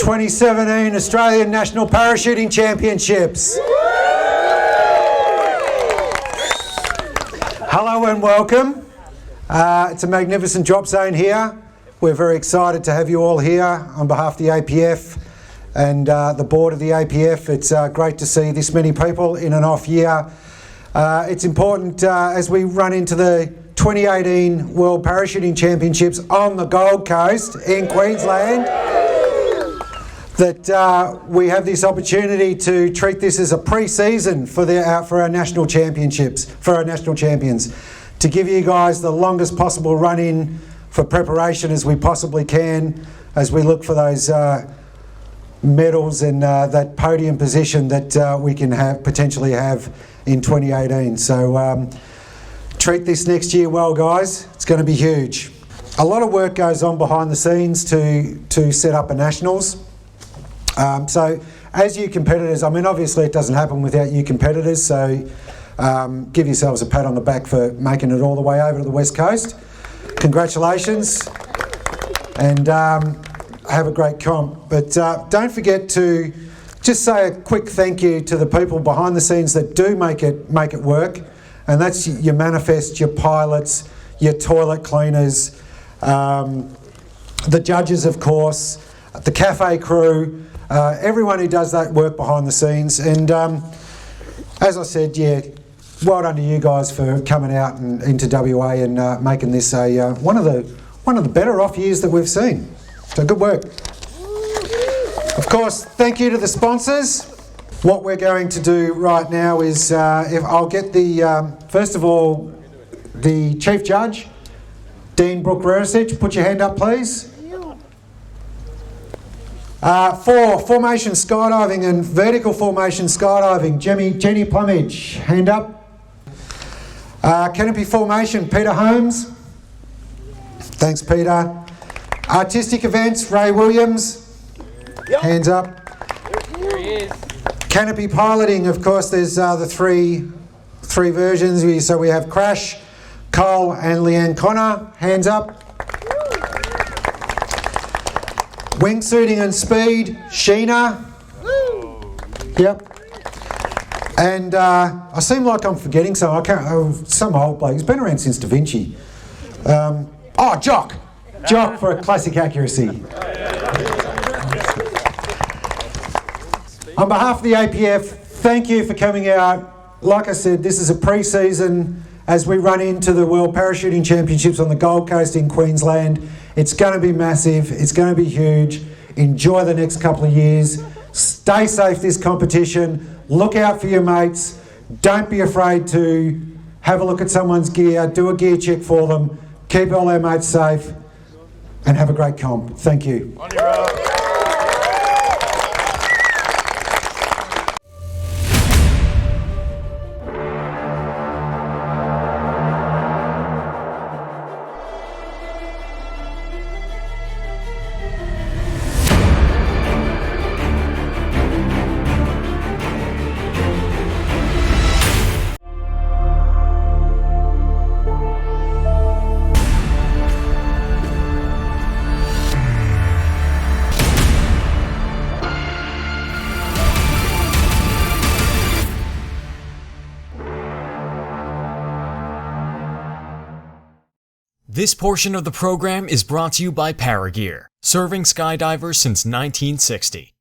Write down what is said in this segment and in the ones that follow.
2017 Australian National Parachuting Championships. Hello and welcome. It's a magnificent drop zone here. We're very excited to have you all here on behalf of the APF and the board of the APF. It's great to see this many people in an off year. It's important as we run into the 2018 World Parachuting Championships on the Gold Coast in Queensland that we have this opportunity to treat this as a pre-season for our national championships, for our national champions, to give you guys the longest possible run-in for preparation as we possibly can as we look for those medals and that podium position that we can potentially have in 2018. So treat this next year well, guys. It's going to be huge. A lot of work goes on behind the scenes to set up a nationals. So as you competitors, I mean, obviously it doesn't happen without you competitors, so give yourselves a pat on the back for making it all the way over to the West Coast. Congratulations, and have a great comp. But don't forget to just say a quick thank you to the people behind the scenes that do make it work, and that's your manifest, your pilots, your toilet cleaners, the judges, of course, the cafe crew, everyone who does that work behind the scenes. And as I said, yeah, well done to you guys for coming out and into WA and making this one of the better off years that we've seen. So good work. Of course, thank you to the sponsors. What we're going to do right now is, if I'll get the first of all the Chief Judge, Dean Brooke Rerisich. Put your hand up, please. For formation skydiving and vertical formation skydiving, Jenny Plumage, hand up. Canopy formation, Peter Holmes. Thanks, Peter. Artistic events, Ray Williams. Hands up. Here he is. Canopy piloting, of course, there's the three versions. So we have Crash, Cole and Leanne Connor. Hands up. Wingsuiting and speed, Sheena. Yep. And I seem like I'm forgetting some old bloke. He's been around since Da Vinci. Jock for a classic accuracy. On behalf of the APF, thank you for coming out. Like I said, this is a pre-season as we run into the World Parachuting Championships on the Gold Coast in Queensland. It's going to be massive. It's going to be huge. Enjoy the next couple of years. Stay safe this competition. Look out for your mates. Don't be afraid to have a look at someone's gear. Do a gear check for them. Keep all their mates safe. And have a great comp. Thank you. On your own. This portion of the program is brought to you by Paragear, serving skydivers since 1960.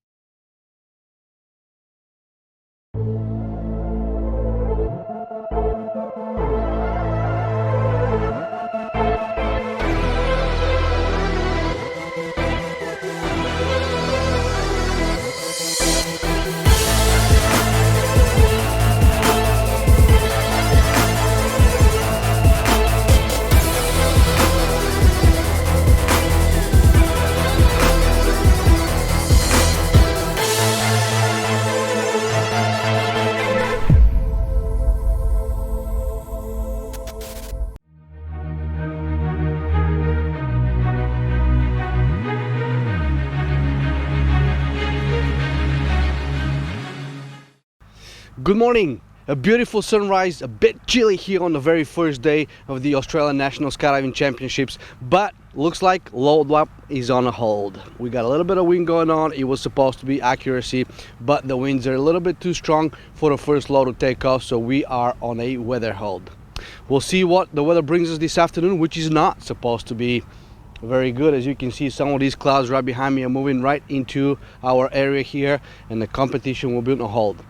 Good morning. A beautiful sunrise, a bit chilly here on the very first day of the Australian National Skydiving Championships, but looks like load lap is on a hold. We got a little bit of wind going on. It was supposed to be accuracy, but the winds are a little bit too strong for the first load to take off, so we are on a weather hold. We'll see what the weather brings us this afternoon, which is not supposed to be very good. As you can see, some of these clouds right behind me are moving right into our area here, and the competition will be on a hold.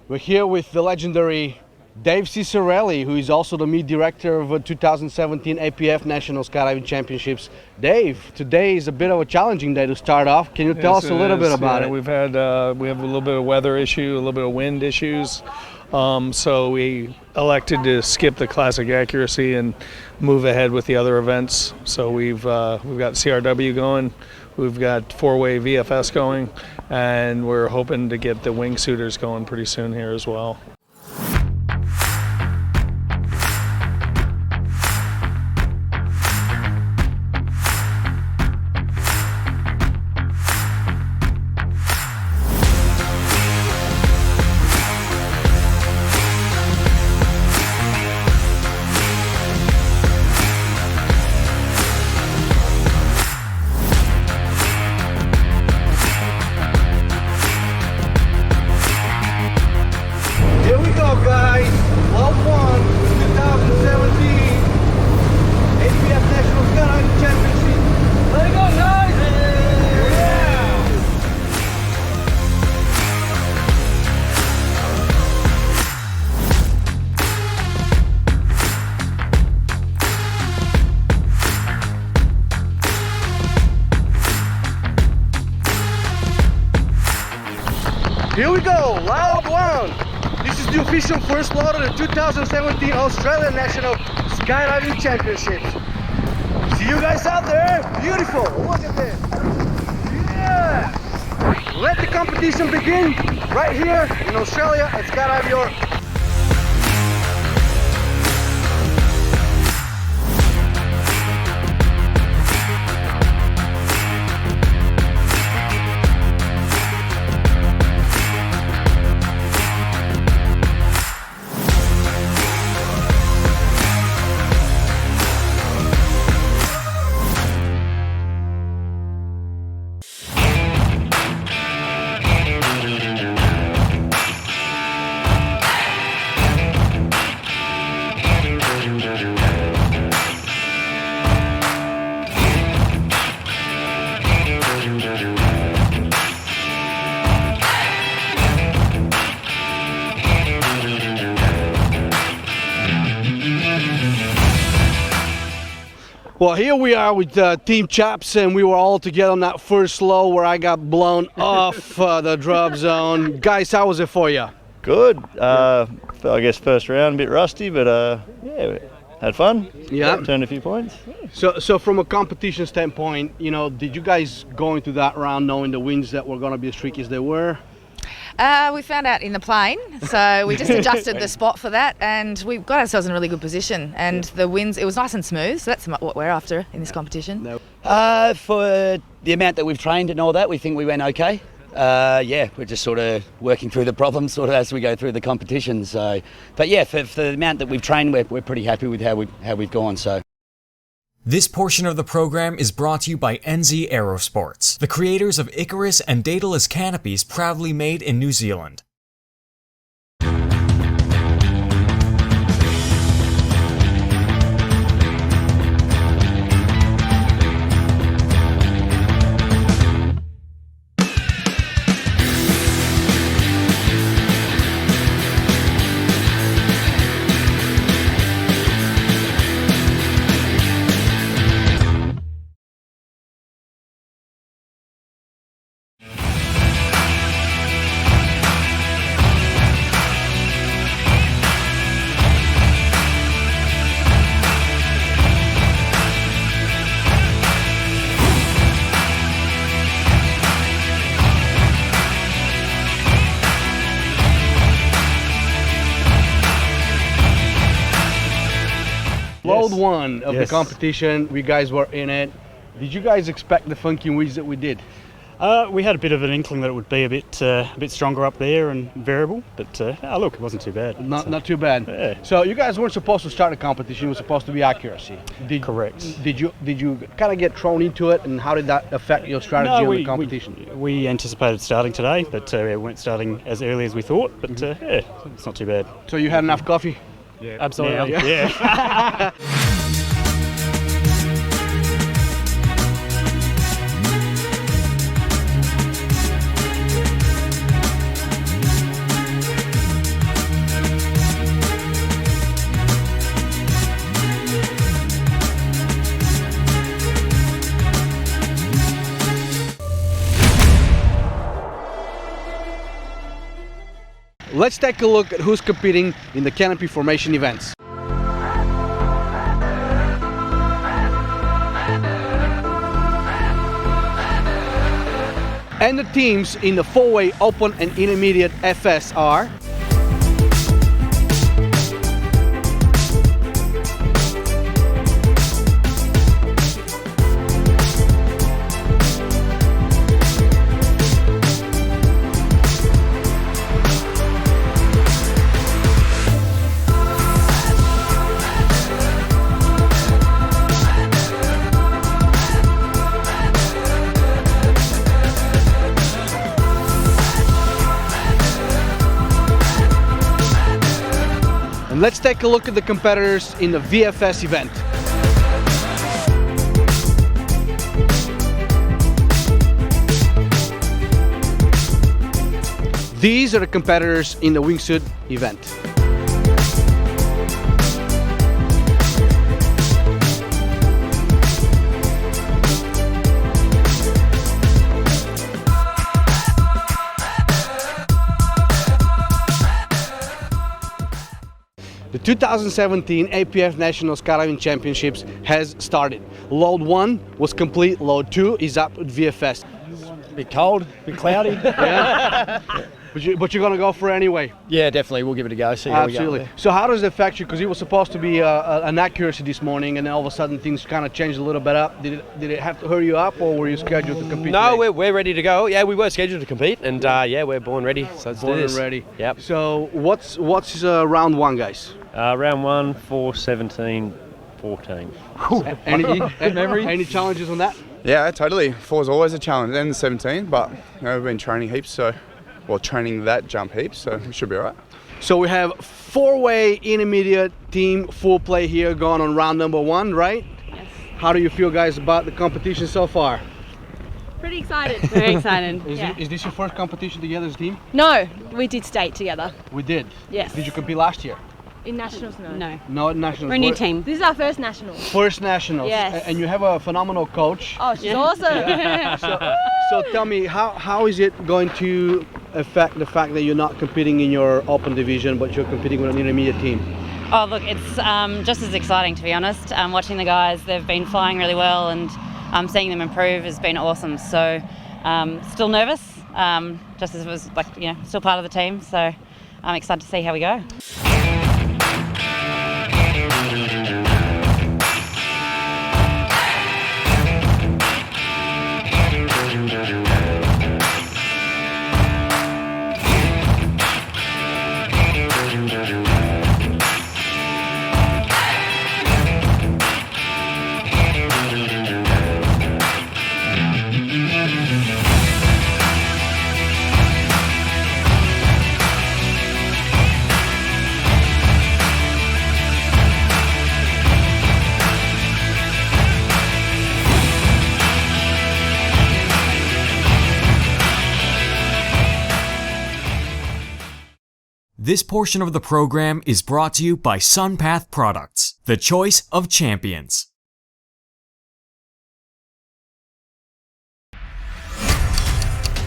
We're here with the legendary Dave Ciccarelli, who is also the meet director of 2017 APF National Skydiving Championships. Dave, today is a bit of a challenging day to start off. Can you tell us a little bit about it? We have a little bit of weather issue, a little bit of wind issues. So we elected to skip the classic accuracy and move ahead with the other events. So we've got CRW going, we've got four-way VFS going, and we're hoping to get the wingsuiters going pretty soon here as well. Here we go, loud one. This is the official first load of the 2017 Australian National Skydiving Championships. See you guys out there. Beautiful. Look at this. Yeah. Let the competition begin right here in Australia at Skydive York. Well, here we are with Team Chaps, and we were all together on that first low where I got blown off the drop zone. Guys, how was it for you? Good. I guess first round a bit rusty, but yeah, had fun. Yeah. Turned a few points. So from a competition standpoint, you know, did you guys go into that round knowing the winds that were going to be as tricky as they were? We found out in the plane, so we just adjusted the spot for that, and we got ourselves in a really good position. And the winds, it was nice and smooth, so that's what we're after in this competition. For the amount that we've trained and all that, we think we went okay. Yeah, we're just sort of working through the problems sort of as we go through the competition. So, but yeah, for the amount that we've trained, we're pretty happy with how we've gone. So. This portion of the program is brought to you by NZ Aerosports, the creators of Icarus and Daedalus canopies proudly made in New Zealand. load one of the Yes. competition. We guys were in it. Did you guys expect the funky winds that we did? We had a bit of an inkling that it would be a bit stronger up there and variable, but look, it wasn't too bad. Not too bad. Yeah. So you guys weren't supposed to start the competition. It was supposed to be accuracy. Correct. Did you kind of get thrown into it, and how did that affect your strategy on the competition? We anticipated starting today, but we weren't starting as early as we thought. But it's not too bad. So you had enough coffee? Yeah, absolutely. Yeah. Let's take a look at who's competing in the canopy formation events. And the teams in the four-way open and intermediate FS are Let's take a look at the competitors in the VFS event. These are the competitors in the wingsuit event. The 2017 APF National Skydiving Championships has started. Load 1 was complete, load 2 is up at VFS. A bit cold, a bit cloudy. Yeah. But you're going to go for it anyway? Yeah, definitely. We'll give it a go. See how we go. Absolutely. So how does it affect you? Because it was supposed to be an accuracy this morning, and then all of a sudden things kind of changed a little bit up. Did it have to hurry you up, or were you scheduled to compete No, today? we're ready to go. Yeah, we were scheduled to compete, and yeah, we're born ready. So let's Born do this. and ready. Yep. So what's round 1, guys? Round 1, 4, 17, 14. Any challenges on that? Yeah, totally. 4 is always a challenge, and the 17, but we've been training heaps, training that jump heaps, so we should be all right. So we have 4-way intermediate team full play here going on round number 1, right? Yes. How do you feel, guys, about the competition so far? Pretty excited. Very excited. Is this your first competition together as a team? No, we did state together. We did? Yes. Did you compete last year? In nationals, no. No, at nationals. We're a new team. This is our first nationals. First nationals. Yes. And you have a phenomenal coach. Oh, she's awesome. So tell me, how is it going to affect the fact that you're not competing in your open division, but you're competing with an intermediate team? Oh, look, it's just as exciting, to be honest. Watching the guys, they've been flying really well, and seeing them improve has been awesome. So still nervous, just as it was still part of the team. So I'm excited to see how we go. This portion of the program is brought to you by SunPath Products, the choice of champions.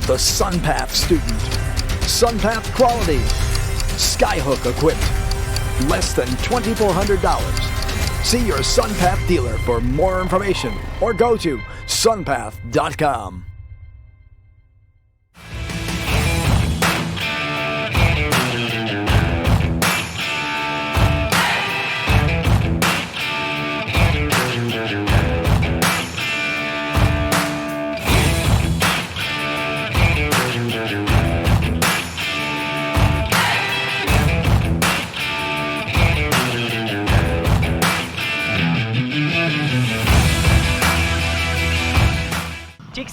The SunPath student. SunPath quality. Skyhook equipped. Less than $2,400. See your SunPath dealer for more information or go to sunpath.com.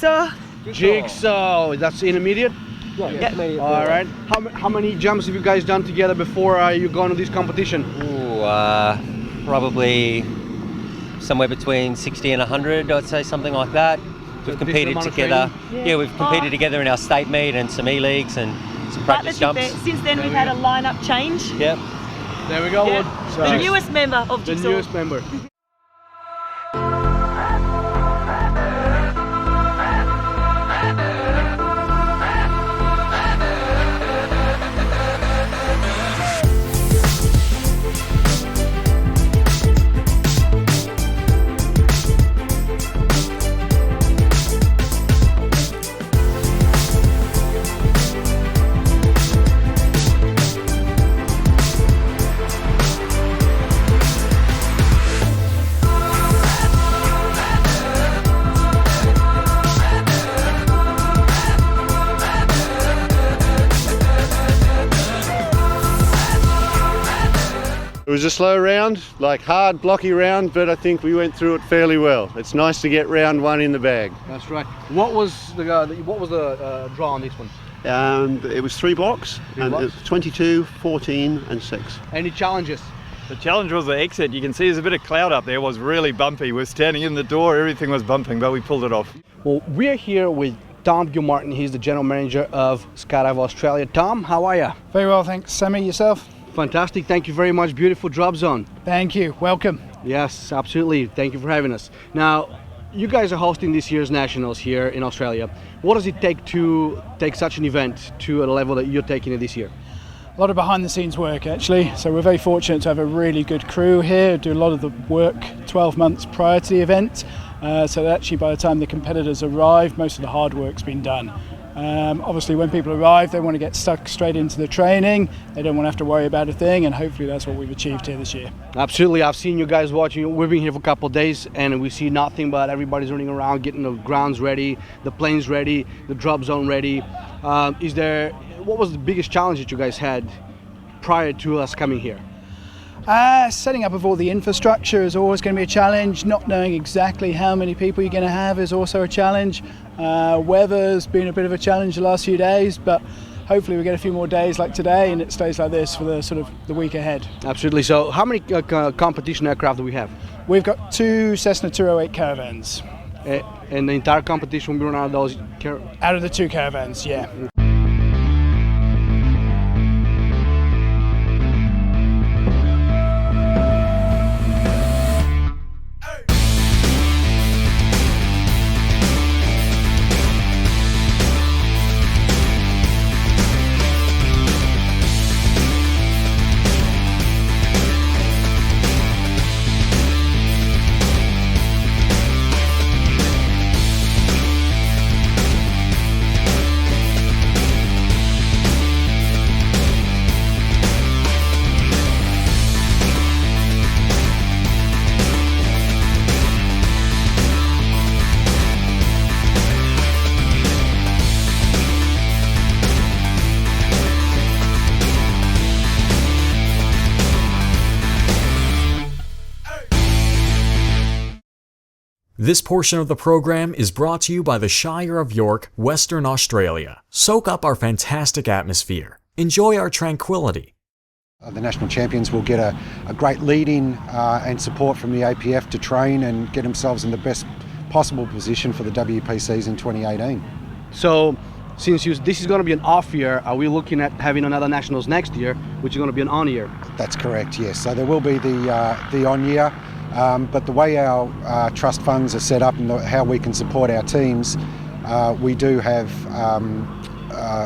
Jigsaw. Jigsaw. That's intermediate. Yeah. All right. How many jumps have you guys done together before you go into this competition? Probably somewhere between 60 and 100, I'd say, something like that. We've competed together. Yeah, we've competed together in our state meet and some E-leagues and some practice jumps. Since then, we've had a lineup change. Yep. There we go. Yeah. So The newest member of the Jigsaw. newest member. It was a slow round, like hard, blocky round, but I think we went through it fairly well. It's nice to get round one in the bag. That's right. What was the draw on this one? It was 3 blocks, and blocks? it was 22, 14 and 6. Any challenges? The challenge was the exit. You can see there's a bit of cloud up there. It was really bumpy. We're standing in the door, everything was bumping, but we pulled it off. Well, we're here with Tom Gilmartin. He's the general manager of Skydive Australia. Tom, how are you? Very well, thanks. Sammy, yourself? Fantastic. Thank you very much. Beautiful drop zone. Thank you. Welcome. Yes, absolutely. Thank you for having us. Now, you guys are hosting this year's Nationals here in Australia. What does it take to take such an event to a level that you're taking it this year? A lot of behind the scenes work, actually. So we're very fortunate to have a really good crew here, do a lot of the work 12 months prior to the event. So that actually by the time the competitors arrive, most of the hard work's been done. Obviously when people arrive, they want to get stuck straight into the training. They don't want to have to worry about a thing, and hopefully that's what we've achieved here this year. Absolutely. I've seen you guys watching. We've been here for a couple of days and we see nothing but everybody's running around, getting the grounds ready, the planes ready, the drop zone ready. What was the biggest challenge that you guys had prior to us coming here? Setting up of all the infrastructure is always going to be a challenge. Not knowing exactly how many people you're going to have is also a challenge. Weather's been a bit of a challenge the last few days, but hopefully we get a few more days like today and it stays like this for the sort of the week ahead. Absolutely. So how many competition aircraft do we have? We've got 2 Cessna 208 Caravans. And the entire competition will be run out of those? Out of the 2 Caravans, yeah. This portion of the program is brought to you by the Shire of York, Western Australia. Soak up our fantastic atmosphere. Enjoy our tranquility. The national champions will get a great lead-in and support from the APF to train and get themselves in the best possible position for the WPCs in 2018. So, since this is going to be an off year, are we looking at having another nationals next year, which is going to be an on year? That's correct, yes. So there will be the on year, but the way our trust funds are set up and how we can support our teams, we do have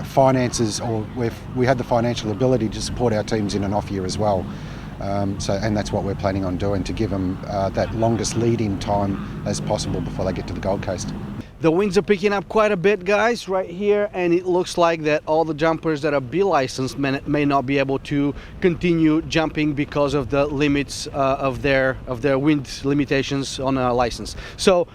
finances, or we have the financial ability to support our teams in an off year as well. And that's what we're planning on doing, to give them that longest lead-in time as possible before they get to the Gold Coast. The winds are picking up quite a bit, guys, right here, and it looks like that all the jumpers that are B licensed may not be able to continue jumping because of the limits of their wind limitations on a license. So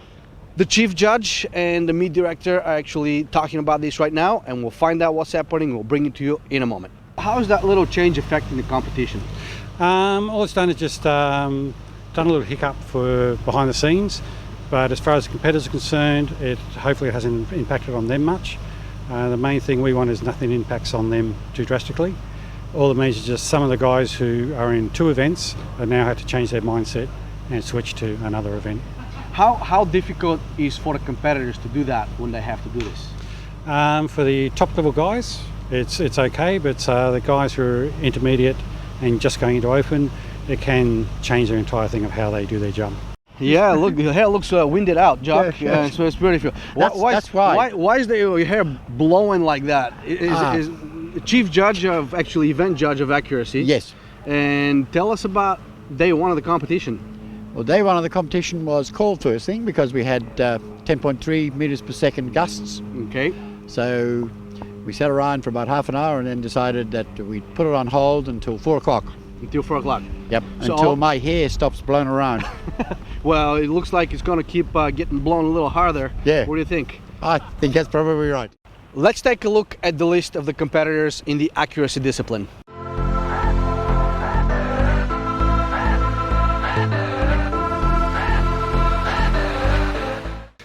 the chief judge and the meet director are actually talking about this right now, and we'll find out what's happening. We'll bring it to you in a moment. How is that little change affecting the competition? All it's done is just done a little hiccup for behind the scenes. But as far as the competitors are concerned, it hopefully hasn't impacted on them much. The main thing we want is nothing impacts on them too drastically. All it means is just some of the guys who are in 2 events have now had to change their mindset and switch to another event. How difficult is for the competitors to do that when they have to do this? For the top level guys, it's okay, but the guys who are intermediate and just going into open, it can change their entire thing of how they do their jump. Yeah, look, your hair looks winded out, Jock. Yeah, so it's beautiful. That's right. Why is your hair blowing like that? Is chief judge of event judge of accuracy? Yes. And tell us about day one of the competition. Well, day one of the competition was called first thing because we had 10.3 meters per second gusts. Okay. So we sat around for about half an hour and then decided that we'd put it on hold until 4 o'clock. Until 4 o'clock? Yep, so until my hair stops blowing around. Well, it looks like it's going to keep getting blown a little harder. Yeah. What do you think? I think that's probably right. Let's take a look at the list of the competitors in the accuracy discipline.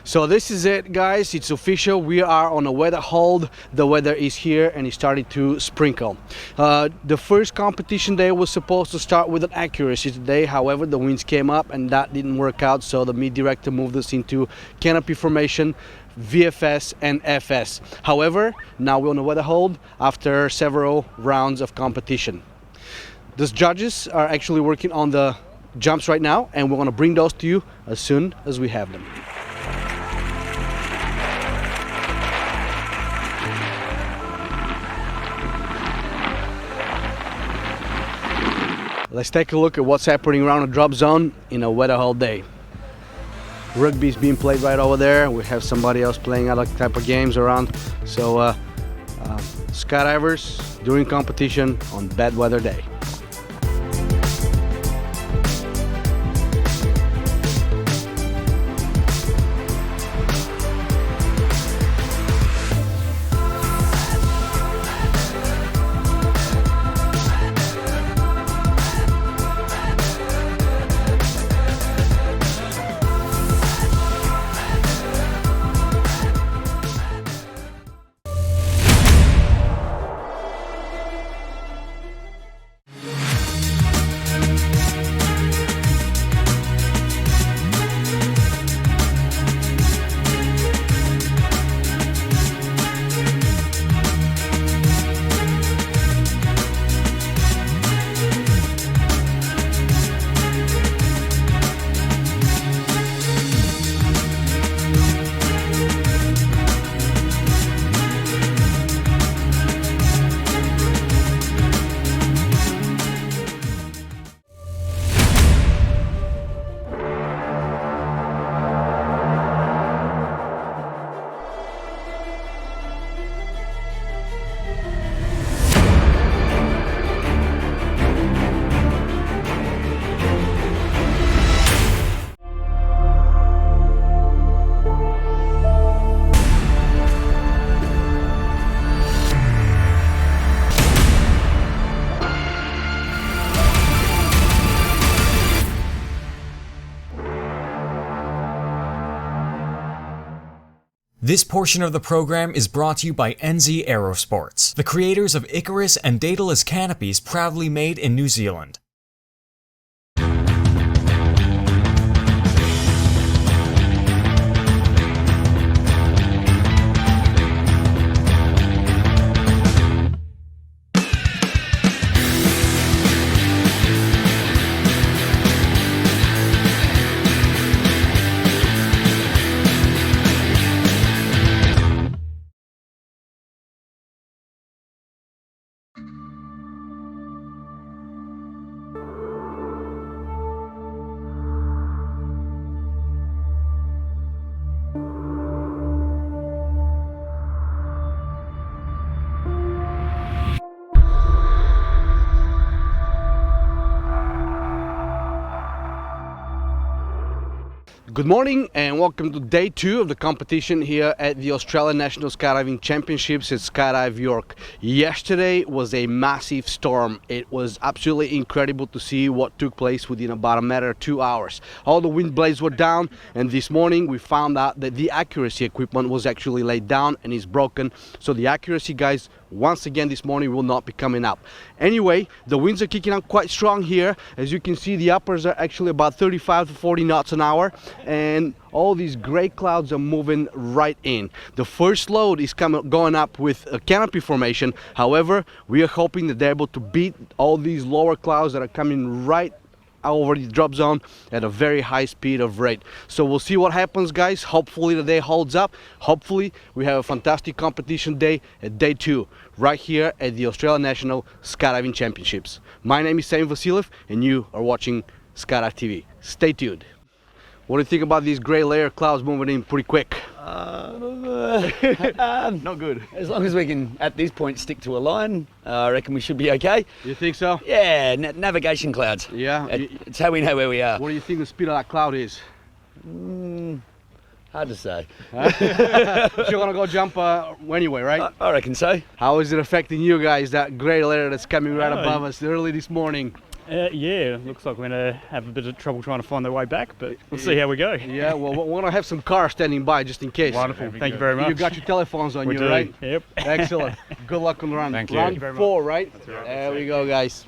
So this is it, guys. It's official. We are on a weather hold. The weather is here and it's starting to sprinkle. The first competition day was supposed to start with an accuracy today. However, the winds came up and that didn't work out. So the meet director moved us into canopy formation, VFS and FS. However, now we're on a weather hold after several rounds of competition. The judges are actually working on the jumps right now and we're going to bring those to you as soon as we have them. Let's take a look at what's happening around the drop zone in a weather hold day. Rugby is being played right over there. We have somebody else playing other type of games around. So skydivers during competition on bad weather day. This portion of the program is brought to you by NZ Aerosports, the creators of Icarus and Daedalus canopies proudly made in New Zealand. Good morning and welcome to day 2 of the competition here at the Australian National Skydiving Championships at Skydive York. Yesterday was a massive storm. It was absolutely incredible to see what took place within about a matter of 2 hours. All the wind blades were down, and this morning we found out that the accuracy equipment was actually laid down and is broken. So the accuracy guys once again this morning will not be coming up. Anyway, the winds are kicking up quite strong here. As you can see, the uppers are actually about 35 to 40 knots an hour, and all these gray clouds are moving right in. The first load is going up with a canopy formation. However, we are hoping that they're able to beat all these lower clouds that are coming right over the drop zone at a very high speed of rate. So we'll see what happens, guys. Hopefully the day holds up. Hopefully we have a fantastic competition day at day 2 right here at the Australian National Skydiving Championships. My name is Sam Vasiliev and you are watching Skydive TV. Stay tuned. What do you think about these gray layer clouds moving in pretty quick? Not good. As long as we can, at this point, stick to a line, I reckon we should be okay. You think so? Yeah, navigation clouds. Yeah? It's how we know where we are. What do you think the speed of that cloud is? Hard to say. You're gonna go jump anyway, right? I reckon so. How is it affecting you guys, that grey layer that's coming right above us early this morning? Yeah, looks like we're going to have a bit of trouble trying to find their way back, but we'll see how we go. Yeah, well, we want to have some cars standing by just in case. Wonderful, thank you very much. You got your telephones on We you, do. right? Yep. Excellent. Good luck on the run. Thank you. Round Thank you very 4, much. right? That's right. There we go, guys.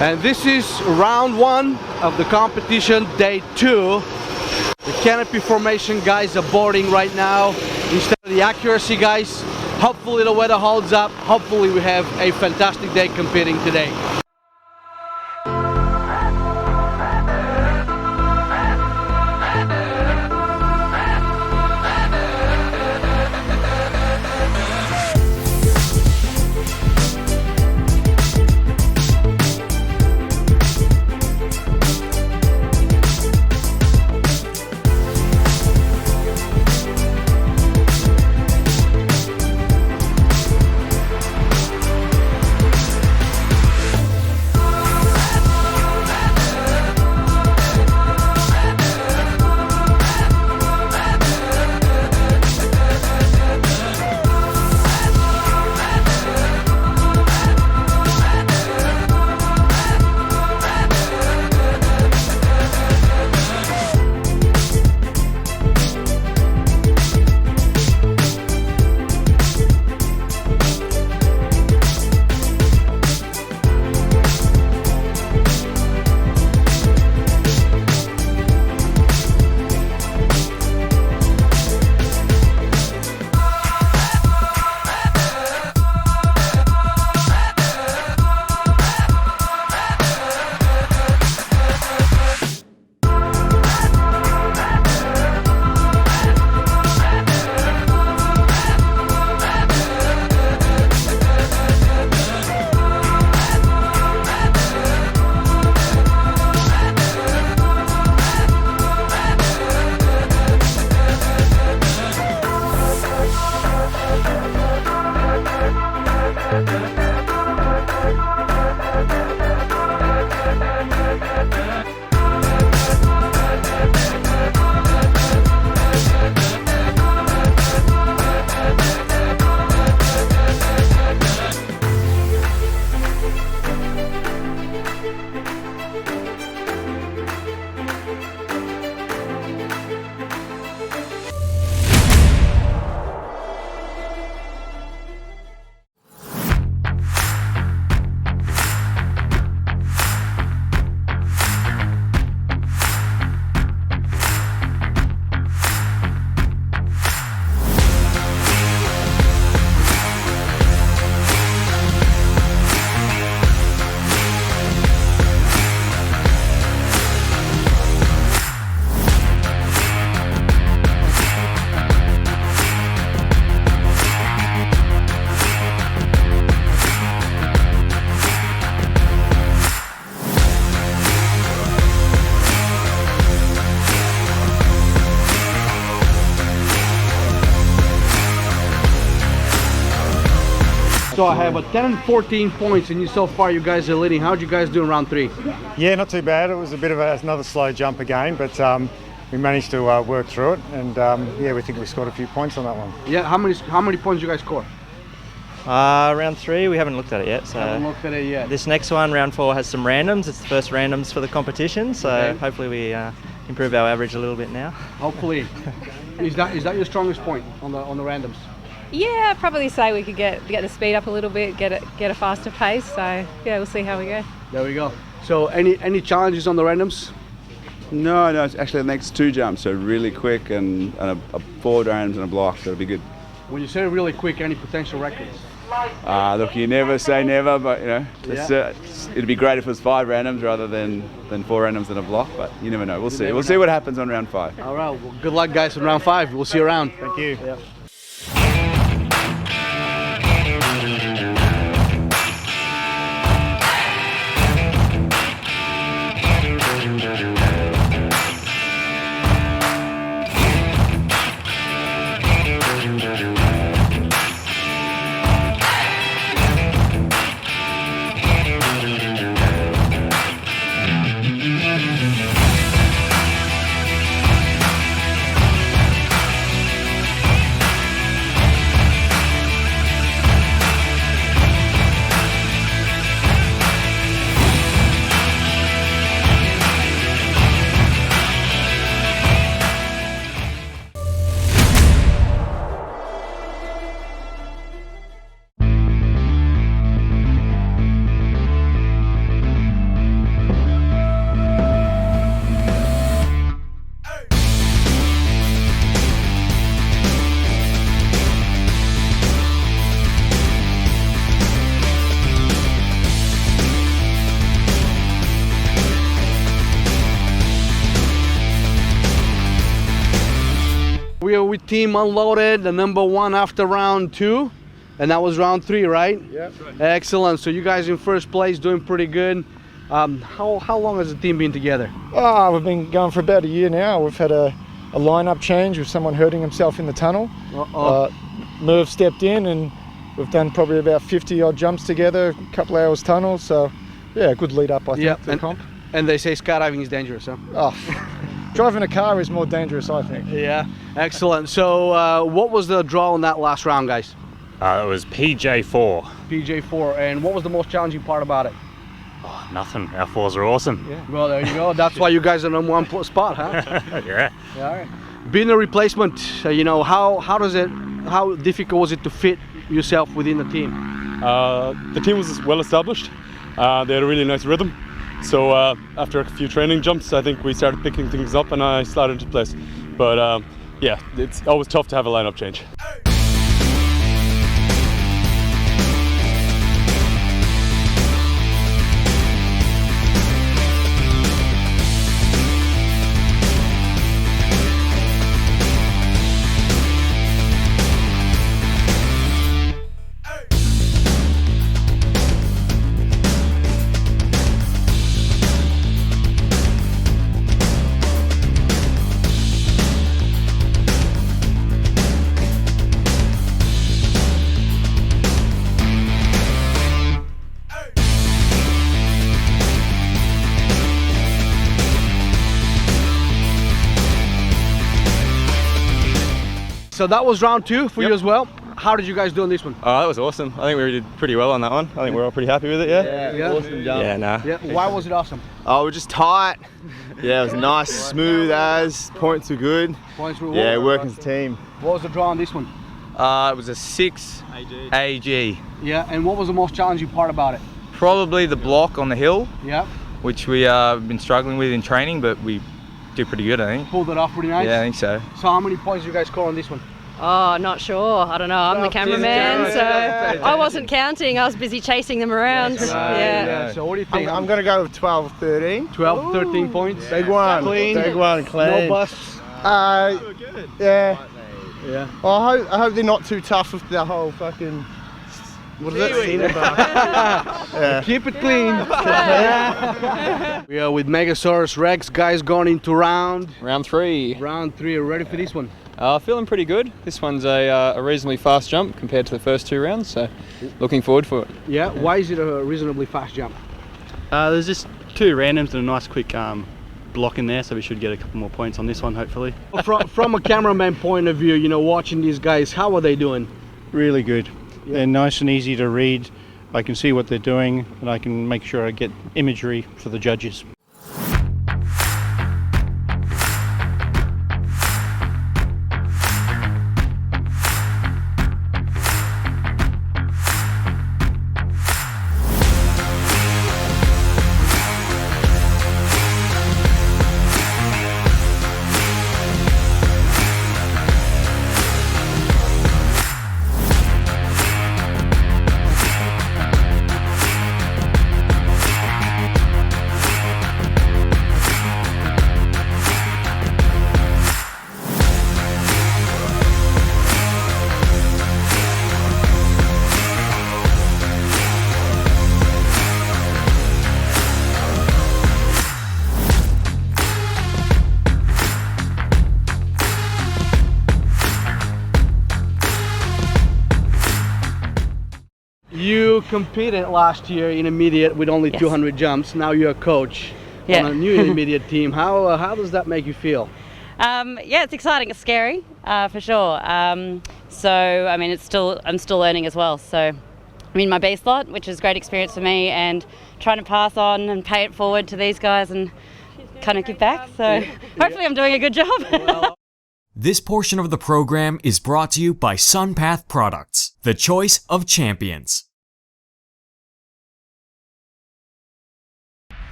And this is round 1 of the competition, day 2. The canopy formation guys are boarding right now instead of the accuracy guys. Hopefully the weather holds up. Hopefully we have a fantastic day competing today. So I have 10 and 14 points, and so far you guys are leading. How'd you guys do in round 3? Yeah, not too bad. It was a bit of another slow jump again, but we managed to work through it, and yeah, we think we scored a few points on that one. Yeah, how many points you guys score? Round 3, we haven't looked at it yet. So haven't looked at it yet. This next one, round 4, has some randoms. It's the first randoms for the competition, so hopefully we improve our average a little bit now. Hopefully. Is that your strongest point on the randoms? Yeah, I'd probably say we could get the speed up a little bit, get a faster pace. So yeah, we'll see how we go. There we go. So any challenges on the randoms? No, it's actually the next 2 jumps are really quick and a forward randoms and a block, so it'll be good. When you say really quick, any potential records? Look, you never say never, but you know, it'd be great if it was 5 randoms rather than 4 randoms and a block, but you never know. We'll see. We'll see what happens on round 5. All right, well, good luck guys on round 5. We'll see you around. Thank you. Yeah. We are with Team Unloaded, the number 1 after round 2, and that was round 3, right? Yeah. Excellent. So you guys in first place, doing pretty good. How long has the team been together? We've been going for about a year now. We've had a lineup change with someone hurting himself in the tunnel. Merv stepped in, and we've done probably about 50 odd jumps together, a couple hours tunnel. So yeah, good lead up I think to the comp. And they say skydiving is dangerous, huh? Driving a car is more dangerous, I think. Yeah, excellent. So what was the draw on that last round, guys? It was PJ4. PJ4, and what was the most challenging part about it? Nothing. Our 4s are awesome. Yeah. Well, there you go. That's why you guys are in number 1 spot, huh? Yeah. All right. Being a replacement, you know, how difficult was it to fit yourself within the team? The team was well established. They had a really nice rhythm. So after a few training jumps, I think we started picking things up and I slid into place. But yeah, it's always tough to have a lineup change. So that was round 2 for you as well. How did you guys do on this one? That was awesome. I think we did pretty well on that one. I think we're all pretty happy with it, yeah? Yeah. Awesome jump. Yeah, nah. Yeah. Why was it awesome? Oh, we're just tight. Yeah, it was nice, smooth as. Points were good. Points were yeah, working as a team. What was the draw on this one? It was a 6 AG. Yeah, and what was the most challenging part about it? Probably the block on the hill. Yeah. Which we have been struggling with in training, but we did pretty good, I think. Pulled it off pretty nice? Yeah, I think so. So how many points did you guys score on this one? Oh, not sure. I don't know. I'm the cameraman, so I wasn't counting. I was busy chasing them around. Yeah. So what do you think? I'm going to go with 12, 13. 12, 13 points. Big one. Clean. Big one, clean. No busts. Yeah. Yeah. Well, I hope they're not too tough with the whole fucking... What is it? Yeah. Keep it clean. We are with Megasaurus Rex, guys, going into round 3. Round 3. Are you ready for this one? Feeling pretty good. This one's a reasonably fast jump compared to the first 2 rounds, so looking forward for it. Yeah, why is it a reasonably fast jump? There's just 2 randoms and a nice quick block in there, so we should get a couple more points on this one, hopefully. From a cameraman point of view, you know, watching these guys, how are they doing? Really good. They're nice and easy to read. I can see what they're doing, and I can make sure I get imagery for the judges. You competed last year in intermediate with only 200 jumps. Now you're a coach on a new intermediate team. How does that make you feel? Yeah, it's exciting. It's scary, for sure. So I mean, I'm still learning as well. So I'm in my B slot, which is a great experience for me, and trying to pass on and pay it forward to these guys and kind of give back. So hopefully I'm doing a good job. This portion of the program is brought to you by SunPath Products, the choice of champions.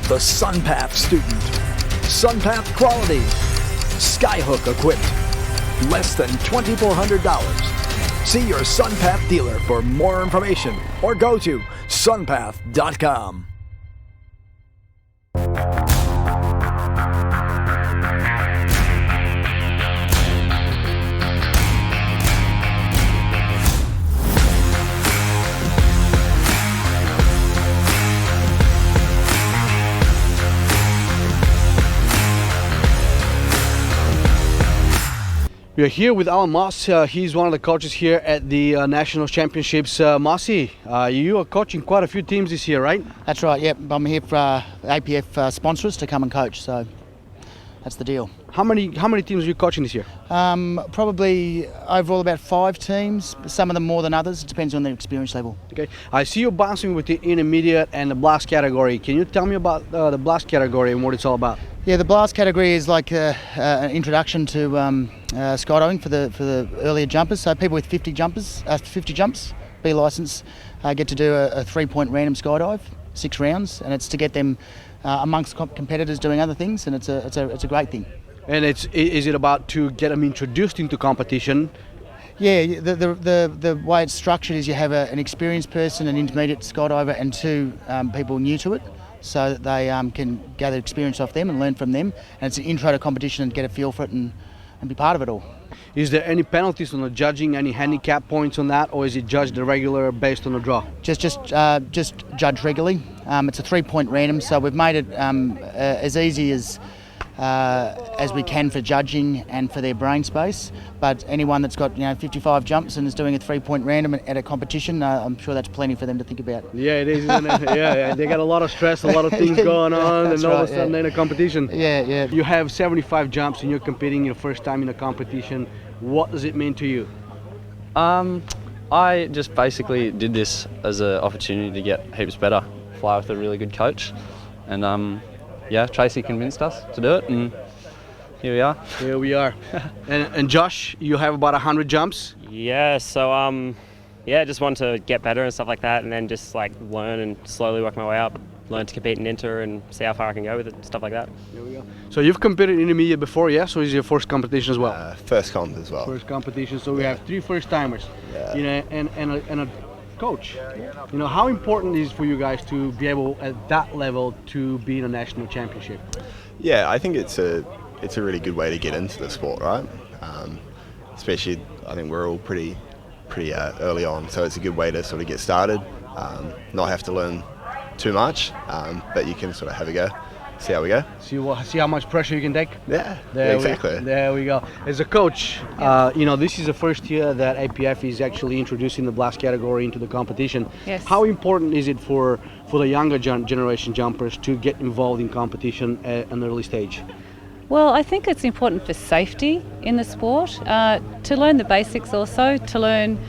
The SunPath student. SunPath quality. Skyhook equipped. Less than $2,400. See your SunPath dealer for more information or go to sunpath.com. We are here with Alan Moss. He's one of the coaches here at the National Championships. Mossy, you are coaching quite a few teams this year, right? That's right, yep. I'm here for APF sponsors to come and coach, so that's the deal. How many teams are you coaching this year? Probably overall about 5 teams, some of them more than others. It depends on their experience level. Okay, I see you bouncing with the intermediate and the blast category. Can you tell me about the blast category and what it's all about? Yeah, the blast category is like an introduction to skydiving for the earlier jumpers. So people with 50 jumps, B licence, get to do a 3-point random skydive, 6 rounds, and it's to get them amongst competitors doing other things, and it's a great thing. And is it about to get them introduced into competition? Yeah, the way it's structured is you have an experienced person, an intermediate skydiver, and 2 people new to it, so that they can gather experience off them and learn from them. And it's an intro to competition and get a feel for it and be part of it all. Is there any penalties on the judging, any handicap points on that, or is it judged the regular based on the draw? Just judged regularly. It's a 3-point random, so we've made it as easy as we can for judging and for their brain space. But anyone that's got 55 jumps and is doing a 3-point random at a competition, I'm sure that's plenty for them to think about. Yeah, it is, isn't it? Yeah, they got a lot of stress, a lot of things going on, and all of a sudden they're in a competition. Yeah. You have 75 jumps and you're competing your first time in a competition. What does it mean to you? I just basically did this as an opportunity to get heaps better, fly with a really good coach, and Tracy convinced us to do it, and here we are. Here we are. and Josh, you have about 100 jumps? Yeah, so just want to get better and stuff like that, and then just like learn and slowly work my way up, learn to compete in inter and see how far I can go with it, stuff like that. There we go. So you've competed in intermediate before, yes? Or is it your first competition as well? First comp as well. First competition, so we have 3 first-timers. Yeah. And a coach. How important is it for you guys to be able at that level to be in a national championship? Yeah, I think it's a really good way to get into the sport, right? Especially, I think we're all pretty early on, so it's a good way to sort of get started, not have to learn too much, but you can sort of have a go. see how we go. See how much pressure you can take. Yeah, Exactly. There we go. As a coach, this is the first year that APF is actually introducing the blast category into the competition. Yes. How important is it for the younger generation jumpers to get involved in competition at an early stage? Well, I think it's important for safety in the sport, to learn the basics also, to learn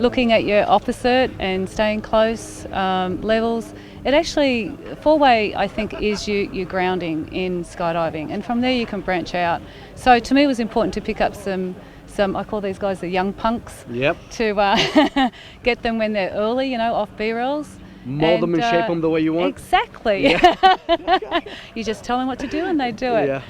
looking at your opposite and staying close levels. It actually, four-way, I think, is your grounding in skydiving, and from there you can branch out. So to me it was important to pick up some I call these guys the young punks. Yep. To get them when they're early, off B-rolls. Mold them and shape them the way you want? Exactly. Yeah. You just tell them what to do and they do it. Yeah.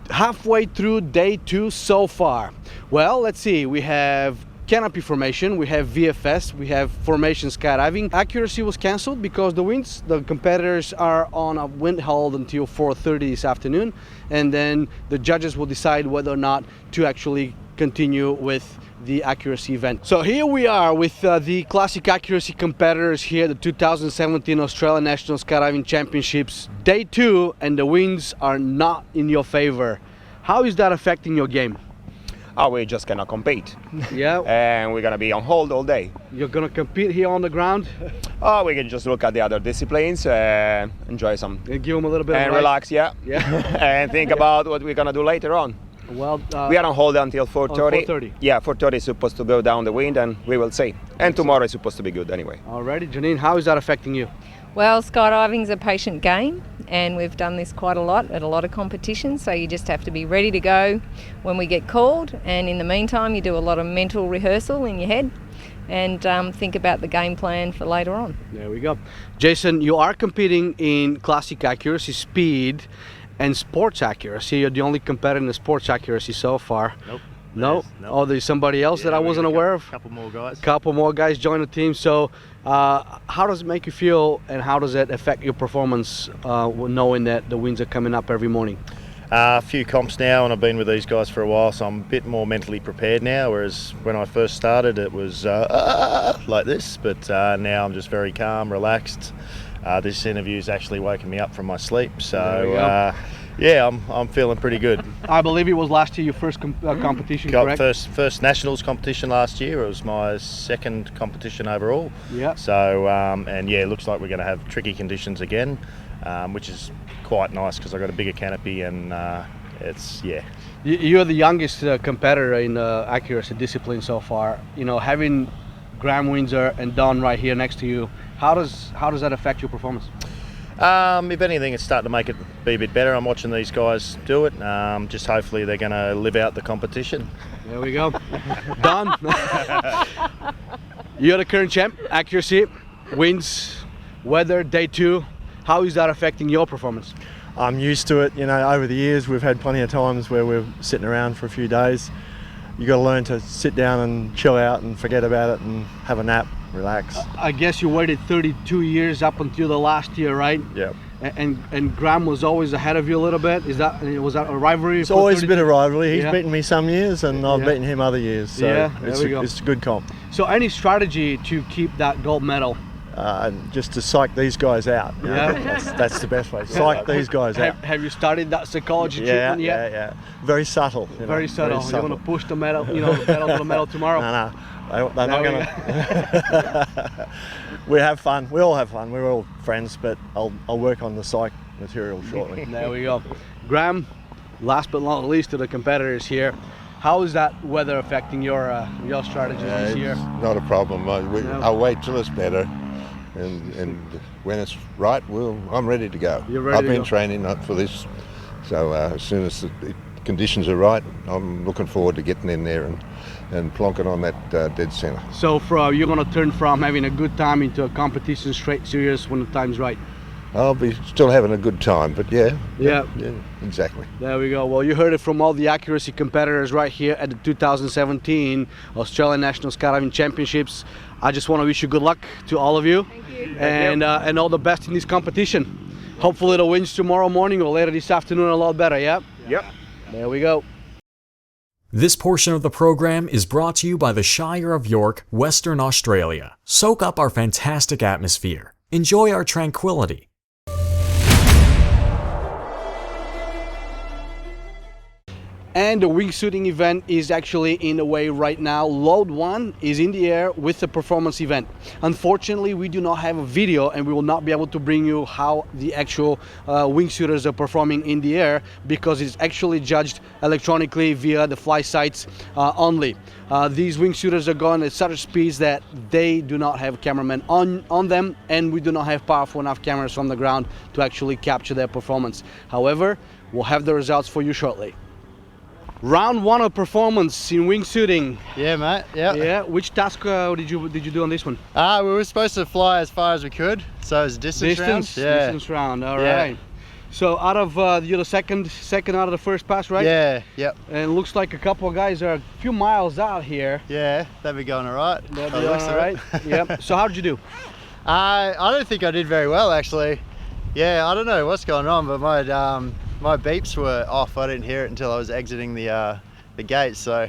Halfway through day 2 so far. Well, let's see, we have canopy formation, we have VFS, we have formation skydiving. Accuracy was cancelled because the competitors are on a wind hold until 4:30 this afternoon, and then the judges will decide whether or not to actually continue with the accuracy event. So here we are with the classic accuracy competitors here, the 2017 Australian National Skydiving Championships, day 2, and the winds are not in your favor. How is that affecting your game? Oh, we just cannot compete. Yeah. And we're gonna be on hold all day. You're gonna compete here on the ground? Oh, we can just look at the other disciplines, enjoy some. And give them a little bit and of relax, yeah. Yeah. And think about what we're gonna do later on. Well, we are on hold until 4:30. 4:30. Yeah, 4:30 is supposed to go down the wind, and we will see. And tomorrow is supposed to be good anyway. Alrighty, Janine, how is that affecting you? Well, skydiving's a patient game, and we've done this quite a lot at a lot of competitions, so you just have to be ready to go when we get called, and in the meantime you do a lot of mental rehearsal in your head and think about the game plan for later on. There we go. Jason, you are competing in classic accuracy, speed, and sports accuracy. You're the only competitor in the sports accuracy so far. Nope. No? Oh, there's somebody else that I wasn't aware of? Couple more guys. Couple more guys join the team. So how does it make you feel, and how does it affect your performance knowing that the winds are coming up every morning? A few comps now, and I've been with these guys for a while, so I'm a bit more mentally prepared now, whereas when I first started it was like this, but now I'm just very calm, relaxed. This interview's actually woken me up from my sleep, so yeah, I'm feeling pretty good. I believe it was last year your first competition, Got correct? First nationals competition last year. It was my second competition overall. Yeah. So and yeah, it looks like we're going to have tricky conditions again, which is quite nice because I got a bigger canopy and it's You're the youngest competitor in the accuracy discipline so far. You know, having Graham Windsor and Don right here next to you, how does that affect your performance? If anything, it's starting to make it be a bit better. I'm watching these guys do it. Just hopefully they're going to live out the competition. There we go. Don, you're the current champ, accuracy, winds, weather, day 2. How is that affecting your performance? I'm used to it. You know, over the years we've had plenty of times where we're sitting around for a few days. You got to learn to sit down and chill out and forget about it and have a nap, relax. I guess you waited 32 years up until the last year, right? Yeah. And Graham was always ahead of you a little bit. Was that a rivalry? It's always a bit of rivalry. He's beaten me some years and I've Yeah. beaten him other years. So Yeah, there we go. it's a good comp. So any strategy to keep that gold medal? Just to psych these guys out. You know? Yeah. That's the best way. Psych these guys out. Have you studied that psychology Yeah, treatment yet? yeah. Very subtle. you know, Very subtle. You're going to push the medal, the pedal to the metal tomorrow. No. They're not going to. We have fun. We all have fun. We're all friends, but I'll work on the psych material shortly. There we go. Graham, last but not least to the competitors here, how is that weather affecting your strategies this year? Not a problem. I'll wait till it's better, and when it's right, I'm ready to go. You're ready I've to been go. training up for this, so as soon as the conditions are right, I'm looking forward to getting in there and plonking on that dead centre. So you're going to turn from having a good time into a competition straight serious when the time's right? I'll be still having a good time, but yeah, exactly. There we go. Well, you heard it from all the accuracy competitors right here at the 2017 Australian National Skydiving Championships. I just want to wish you good luck to all of you. Thank you. And all the best in this competition. Hopefully the winds tomorrow morning or later this afternoon are a lot better, yeah? Yep. There we go. This portion of the program is brought to you by the Shire of York, Western Australia. Soak up our fantastic atmosphere. Enjoy our tranquility. And the wingsuiting event is actually in the way right now. Load 1 is in the air with the performance event. Unfortunately, we do not have a video and we will not be able to bring you how the actual wingsuiters are performing in the air because it's actually judged electronically via the fly sites only. These wingsuiters are going at such speeds that they do not have cameramen on them, and we do not have powerful enough cameras from the ground to actually capture their performance. However, we'll have the results for you shortly. Round 1 of performance in wingsuiting. Yeah, mate. Yeah. Yeah. Which task did you do on this one? We were supposed to fly as far as we could, so it was a distance round. Yeah. Distance round. All right. So out of you're the second out of the first pass, right? Yeah. Yep. And it looks like a couple of guys are a few miles out here. Yeah, they'll be going all right. They'll be going all right. Yep. So how did you do? I don't think I did very well, actually. Yeah, I don't know what's going on, but my beeps were off. I didn't hear it until I was exiting the gate. So.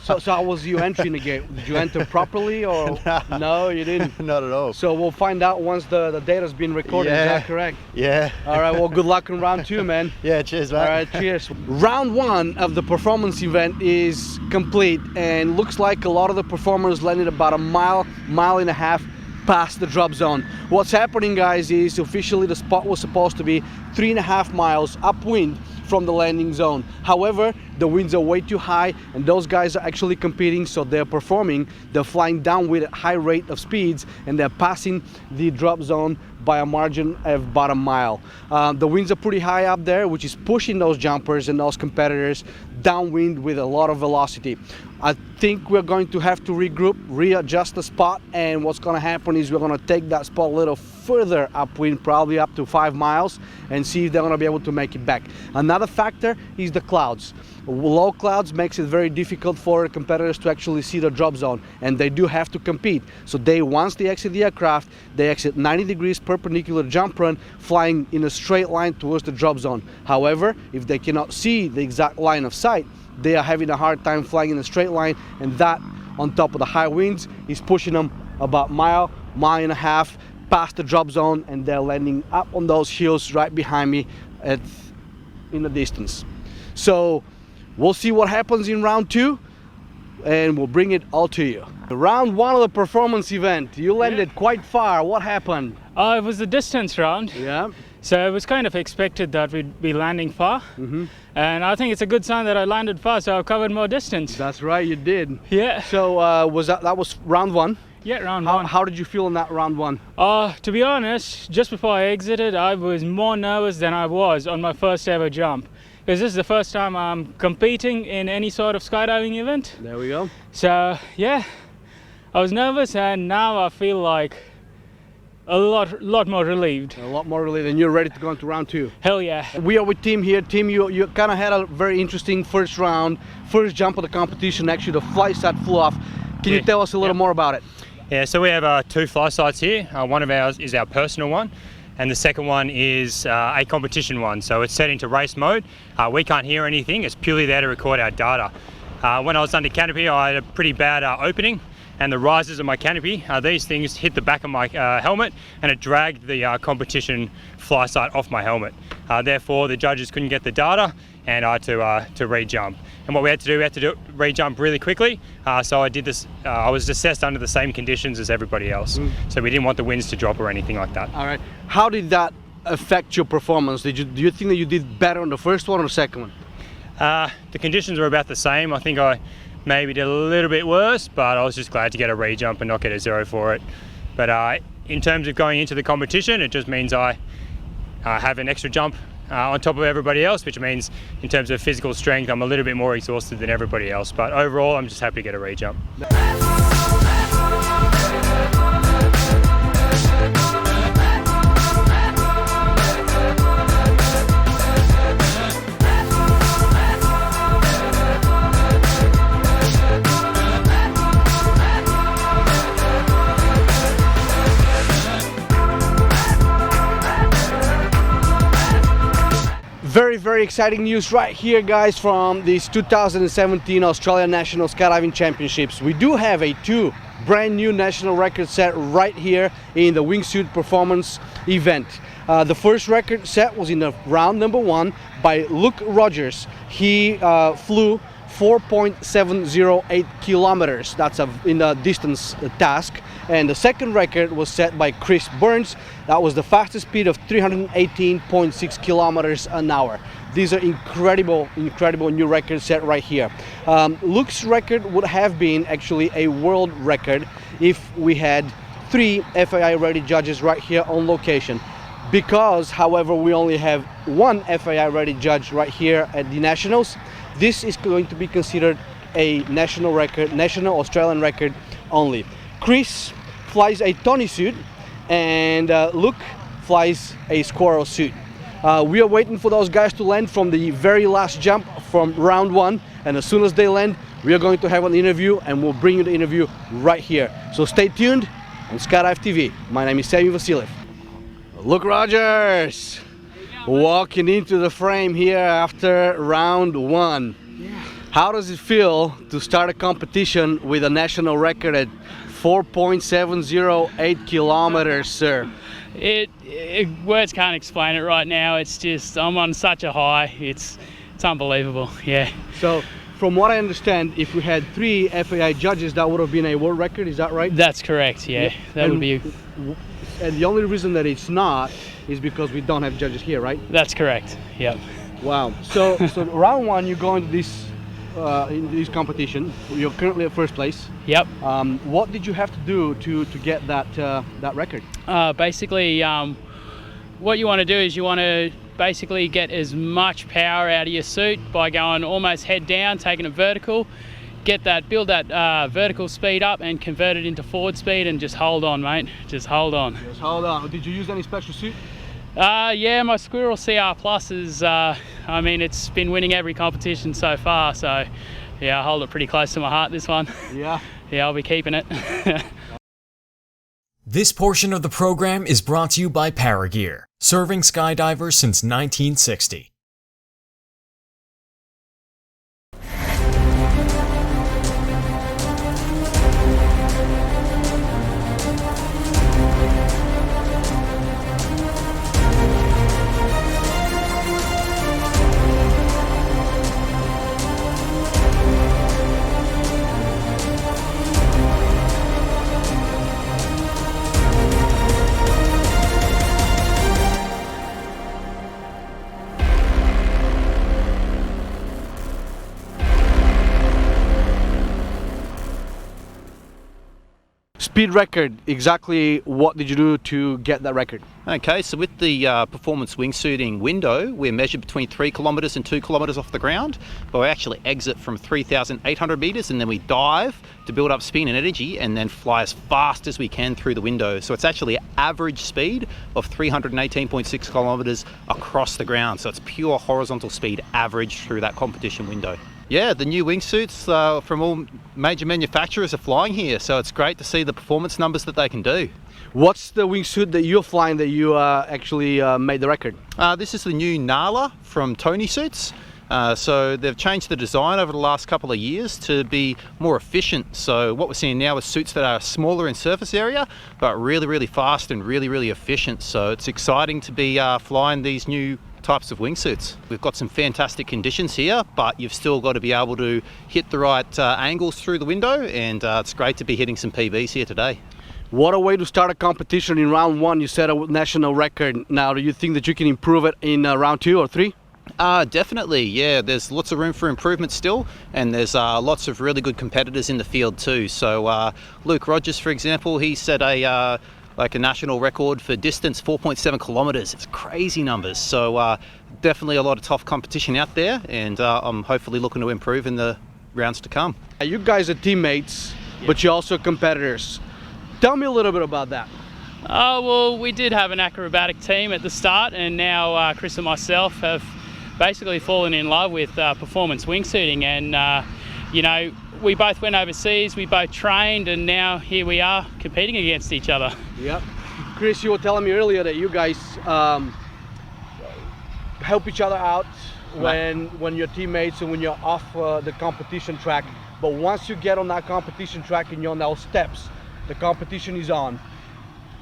so how was you entering the gate? Did you enter properly or no? You didn't. Not at all. So we'll find out once the data's been recorded. Yeah. Is that correct? Yeah. All right. Well, good luck in round 2, man. Yeah. Cheers, mate. All right. Cheers. Round 1 of the performance event is complete, and looks like a lot of the performers landed about a mile and a half past the drop zone. What's happening, guys, is officially the spot was supposed to be 3.5 miles upwind from the landing zone. However, the winds are way too high and those guys are actually competing, so they're performing. They're flying downwind at high rate of speeds and they're passing the drop zone by a margin of about a mile. The winds are pretty high up there, which is pushing those jumpers and those competitors downwind with a lot of velocity. I think we're going to have to regroup, readjust the spot, and what's going to happen is we're going to take that spot a little further upwind, probably up to 5 miles, and see if they're going to be able to make it back. Another factor is the clouds. Low clouds makes it very difficult for competitors to actually see the drop zone, and they do have to compete. So once they exit the aircraft, they exit 90 degrees perpendicular jump run, flying in a straight line towards the drop zone. However, if they cannot see the exact line of sight, they are having a hard time flying in a straight line, and that on top of the high winds is pushing them about mile and a half past the drop zone, and they're landing up on those hills right behind me in the distance. So we'll see what happens in round 2 and we'll bring it all to you. Round 1 of the performance event, you landed quite far. What happened? It was a distance round. Yeah. So it was kind of expected that we'd be landing far. Mm-hmm. And I think it's a good sign that I landed far, so I've covered more distance. That's right, you did. Yeah. So that was round 1? Yeah, round 1. How did you feel in that round 1? To be honest, just before I exited, I was more nervous than I was on my first ever jump. Because this is the first time I'm competing in any sort of skydiving event. There we go. So yeah, I was nervous, and now I feel like a lot more relieved. A lot more relieved, and you're ready to go into round 2. Hell yeah. We are with Tim here. Tim, you kind of had a very interesting first round, first jump of the competition. Actually, the fly sight flew off. Can you tell us a little more about it? Yeah, so we have 2 fly sites here. One of ours is our personal one, and the second one is a competition one. So it's set into race mode. We can't hear anything. It's purely there to record our data. When I was under canopy, I had a pretty bad opening, and the risers of my canopy, these things hit the back of my helmet, and it dragged the competition fly sight off my helmet. Therefore, the judges couldn't get the data, and I had to re-jump. And what we had to do re-jump really quickly. So I did this. I was assessed under the same conditions as everybody else. So we didn't want the winds to drop or anything like that. All right. How did that affect your performance? Do you think that you did better on the first one or the second one? The conditions were about the same. I think I maybe did a little bit worse, but I was just glad to get a re-jump and not get a 0 for it. But in terms of going into the competition, it just means I have an extra jump on top of everybody else, which means in terms of physical strength, I'm a little bit more exhausted than everybody else. But overall, I'm just happy to get a re-jump. Very exciting news right here, guys, from these 2017 Australian National Skydiving Championships. We do have two brand new national records set right here in the wingsuit performance event. The first record set was in the round number 1 by Luke Rogers. He flew 4.708 kilometers. That's in the distance task. And the second record was set by Chris Burns. That was the fastest speed of 318.6 kilometers an hour. These are incredible new records set right here. Luke's record would have been actually a world record if we had 3 FAI ready judges right here on location. Because, however, we only have 1 FAI ready judge right here at the Nationals, this is going to be considered a national record, national Australian record only. Chris flies a Tony suit and Luke flies a Squirrel suit. We are waiting for those guys to land from the very last jump from round 1, and as soon as they land, we are going to have an interview, and we'll bring you the interview right here. So stay tuned on Skydive TV. My name is Sammy Vasiliev. Luke Rogers walking into the frame here after round 1. How does it feel to start a competition with a national record at 4.708 kilometers, sir? Words can't explain it right now. It's just, I'm on such a high. It's unbelievable, yeah. So, from what I understand, if we had 3 FAI judges, that would have been a world record, is that right? That's correct, yeah. That would be. And the only reason that it's not is because we don't have judges here, right? That's correct, yep. Wow. So round 1, you go into this in this competition. You're currently at first place. Yep. What did you have to do to get that record? Basically, what you want to do is you want to basically get as much power out of your suit by going almost head down, taking it vertical, build that vertical speed up and convert it into forward speed, and just hold on, mate. Just hold on. Just hold on. Did you use any special suit? Yeah, my Squirrel CR Plus is, I mean, it's been winning every competition so far, so yeah, I hold it pretty close to my heart, this one. Yeah. Yeah, I'll be keeping it. This portion of the program is brought to you by Paragear, serving skydivers since 1960. Speed record, exactly what did you do to get that record? Okay, so with the performance wingsuiting window, we're measured between 3 kilometres and 2 kilometres off the ground, but we actually exit from 3,800 metres and then we dive to build up speed and energy and then fly as fast as we can through the window. So it's actually average speed of 318.6 kilometres across the ground. So it's pure horizontal speed average through that competition window. Yeah, the new wingsuits from all major manufacturers are flying here, so it's great to see the performance numbers that they can do. What's the wingsuit that you're flying that you actually made the record? This is the new Nala from Tony Suits. So they've changed the design over the last couple of years to be more efficient. So what we're seeing now is suits that are smaller in surface area, but really, really fast and really, really efficient. So it's exciting to be flying these new types of wingsuits. We've got some fantastic conditions here, but you've still got to be able to hit the right angles through the window, and it's great to be hitting some PBs here today. What a way to start a competition in round one. You set a national record. Now, do you think that you can improve it in round 2 or 3? Definitely, yeah. There's lots of room for improvement still, and there's lots of really good competitors in the field too. So Luke Rogers, for example, he set a national record for distance, 4.7 kilometres. It's crazy numbers. So definitely a lot of tough competition out there, and I'm hopefully looking to improve in the rounds to come. You guys are teammates, but you're also competitors. Tell me a little bit about that. Well, we did have an acrobatic team at the start, and now Chris and myself have basically fallen in love with performance wingsuiting, and you know, we both went overseas, we both trained, and now here we are competing against each other. Yep. Chris, you were telling me earlier that you guys help each other out when you're teammates and when you're off the competition track, but once you get on that competition track and you're on those steps, the competition is on.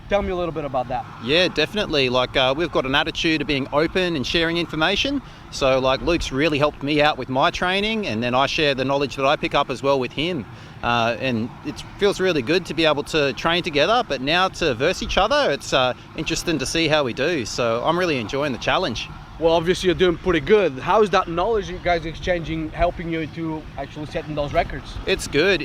Tell me a little bit about that. Yeah, definitely. Like we've got an attitude of being open and sharing information. So like Luke's really helped me out with my training, and then I share the knowledge that I pick up as well with him. And it feels really good to be able to train together, but now to verse each other, it's interesting to see how we do. So I'm really enjoying the challenge. Well, obviously you're doing pretty good. How is that knowledge you guys are exchanging helping you to actually setting those records? It's good.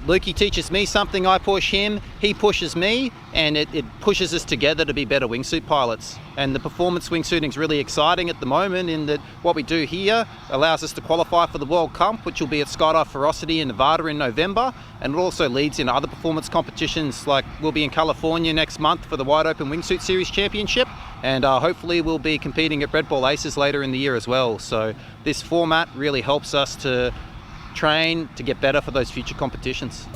Lukey teaches me something, I push him, he pushes me, and it pushes us together to be better wingsuit pilots. And the performance wingsuiting is really exciting at the moment in that what we do here allows us to qualify for the World Cup, which will be at Skydive Ferocity in Nevada in November, and it also leads into other performance competitions, like we'll be in California next month for the Wide Open Wingsuit Series Championship, and hopefully we'll be competing at Red Bull Aces later in the year as well. So this format really helps us to train to get better for those future competitions.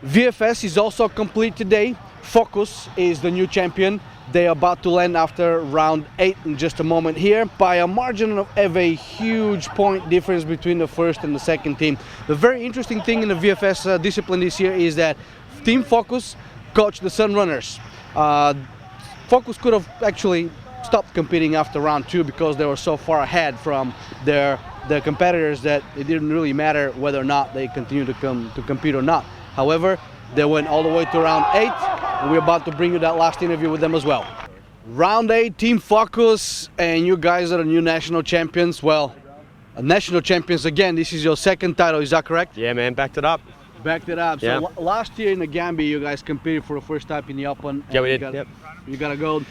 VFS is also complete today. Focus is the new champion. They are about to land after round 8 in just a moment here by a margin of a huge point difference between the first and the second team. The very interesting thing in the VFS discipline this year is that Team Focus coached the Sunrunners. Focus could have actually stopped competing after round 2 because they were so far ahead from their competitors that it didn't really matter whether or not they continued to compete or not. However, they went all the way to round 8, and we're about to bring you that last interview with them as well. Round 8, Team Focus, and you guys are the new national champions. Well, national champions again. This is your second title, is that correct? Yeah, man, backed it up. Backed it up. Yeah. So last year in the Gambia, you guys competed for the first time in the Open. Yeah, we did. You got a gold.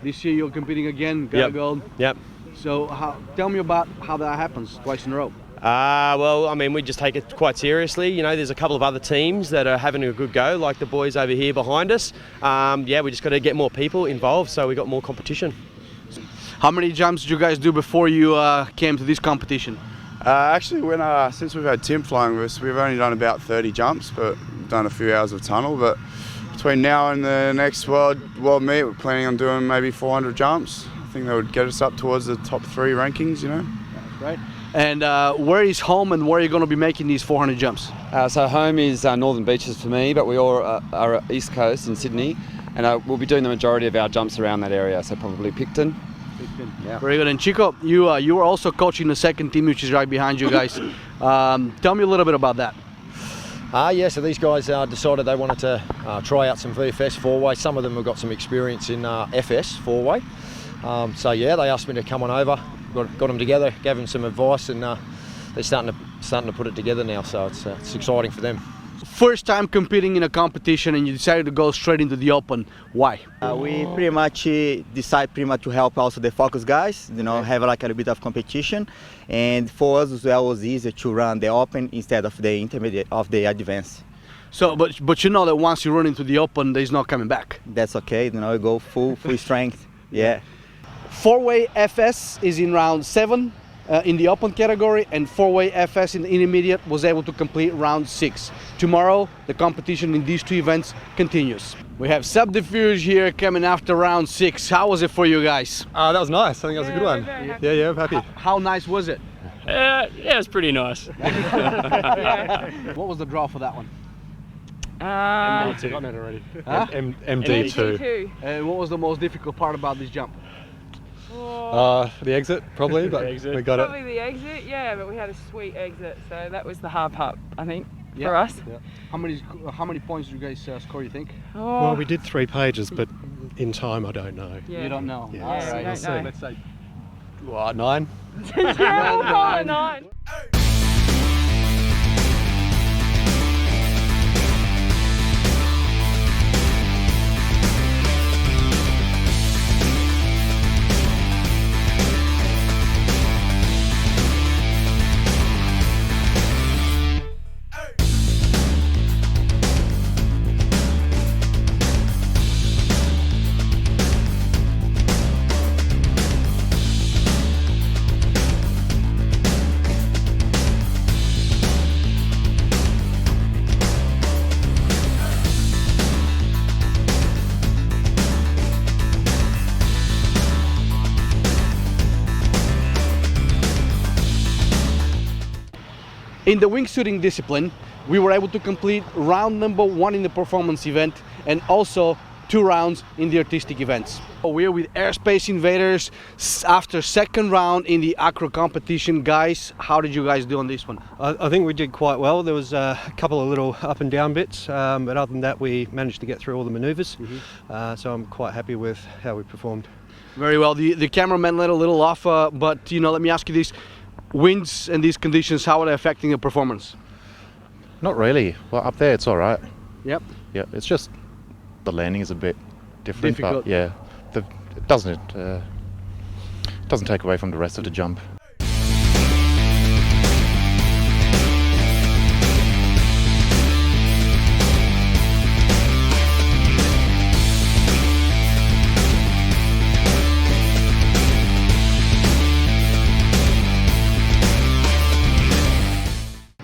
This year you're competing again, got a gold. Yep. So tell me about how that happens twice in a row. Well, I mean, we just take it quite seriously. You know, there's a couple of other teams that are having a good go, like the boys over here behind us. Yeah, we just got to get more people involved, so we got more competition. How many jumps did you guys do before you came to this competition? Actually, since we've had Tim flying with us, we've only done about 30 jumps, but we've done a few hours of tunnel. But between now and the next world meet, we're planning on doing maybe 400 jumps. I think that would get us up towards the top 3 rankings, you know. That's right. And where is home, and where are you going to be making these 400 jumps? So home is Northern Beaches for me, but we all are East Coast in Sydney, and we'll be doing the majority of our jumps around that area, so probably Picton. Yeah. Very good. And Chico, you were also coaching the second team, which is right behind you guys. Tell me a little bit about that. Yeah, so these guys decided they wanted to try out some VFS 4-way. Some of them have got some experience in FS 4-way. So yeah, they asked me to come on over, got them together, gave them some advice, and they're starting to put it together now, so it's exciting for them. First time competing in a competition and you decided to go straight into the Open. Why? We pretty much decide to help also the Focus guys, you know, have like a bit of competition, and for us as well it was easier to run the Open instead of the intermediate of the advanced. So, but you know that once you run into the Open, there's no coming back. That's okay, you know, go full strength. Yeah. 4-way FS is in round 7 in the Open category, and 4-way FS in the intermediate was able to complete round 6. Tomorrow, the competition in these 2 events continues. We have Subterfuge here coming after round 6. How was it for you guys? That was nice. I think that was a good one. Yeah, I'm happy. How nice was it? Yeah, it was pretty nice. What was the draw for that one? I've forgotten it already. Huh? MD2. What was the most difficult part about this jump? The exit, probably, but we got Probably it. the exit, yeah, but we had a sweet exit, so that was the hard part, I think, Yeah. for us. Yeah. How many points did you guys score, you think? Oh. Well, we did 3 pages, but in time, I don't know. Yeah. You don't know? Yeah. All Yeah, right. we don't know. Let's say What, 9? Yeah, 9. In the wingsuiting discipline, we were able to complete round number 1 in the performance event and also 2 rounds in the artistic events. We're with Airspace Invaders after second round in the acro competition. Guys, how did you guys do on this one? I think we did quite well. There was a couple of little up and down bits, but other than that, we managed to get through all the manoeuvres. So I'm quite happy with how we performed. Very well. The cameraman let a little off, but let me ask you this. Winds and these conditions, how are they affecting your performance? Not really. Well, up there it's all right. Yep. Yeah, it's just the landing is a bit different. Difficult. But yeah, it doesn't take away from the rest of the jump.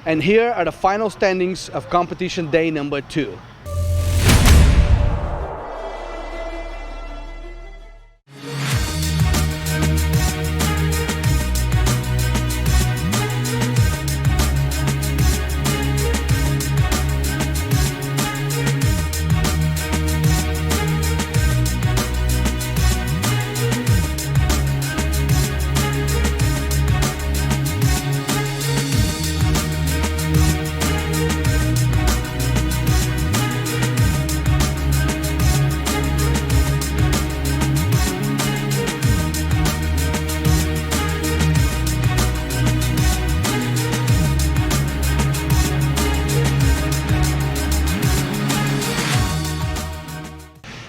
And here are the final standings of competition day number 2.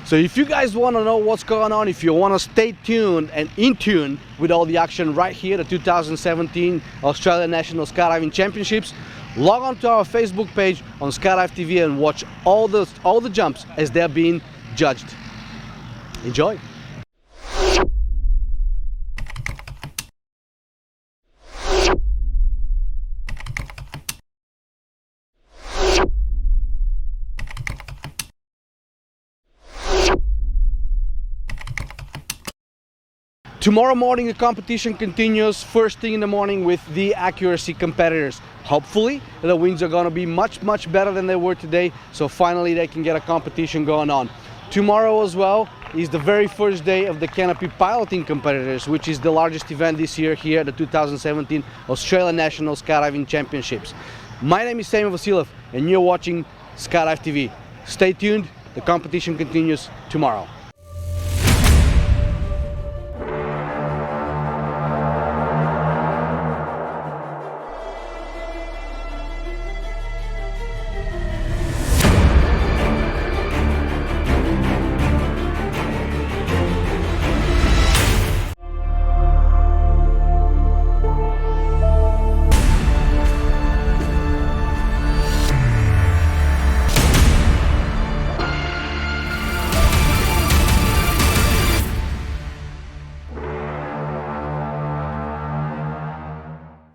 So if you guys want to know what's going on, if you want to stay tuned and in tune with all the action right here, the 2017 Australian National Skydiving Championships, log on to our Facebook page on Skydive TV and watch all the jumps as they're being judged. Enjoy! Tomorrow morning the competition continues first thing in the morning with the accuracy competitors. Hopefully the winds are going to be much better than they were today, so finally they can get a competition going on. Tomorrow as well is the very first day of the canopy piloting competitors, which is the largest event this year here at the 2017 Australian National Skydiving Championships. My name is Samuel Vasilov and you're watching Skydive TV. Stay tuned, the competition continues tomorrow.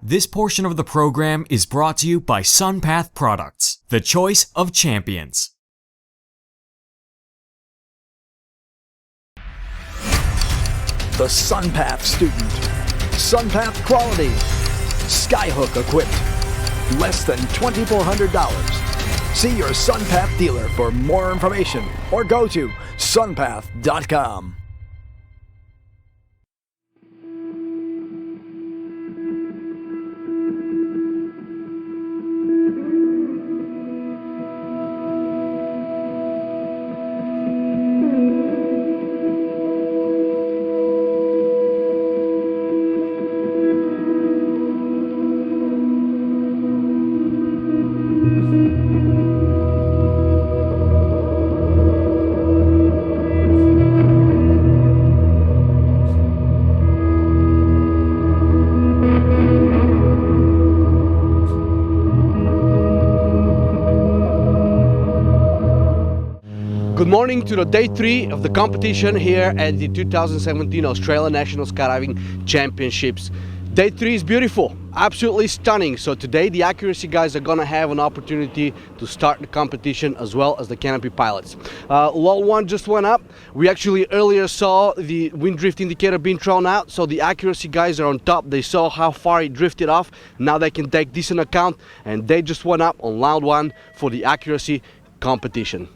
This portion of the program is brought to you by Sunpath Products, the choice of champions. the SunPath student. SunPath quality. Skyhook equipped. Less than $2,400. See your SunPath dealer for more information or go to sunpath.com. Good morning to the day 3 of the competition here at the 2017 Australian National Skydiving Championships. Day 3 is beautiful, absolutely stunning. So today the accuracy guys are gonna have an opportunity to start the competition as well as the canopy pilots. Wall 1 just went up. We actually earlier saw the wind drift indicator being thrown out, so the accuracy guys are on top. They saw how far it drifted off. Now they can take this into account, and they just went up on Loud 1 for the accuracy competition.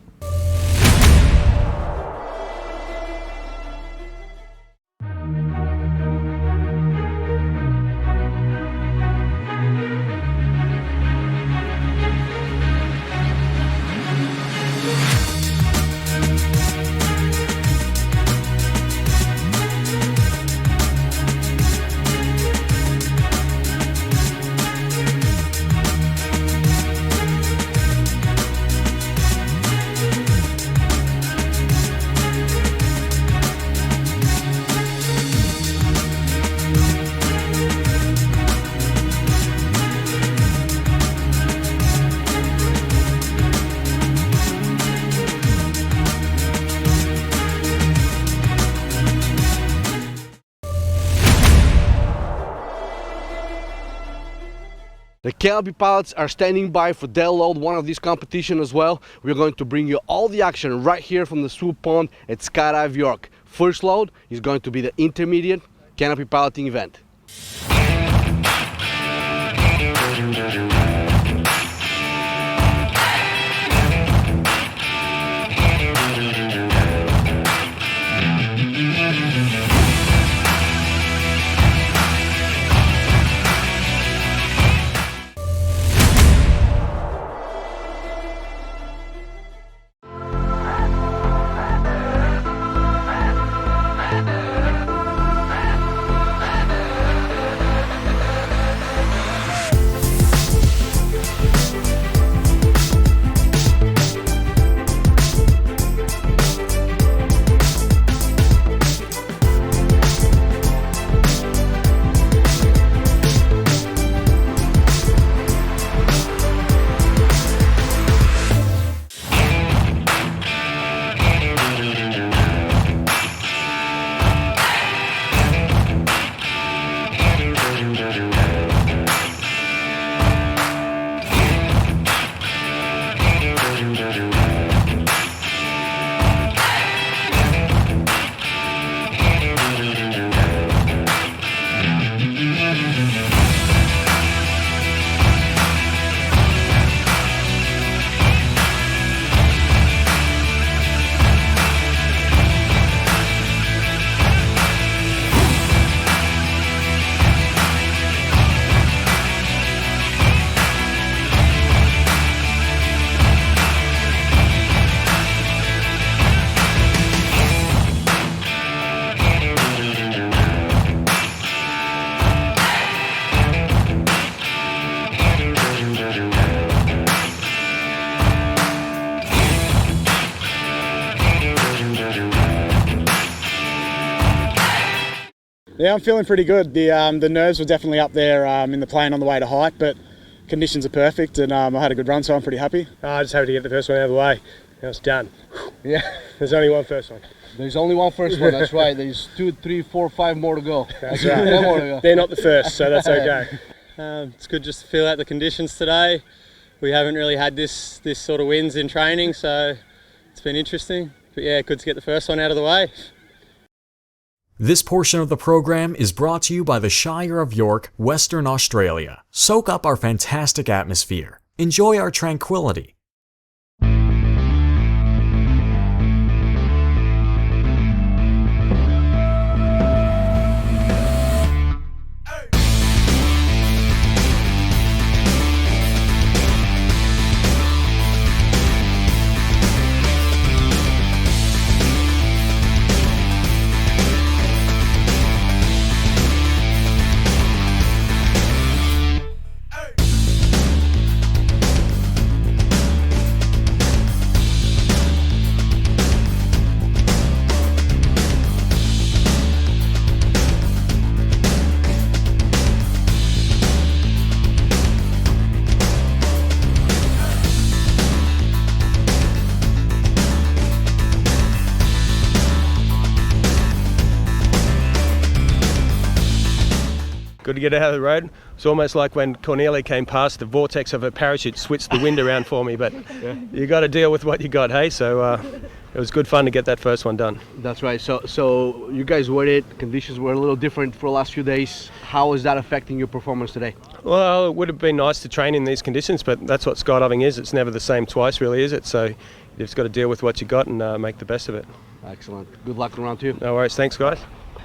The canopy pilots are standing by for their load 1 of this competition as well. We're going to bring you all the action right here from the swoop pond at Skydive York. First load is going to be the intermediate canopy piloting event. Yeah, I'm feeling pretty good. The nerves were definitely up there in the plane on the way to height, but conditions are perfect and I had a good run, so I'm pretty happy. Just happy to get the first one out of the way. Now it's done. Yeah. There's only one first one. There's only one first one, that's right. There's 2, 3, 4, 5 more to go. That's right. 10 more to go. They're not the first, so that's okay. It's good just to feel out the conditions today. We haven't really had this sort of winds in training, so it's been interesting. But yeah, good to get the first one out of the way. This portion of the program is brought to you by the Shire of York, Western Australia. Soak up our fantastic atmosphere. Enjoy our tranquility. Good to get out of the road. It's almost like when Cornelia came past, the vortex of her parachute switched the wind around for me, but you got to deal with what you got, hey? So it was good fun to get that first one done. That's right. So you guys waited. Conditions were a little different for the last few days. How is that affecting your performance today? Well, it would have been nice to train in these conditions, but that's what skydiving is. It's never the same twice, really, is it? So you've just got to deal with what you got and make the best of it. Excellent. Good luck in round two. No worries. Thanks, guys.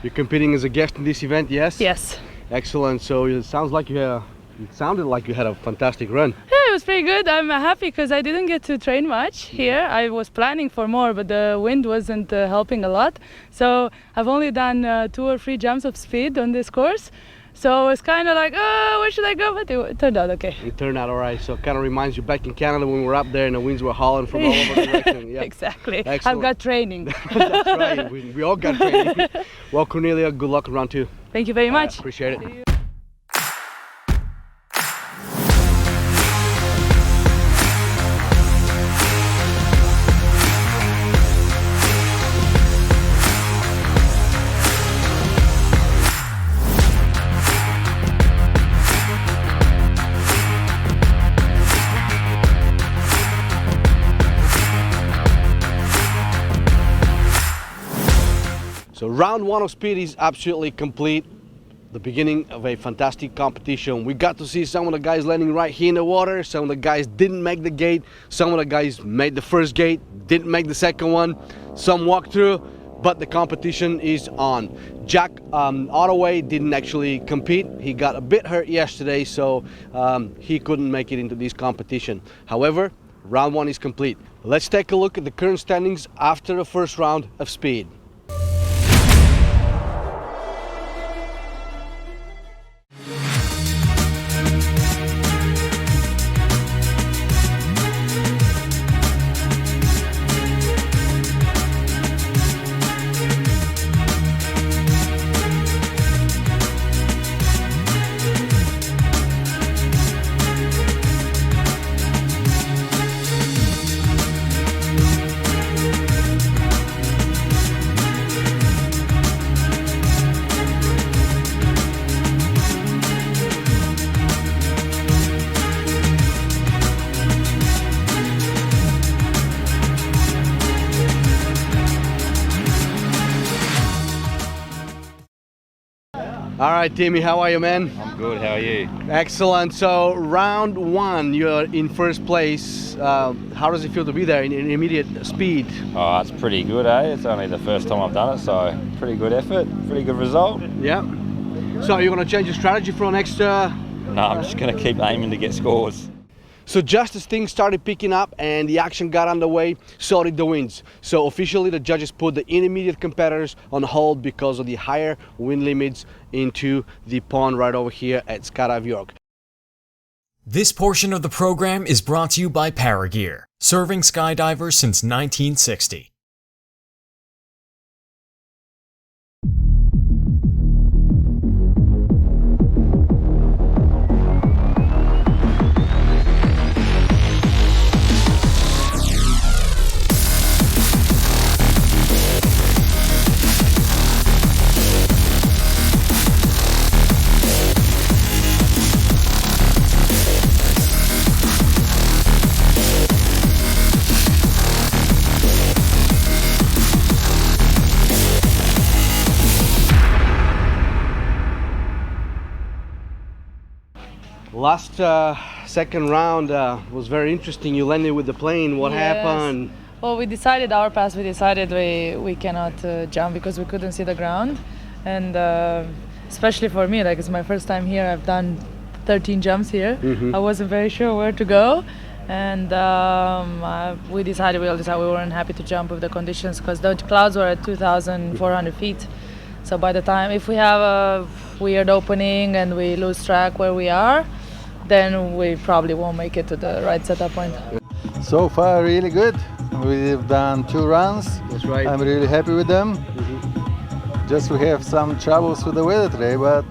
You're competing as a guest in this event, yes? Yes. Excellent. So it sounds like it sounded like you had a fantastic run. Yeah, it was pretty good. I'm happy because I didn't get to train much here. I was planning for more, but the wind wasn't helping a lot. So I've only done 2 or 3 jumps of speed on this course. So it's kind of like, oh, where should I go? But it turned out okay. It turned out all right. So it kind of reminds you back in Canada when we were up there and the winds were howling from all over the direction. Yeah. Exactly. Excellent. I've got training. That's right. We all got training. Well, Cornelia, good luck in round 2. Thank you very much. Appreciate it. So round 1 of speed is absolutely complete. The beginning of a fantastic competition. We got to see some of the guys landing right here in the water. Some of the guys didn't make the gate. Some of the guys made the first gate, didn't make the second one. Some walked through, but the competition is on. Jack Ottaway didn't actually compete. He got a bit hurt yesterday, so he couldn't make it into this competition. However, round 1 is complete. Let's take a look at the current standings after the first round of speed. All right, Timmy, how are you, man? I'm good, how are you? Excellent. So round 1, you're in first place. How does it feel to be there in immediate speed? Oh, it's pretty good, eh? It's only the first time I've done it, so pretty good effort, pretty good result. Yeah. So are you going to change your strategy for next? No, I'm just going to keep aiming to get scores. So just as things started picking up and the action got underway, so did the winds. So officially the judges put the intermediate competitors on hold because of the higher wind limits into the pond right over here at Skydive York. This portion of the program is brought to you by Paragear, serving skydivers since 1960. Last second round was very interesting. You landed with the plane. What happened? Well, we decided our pass. We decided we cannot jump because we couldn't see the ground, and especially for me, like it's my first time here. I've done 13 jumps here. I wasn't very sure where to go, and we all decided we weren't happy to jump with the conditions because the clouds were at 2,400 feet. So by the time, if we have a weird opening and we lose track where we are, then we probably won't make it to the right setup point. So far, really good. We've done 2 runs. That's right. I'm really happy with them. Just we have some troubles with the weather today, but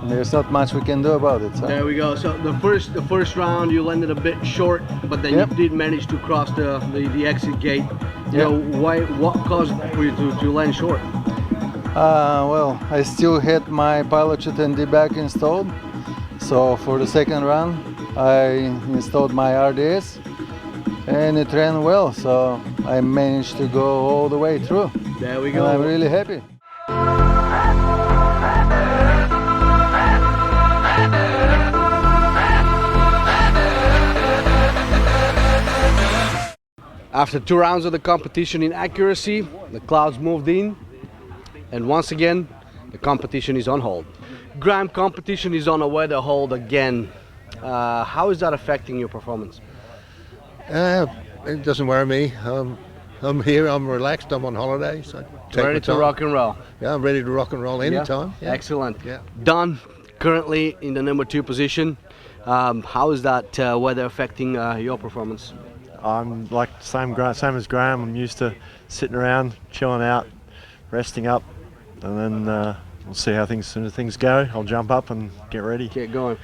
there's not much we can do about it. So. There we go. So the first round you landed a bit short, but then you did manage to cross the exit gate. You know, what caused for you to land short? Well, I still had my pilot chute and D-back installed. So for the second run, I installed my RDS and it ran well. So I managed to go all the way through. There we go. And I'm really happy. After 2 rounds of the competition in accuracy, the clouds moved in. And once again, the competition is on hold. Graham, competition is on a weather hold again. How is that affecting your performance? It doesn't worry me. I'm here, I'm relaxed, I'm on holiday. So ready to rock and roll? Yeah, I'm ready to rock and roll anytime. Yeah. Excellent. Yeah. Don, currently in the number 2 position. How is that weather affecting your performance? I'm like same as Graham. I'm used to sitting around, chilling out, resting up, and then we'll see how things, as soon as things go, I'll jump up and get ready. Get going.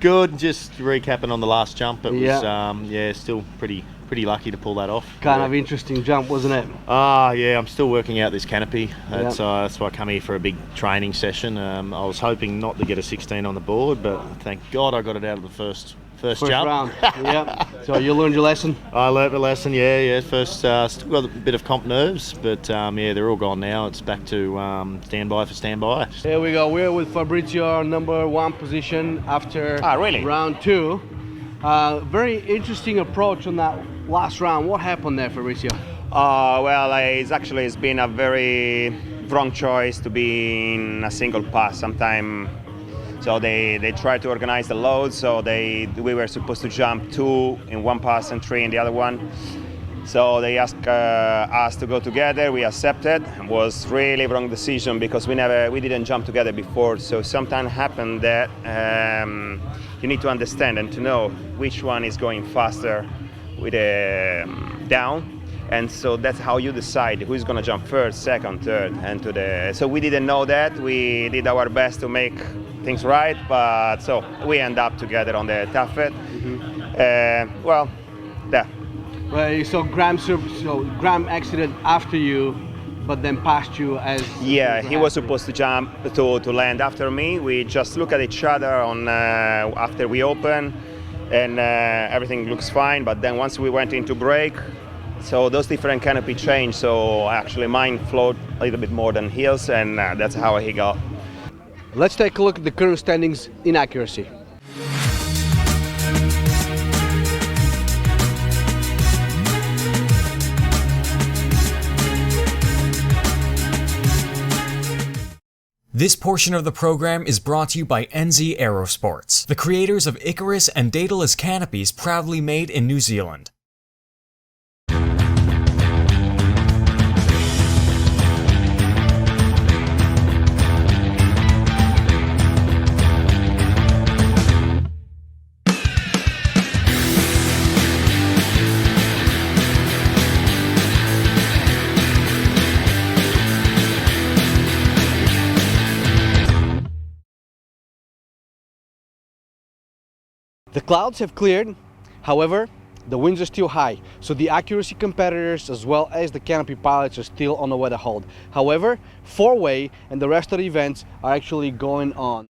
Good. Just recapping on the last jump. It was still pretty lucky to pull that off. Kind of interesting jump, wasn't it? Yeah. I'm still working out this canopy. That's why I come here for a big training session. I was hoping not to get a 16 on the board, but thank God I got it out of the first jump. Round. Yeah. So you learned your lesson? I learned my lesson, yeah. First, still got a bit of comp nerves, but they're all gone now. It's back to standby for standby. Here we go. We're with Fabrizio, number 1 position after round 2. Very interesting approach on that last round. What happened there, Fabrizio? Well, it's been a very wrong choice to be in a single pass. Sometimes. So they tried to organize the load, so we were supposed to jump 2 in one pass and 3 in the other one. So they asked us to go together, we accepted. It was really wrong decision because we didn't jump together before. So sometimes happened that you need to understand and to know which one is going faster with a down. And so that's how you decide who's going to jump first, second, third, and so we didn't know that. We did our best to make things right, but so we end up together on the tuffet. So Graham exited after you, but then passed you as. Yeah, he was supposed to jump to land after me. We just look at each other on after we open, and everything looks fine. But then once we went into break. So those different canopy changed, so actually mine flowed a little bit more than his, and that's how he got. Let's take a look at the current standings in accuracy. This portion of the program is brought to you by NZ Aerosports, the creators of Icarus and Daedalus canopies proudly made in New Zealand. The clouds have cleared, however, the winds are still high, so the accuracy competitors as well as the canopy pilots are still on the weather hold. However, 4-way and the rest of the events are actually going on.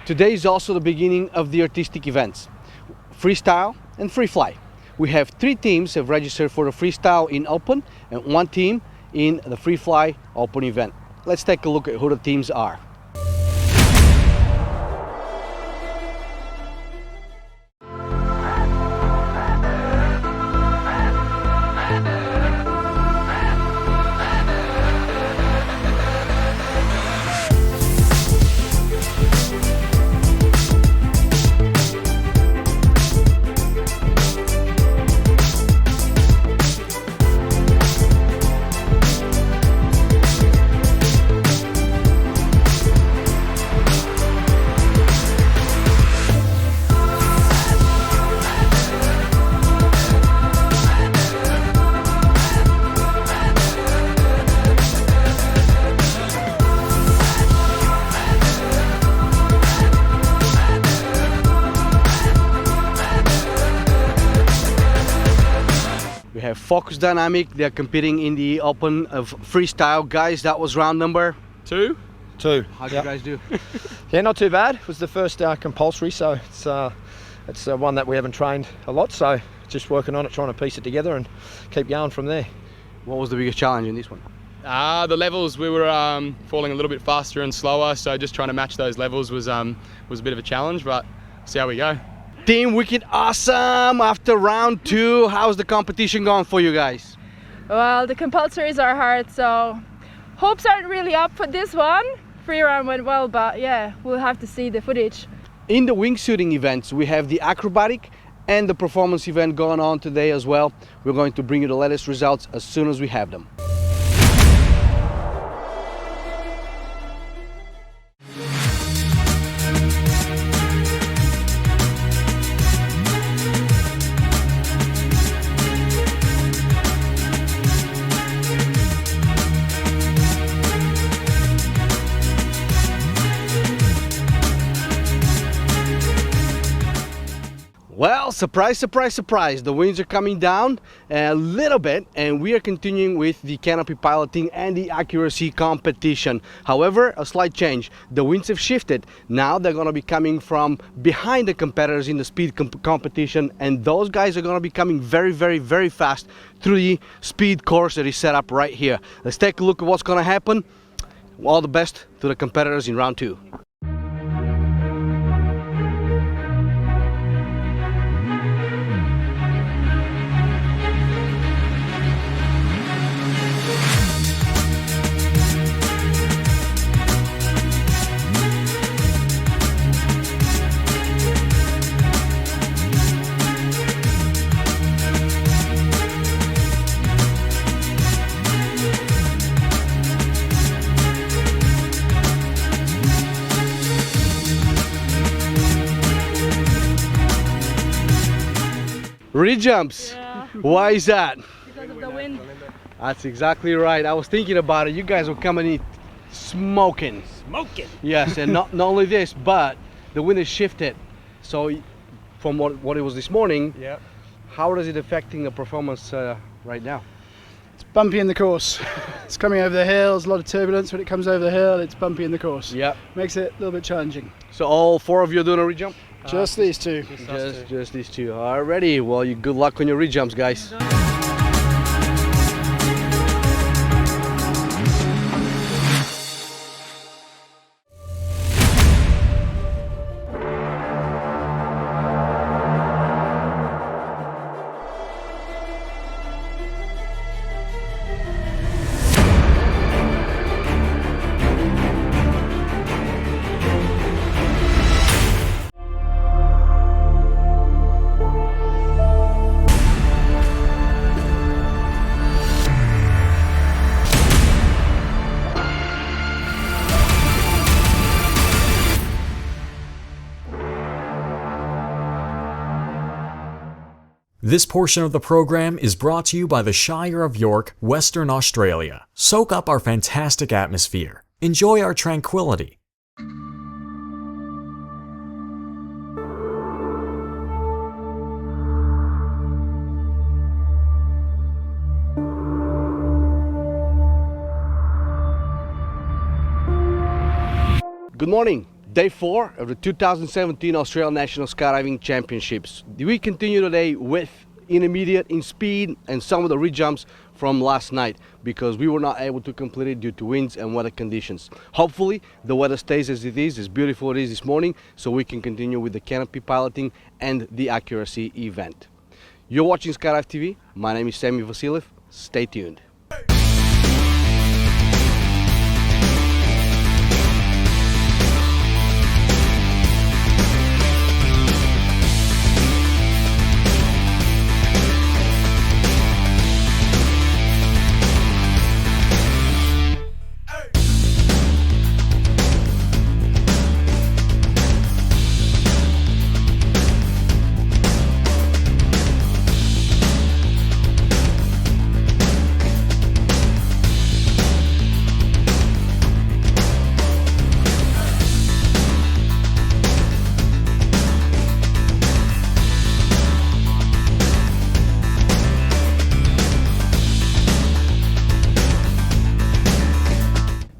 Today is also the beginning of the artistic events, freestyle and free fly. We have 3 teams have registered for the freestyle in open and 1 team in the free fly open event. Let's take a look at who the teams are. We have Focus Dynamic, they're competing in the open of freestyle. Guys, that was round number 2? 2. How'd you guys do? Yeah, not too bad. It was the first compulsory, so it's one that we haven't trained a lot, so just working on it, trying to piece it together and keep going from there. What was the biggest challenge in this one? The levels, we were falling a little bit faster and slower, so just trying to match those levels was a bit of a challenge, but see how we go. Team Wicked Awesome, after round 2, how's the competition going for you guys? Well, the compulsories are hard, so hopes aren't really up for this one. Free round went well, but yeah, we'll have to see the footage. In the wingsuiting events, we have the acrobatic and the performance event going on today as well. We're going to bring you the latest results as soon as we have them. Well, surprise, surprise, surprise. The winds are coming down a little bit and we are continuing with the canopy piloting and the accuracy competition. However, a slight change. The winds have shifted. Now they're going to be coming from behind the competitors in the speed competition, and those guys are going to be coming very, very, very fast through the speed course that is set up right here. Let's take a look at what's going to happen. All the best to the competitors in round 2. Re-jumps. Yeah. Why is that? Because of the wind. That's exactly right. I was thinking about it. You guys were coming in smoking. Smoking. Yes, and not only this, but the wind has shifted. So from what it was this morning, yeah. How is it affecting the performance right now? It's bumpy in the course. It's coming over the hills, a lot of turbulence when it comes over the hill. It's bumpy in the course. Yeah. Makes it a little bit challenging. So all 4 of you are doing a re-jump? Just these 2. Just these 2. Alrighty. Well, you good luck on your re-jumps, guys. This portion of the program is brought to you by the Shire of York, Western Australia. Soak up our fantastic atmosphere. Enjoy our tranquility. Good morning. Day 4 of the 2017 Australian National Skydiving Championships. We continue today with intermediate in speed and some of the re-jumps from last night because we were not able to complete it due to winds and weather conditions. Hopefully the weather stays as it is, as beautiful it is this morning, so we can continue with the canopy piloting and the accuracy event. You're watching Skydive TV. My name is Sammy Vasiliev. Stay tuned.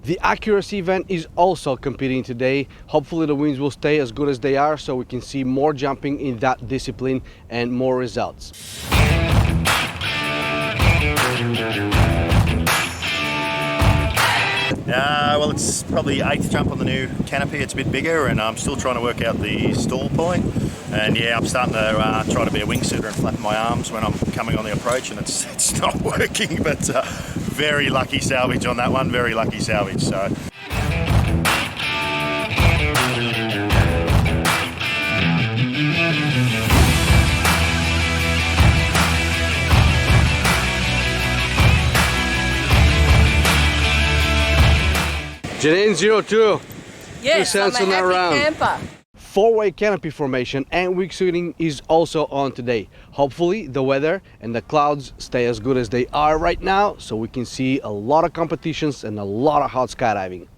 The accuracy event is also competing today. Hopefully the winds will stay as good as they are so we can see more jumping in that discipline and more results. Well, it's probably 8th jump on the new canopy. It's a bit bigger and I'm still trying to work out the stall point. And yeah, I'm starting to try to be a wingsuiter and flapping my arms when I'm coming on the approach, and it's not working, but very lucky salvage on that one, very lucky salvage. So. Janine 02. Yes, I'm a happy camper. 4-way canopy formation and wingsuiting is also on today. Hopefully the weather and the clouds stay as good as they are right now so we can see a lot of competitions and a lot of hot skydiving.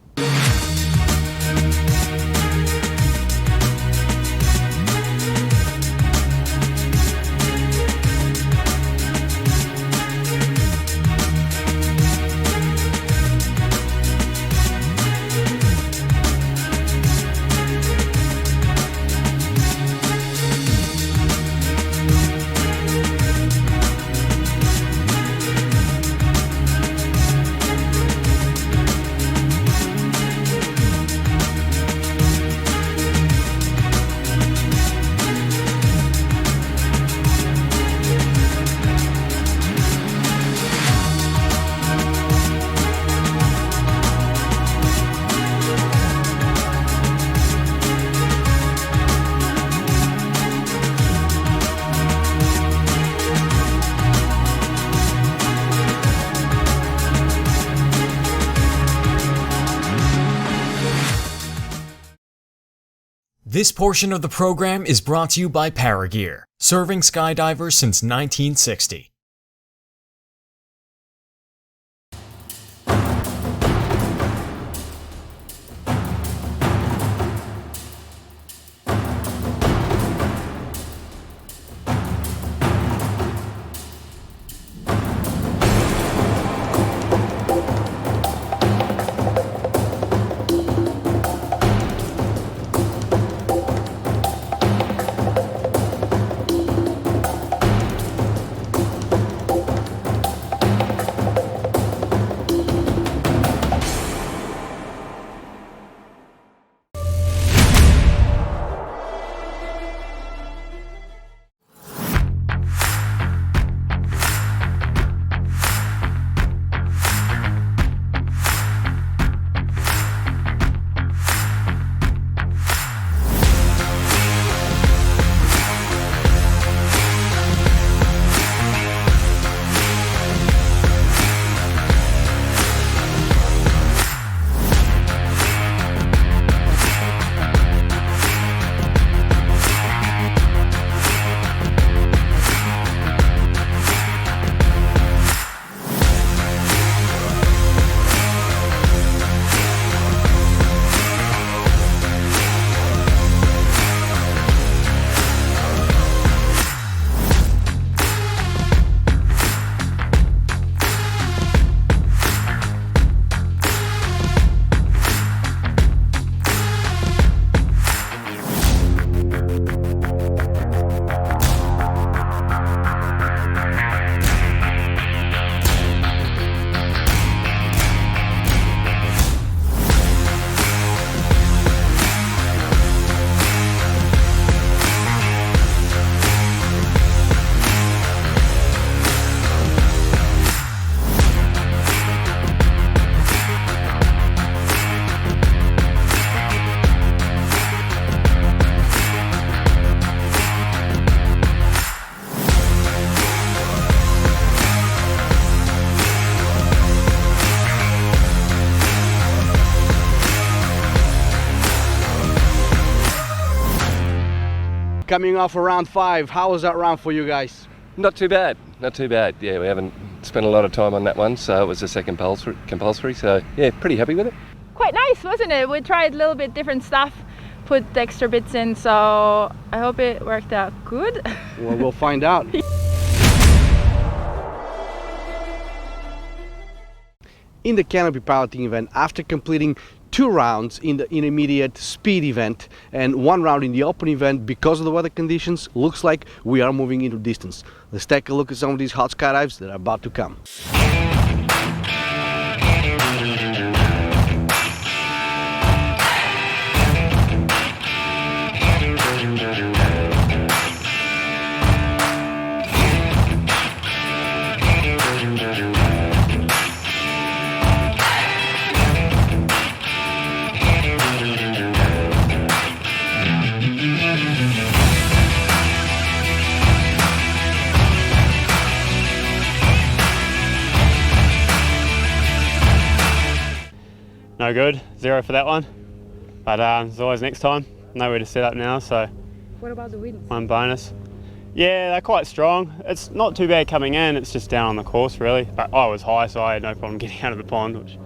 This portion of the program is brought to you by Paragear, serving skydivers since 1960. coming off of round 5. How was that round for you guys? Not too bad, not too bad. Yeah, we haven't spent a lot of time on that one, so it was the second compulsory. So yeah, pretty happy with it. Quite nice, wasn't it? We tried a little bit different stuff, put the extra bits in, so I hope it worked out good. Well, we'll find out. In the canopy piloting event, after completing 2 rounds in the intermediate speed event and 1 round in the open event, because of the weather conditions, looks like we are moving into distance. Let's take a look at some of these hot skydives that are about to come. No good, 0 for that one. But there's always next time. Nowhere to set up now, so. What about the winds? 1 bonus. Yeah, they're quite strong. It's not too bad coming in, it's just down on the course really. But I was high, so I had no problem getting out of the pond. Which...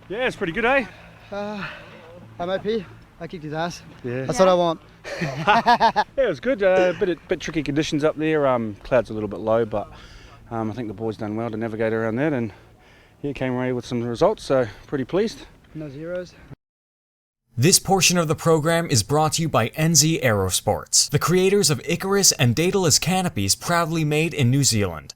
Yeah, it's pretty good, eh? I'm happy. I kicked his ass. Yeah. That's what I want. Yeah, it was good. Bit tricky conditions up there. Clouds a little bit low, but I think the boys done well to navigate around that, and yeah, came away with some results. So pretty pleased. No zeros. This portion of the program is brought to you by NZ Aerosports, the creators of Icarus and Daedalus canopies proudly made in New Zealand.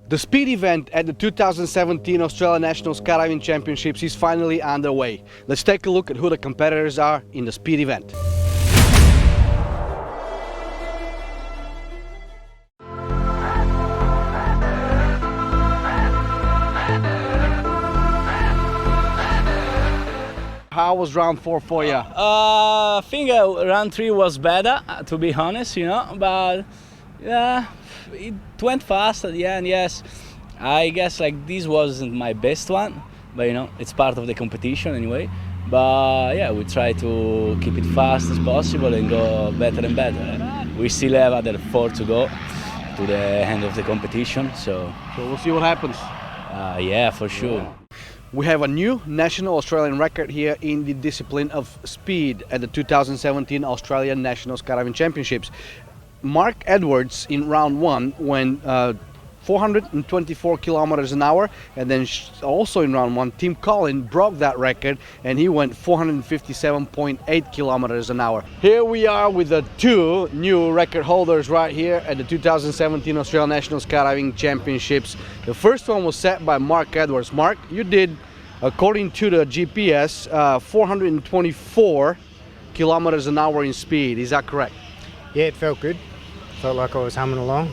The speed event at the 2017 Australian National Skydiving Championships is finally underway. Let's take a look at who the competitors are in the speed event. How was round 4 for you? I think round 3 was better, to be honest, but yeah, it went fast at the end, yes. I guess this wasn't my best one, but it's part of the competition anyway. But yeah, we try to keep it fast as possible and go better and better. We still have other 4 to go to the end of the competition, so we'll see what happens. Yeah, for sure. We have a new national Australian record here in the discipline of speed at the 2017 Australian National Skydiving Championships. Mark Edwards in round 1 went 424 kilometers an hour, and then also in round 1 Tim Collin broke that record and he went 457.8 kilometers an hour. Here we are with the 2 new record holders right here at the 2017 Australian National Skydiving Championships. The first one was set by Mark Edwards. Mark, you did, according to the GPS, 424 kilometers an hour in speed. Is that correct? Yeah, it felt good. Felt like I was humming along.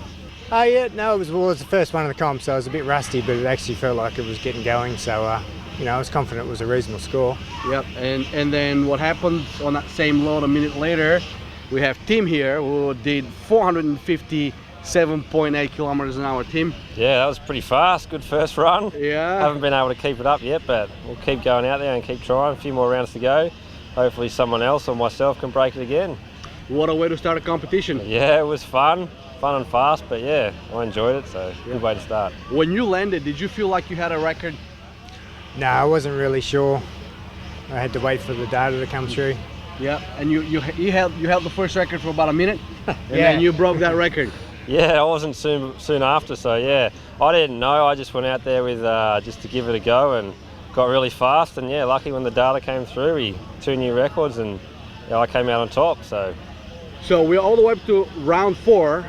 Yeah, no, it was the first one of the comp, so I was a bit rusty, but it actually felt like it was getting going, so I was confident it was a reasonable score. Yep, and then what happened on that same load a minute later, we have Tim here who did 457.8 kilometers an hour. Tim? Yeah, that was pretty fast. Good first run. Yeah. Haven't been able to keep it up yet, but we'll keep going out there and keep trying. A few more rounds to go. Hopefully someone else or myself can break it again. What a way to start a competition. Yeah, it was fun and fast, but yeah, I enjoyed it, so good way to start. When you landed, did you feel like you had a record? No, I wasn't really sure. I had to wait for the data to come through. Yeah, and you held the first record for about a minute, and Yeah. then you broke that record. Yeah, I wasn't soon after, so yeah. I didn't know, I just went out there with just to give it a go and got really fast, and yeah, lucky when the data came through, 2 new records, and yeah, I came out on top, so. So we're all the way up to round 4,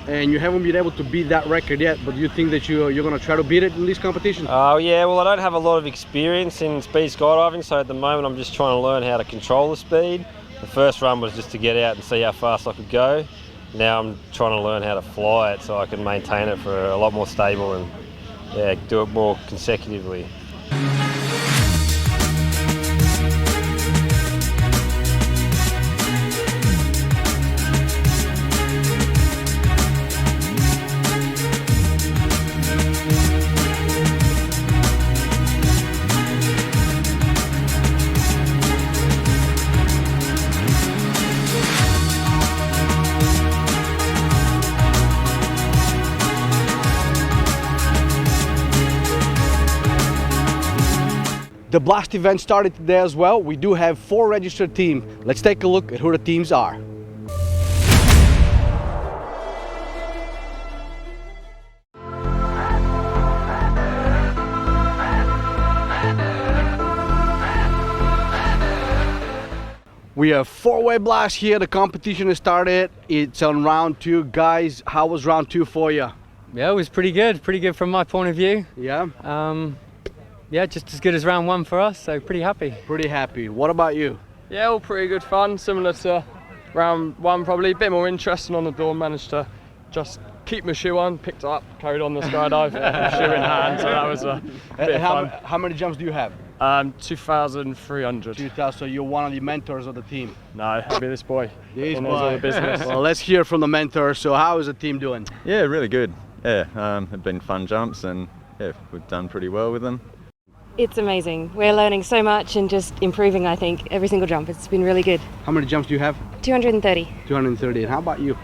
and you haven't been able to beat that record yet, but you think that you're going to try to beat it in this competition? Oh yeah, well I don't have a lot of experience in speed skydiving, so at the moment I'm just trying to learn how to control the speed. The first run was just to get out and see how fast I could go. Now I'm trying to learn how to fly it so I can maintain it for a lot more stable and yeah, do it more consecutively. The Blast event started today as well. We do have 4 registered teams. Let's take a look at who the teams are. We have 4-way blast here. The competition has started. It's on round 2. Guys, how was round 2 for you? Yeah, it was pretty good from my point of view. Yeah? Yeah, just as good as round 1 for us, so pretty happy. Pretty happy. What about you? Yeah, all pretty good fun, similar to round 1 probably. A bit more interesting on the dawn, managed to just keep my shoe on, picked it up, carried on the skydive, shoe in hand, so that was a bit of fun. How many jumps do you have? 2,300. 2,000, so you're one of the mentors of the team? No, I'll be this boy. This He knows all the business. Well, let's hear from the mentor. So how is the team doing? Yeah, really good. Yeah, have been fun jumps and yeah, we've done pretty well with them. It's amazing. We're learning so much and just improving, I think, every single jump. It's been really good. How many jumps do you have? 230. 230. And how about you?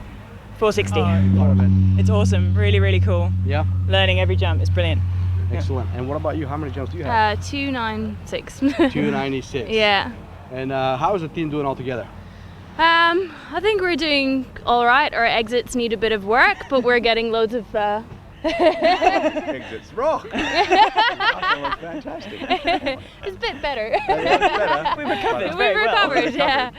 460. It's awesome. Really, really cool. Yeah. Learning every jump. It's brilliant. Excellent. And what about you? How many jumps do you have? 296. 296. Yeah. And how is the team doing altogether? I think we're doing all right. Our exits need a bit of work, but we're getting loads of Exits rock. Fantastic. It's a bit better. We've recovered. We've recovered, yeah.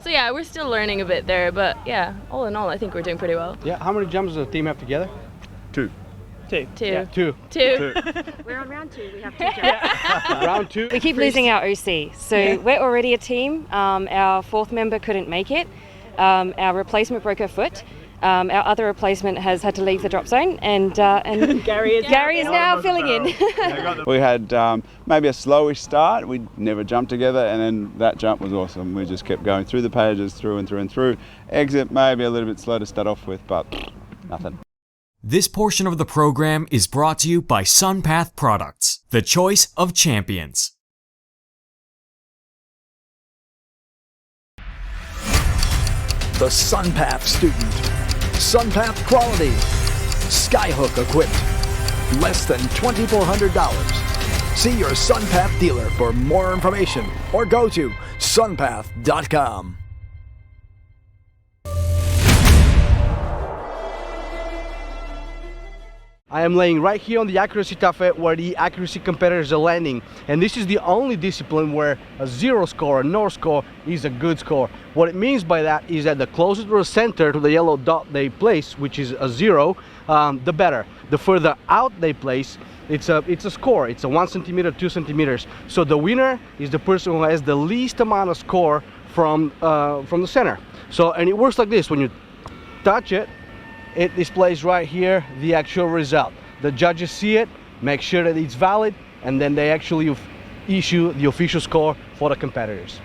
So yeah, we're still learning a bit there, but yeah, all in all, I think we're doing pretty well. Yeah. How many jumps does the team have together? 2. Two. Yeah. Two. We're on round 2. We have 2 jumps. Round 2. We keep losing our OC, so we're already a team. Our 4th member couldn't make it. Our replacement broke her foot. Our other replacement has had to leave the drop zone, and Gary is now filling in. We had maybe a slowish start. We never jumped together, and then that jump was awesome. We just kept going through the pages, through and through and through. Exit maybe a little bit slow to start off with, but nothing. This portion of the program is brought to you by SunPath Products, the choice of champions. The SunPath student. SunPath quality. Skyhook equipped. Less than $2,400. See your SunPath dealer for more information or go to sunpath.com. I am laying right here on the accuracy tuffet where the accuracy competitors are landing, and this is the only discipline where a 0 score, a no score, is a good score. What it means by that is that the closer to the center, to the yellow dot they place, which is a 0, the better. The further out they place, it's a score. It's a 1 centimeter, 2 centimeters. So the winner is the person who has the least amount of score from the center. So, and it works like this: when you touch it, it displays right here the actual result. The judges see it, make sure that it's valid, and then they actually issue the official score for the competitors.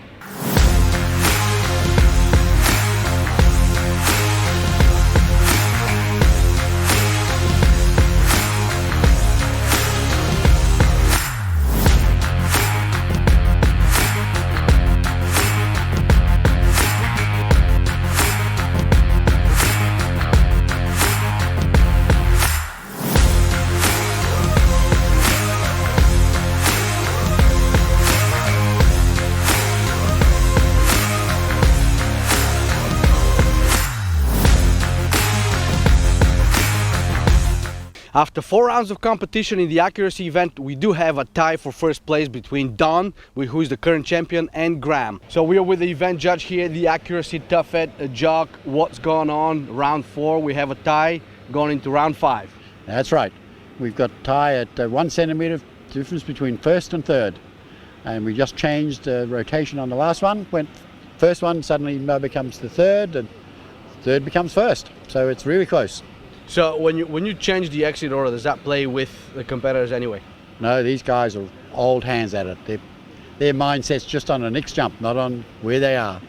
After 4 rounds of competition in the accuracy event, we do have a tie for first place between Don, who is the current champion, and Graham. So we are with the event judge here, the accuracy tuffet, Jock. What's going on? Round 4, we have a tie going into round 5. That's right. We've got a tie at 1 centimetre difference between first and third. And we just changed the rotation on the last one. Went first one, suddenly becomes the third, and third becomes first. So it's really close. So when you change the exit order, does that play with the competitors anyway? No, these guys are old hands at it. Their mindset's just on the next jump, not on where they are.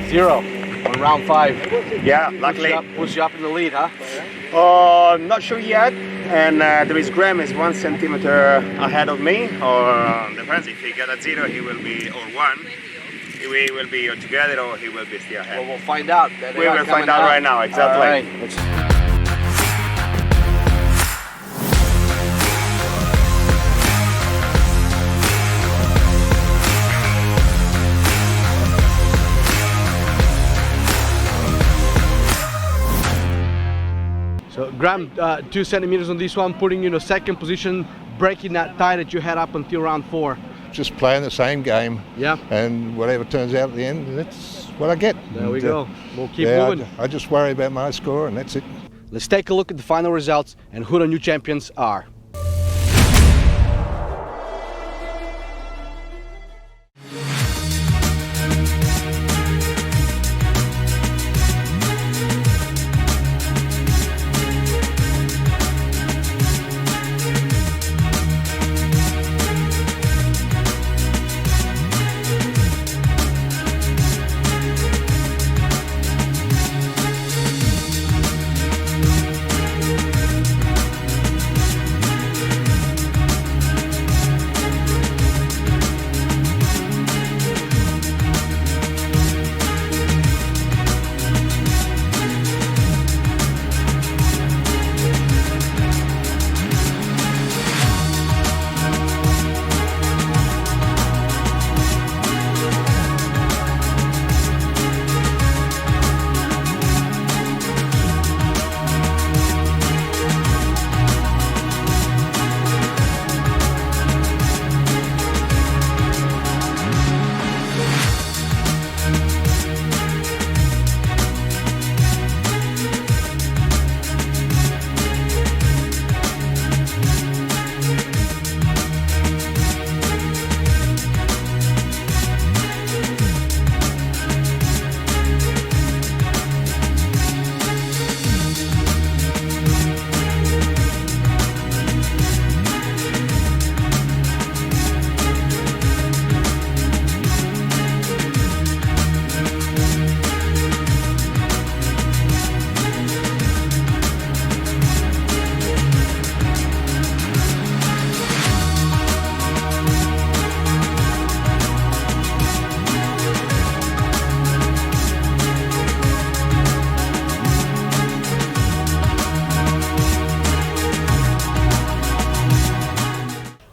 Zero on round 5. Yeah, luckily. Puts you up in the lead, huh? Not sure yet. And there is Graham is 1 centimeter ahead of me. Or depends, if he got a 0, he will be, or 1. We will be together, or he will be still ahead. Well, we'll find out. We will find out right now, exactly. All right. So Graham, 2 centimeters on this one, putting you in a second position, breaking that tie that you had up until round 4. Just playing the same game. Yeah. And whatever turns out at the end, that's what I get. There we go. We'll keep moving. I just worry about my score, and that's it. Let's take a look at the final results and who the new champions are.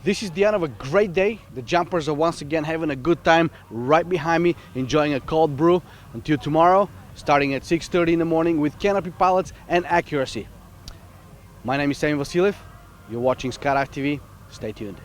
This is the end of a great day. The jumpers are once again having a good time right behind me, enjoying a cold brew. Until tomorrow, starting at 6:30 in the morning with Canopy Pilots and Accuracy. My name is Sammy Vasiliev. You're watching Skydive TV. Stay tuned.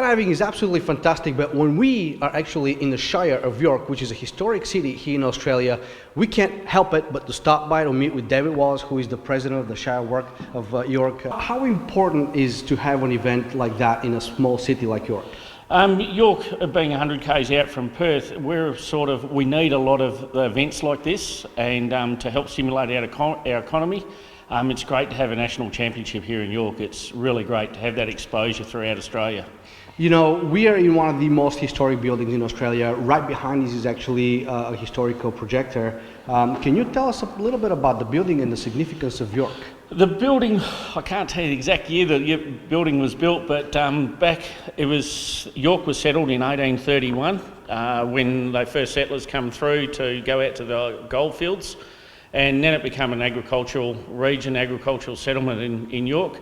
skydiving is absolutely fantastic, but when we are actually in the Shire of York, which is a historic city here in Australia, we can't help it but to stop by to meet with David Wallace, who is the president of the Shire of York. How important is to have an event like that in a small city like York? York, being 100 k's out from Perth, we need a lot of events like this, and to help stimulate our economy. It's great to have a national championship here in York. It's really great to have that exposure throughout Australia. You know, we are in one of the most historic buildings in Australia. Right behind us is actually a historical projector. Can you tell us a little bit about the building and the significance of York? The building, I can't tell you the exact year the building was built, but York was settled in 1831 when the first settlers come through to go out to the goldfields. And then it became an agricultural region, agricultural settlement in York.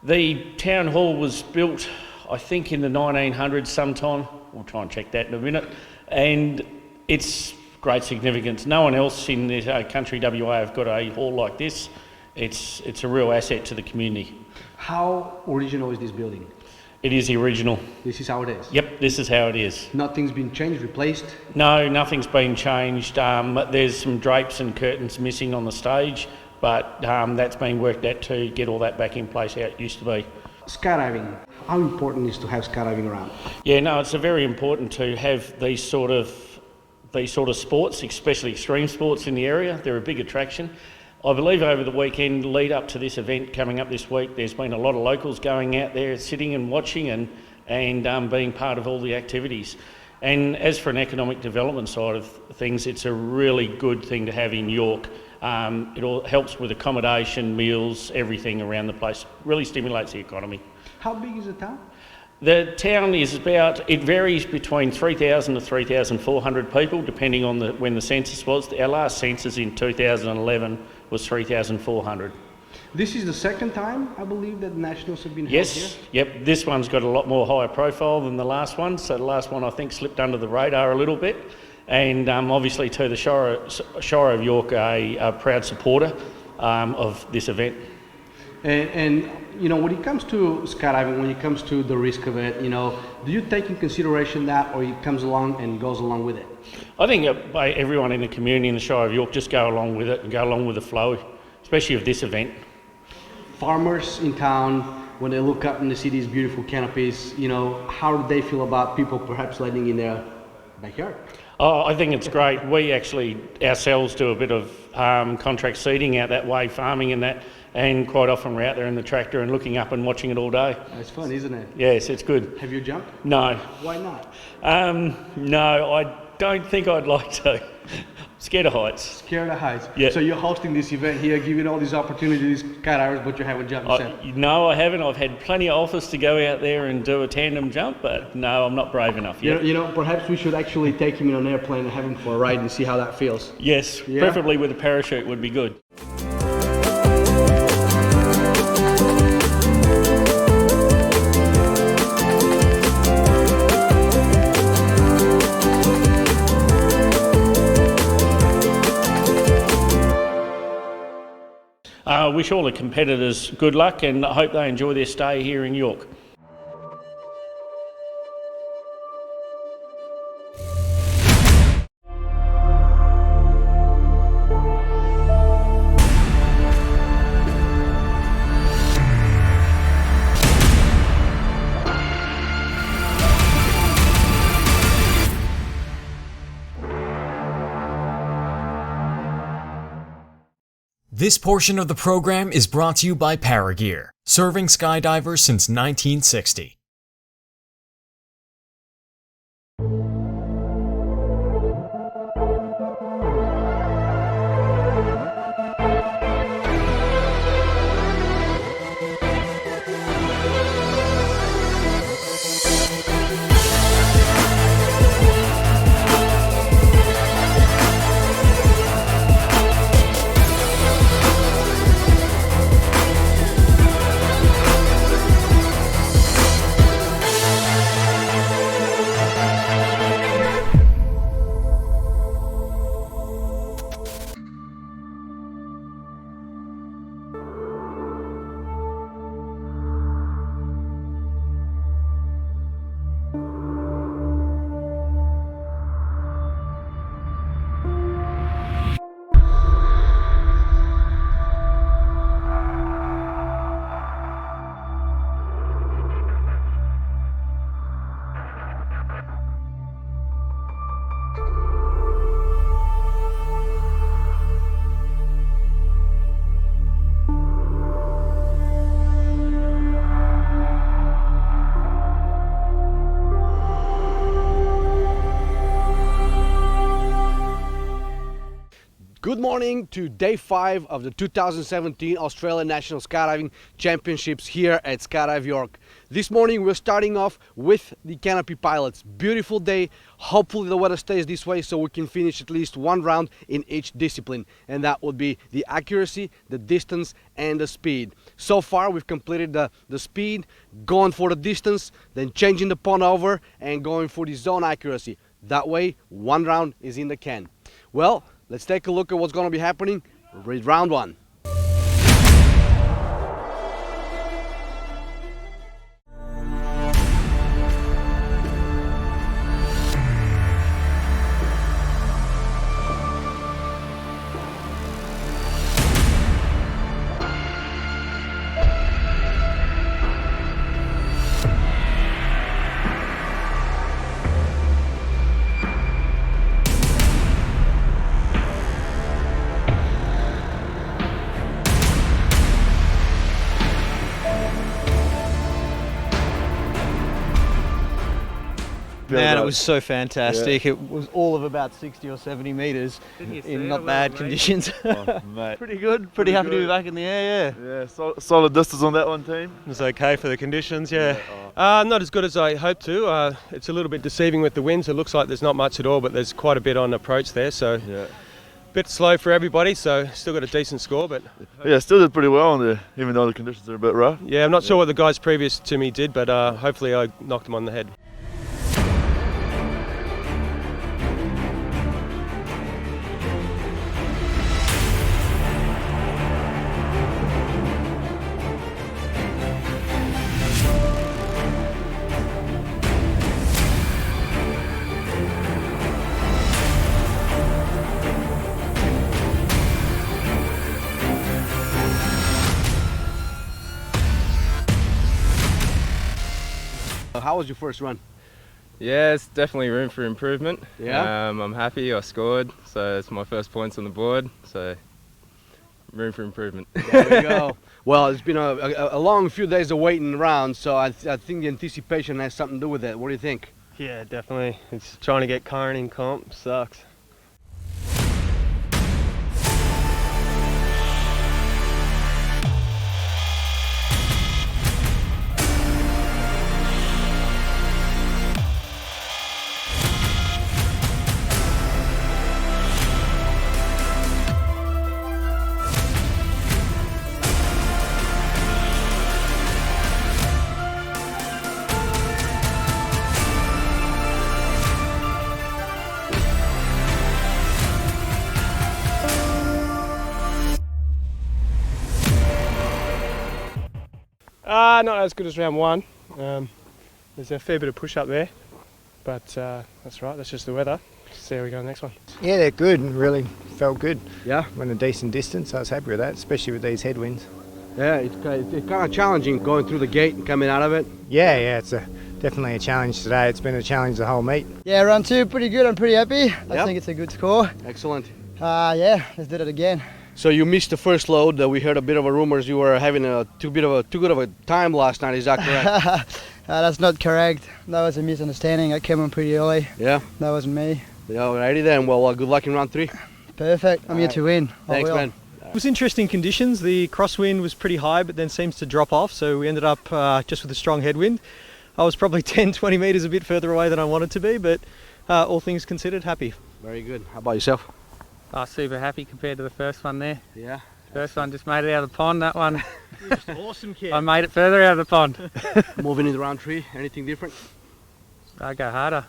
The town hall was built, I think, in the 1900s sometime. We'll try and check that in a minute. And it's great significance. No one else in this country, WA, have got a hall like this. It's a real asset to the community. How original is this building? It is the original. This is how it is? Yep, this is how it is. Nothing's been changed, replaced? No, nothing's been changed. There's some drapes and curtains missing on the stage, but that's been worked out to get all that back in place how it used to be. Skydiving. How important is to have skydiving around? Yeah, no, it's very important to have these sort of sports, especially extreme sports in the area. They're a big attraction. I believe over the weekend lead up to this event coming up this week, there's been a lot of locals going out there sitting and watching and being part of all the activities. And as for an economic development side of things, it's a really good thing to have in York. It all helps with accommodation, meals, everything around the place. Really stimulates the economy. How big is the town? The town is it varies between 3,000 to 3,400 people, depending on when the census was. Our last census in 2011 was 3,400. This is the second time, I believe, that Nationals have been held here? Yes, yep. This one's got a lot more higher profile than the last one. So the last one, I think, slipped under the radar a little bit. And obviously to the Shire of York, a proud supporter of this event. And you know, when it comes to skydiving, when it comes to the risk of it, you know, do you take in consideration that, or it comes along and goes along with it? I think everyone in the community in the Shire of York just go along with it and go along with the flow, especially of this event. Farmers in town, when they look up and they see these beautiful canopies, you know, how do they feel about people perhaps landing in their backyard? Oh, I think it's great. We actually ourselves do a bit of contract seeding out that way, farming and that, and quite often we're out there in the tractor and looking up and watching it all day. It's fun, isn't it? Yes, it's good. Have you jumped? No. Why not? No, I don't think I'd like to. Scared of heights. Scared of heights. Yeah. So you're hosting this event here, giving all these opportunities, skydivers, but you haven't jumped yourself? No, I haven't. I've had plenty of offers to go out there and do a tandem jump, but no, I'm not brave enough yet. You know, perhaps we should actually take him in an airplane and have him for a ride and see how that feels. Yes, yeah? Preferably with a parachute would be good. I wish all the competitors good luck and I hope they enjoy their stay here in York. This portion of the program is brought to you by Paragear, serving skydivers since 1960. Good morning to day 5 of the 2017 Australian National Skydiving Championships here at Skydive York. This morning we're starting off with the canopy pilots. Beautiful day. Hopefully the weather stays this way so we can finish at least one round in each discipline, and that would be the accuracy, the distance and the speed. So far we've completed the speed, going for the distance, then changing the pond over and going for the zone accuracy. That way one round is in the can. Well, let's take a look at what's going to be happening with round 1. Man, it was so fantastic. Yeah. It was all of about 60 or 70 metres in not bad conditions. Oh, mate. Pretty good. Pretty happy to be back in the air, yeah. Solid distance on that one, team. It was okay for the conditions, yeah. Not as good as I hoped to. It's a little bit deceiving with the winds. It looks like there's not much at all, but there's quite a bit on approach there, so a bit slow for everybody, so still got a decent score. But yeah, still did pretty well on there, even though the conditions are a bit rough. Yeah, I'm not sure what the guys previous to me did, but hopefully I knocked them on the head. How was your first run? Yeah, it's definitely room for improvement. Yeah? I'm happy I scored, so it's my first points on the board, so room for improvement. There we go. Well, it's been a long few days of waiting around, so I think the anticipation has something to do with it. What do you think? Yeah, definitely. It's trying to get current in comp sucks. Not as good as round 1. There's a fair bit of push up there, but that's right, that's just the weather. See how we go on the next one. Yeah, they're good and really felt good. Yeah? Went a decent distance, I was happy with that, especially with these headwinds. Yeah, it's kind of challenging going through the gate and coming out of it. Yeah, it's definitely a challenge today. It's been a challenge the whole meet. Yeah, round 2, pretty good. I'm pretty happy. I think it's a good score. Excellent. Yeah, let's do it again. So you missed the first load. We heard a bit of a rumors you were having too good of a time last night. Is that correct? That's not correct. That was a misunderstanding. I came on pretty early. Yeah. That wasn't me. Yeah, alrighty then. Well, good luck in round 3. Perfect. I'm here to win. Thanks, man. It was interesting conditions. The crosswind was pretty high, but then seems to drop off. So we ended up just with a strong headwind. I was probably 10, 20 metres a bit further away than I wanted to be, but all things considered, happy. Very good. How about yourself? Oh, super happy compared to the first one there. Yeah. First one just made it out of the pond, that one. Just awesome, kid. I made it further out of the pond. Moving into round 3, anything different? I go harder.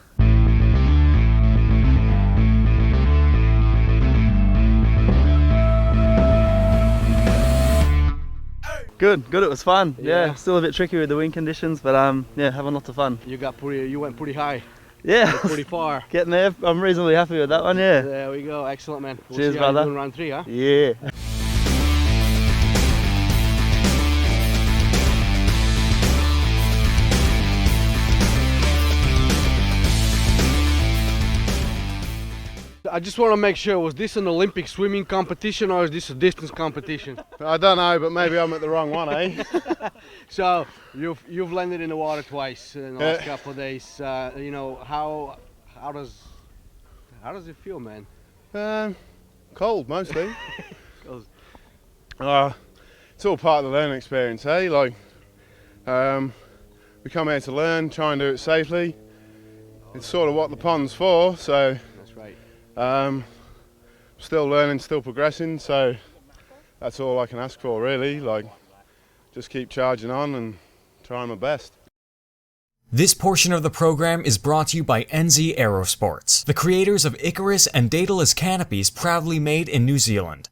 Good, it was fun. Yeah, still a bit tricky with the wind conditions, but yeah, having lots of fun. You went pretty high. Yeah, pretty far. Getting there. I'm reasonably happy with that one. Yeah. There we go. Excellent, man. We'll Cheers, see how brother. you do in round 3, huh? Yeah. I just want to make sure, was this an Olympic swimming competition or is this a distance competition? I don't know, but maybe I'm at the wrong one, eh? So you've landed in the water twice in the last couple of days. You know, how does it feel, man? Cold mostly. It's all part of the learning experience, eh? Like, we come here to learn, try and do it safely. It's sort of what the pond's for, so. That's right. Still learning, still progressing, so that's all I can ask for really. Like, just keep charging on and trying my best. This portion of the program is brought to you by NZ Aerosports, the creators of Icarus and Daedalus canopies proudly made in New Zealand.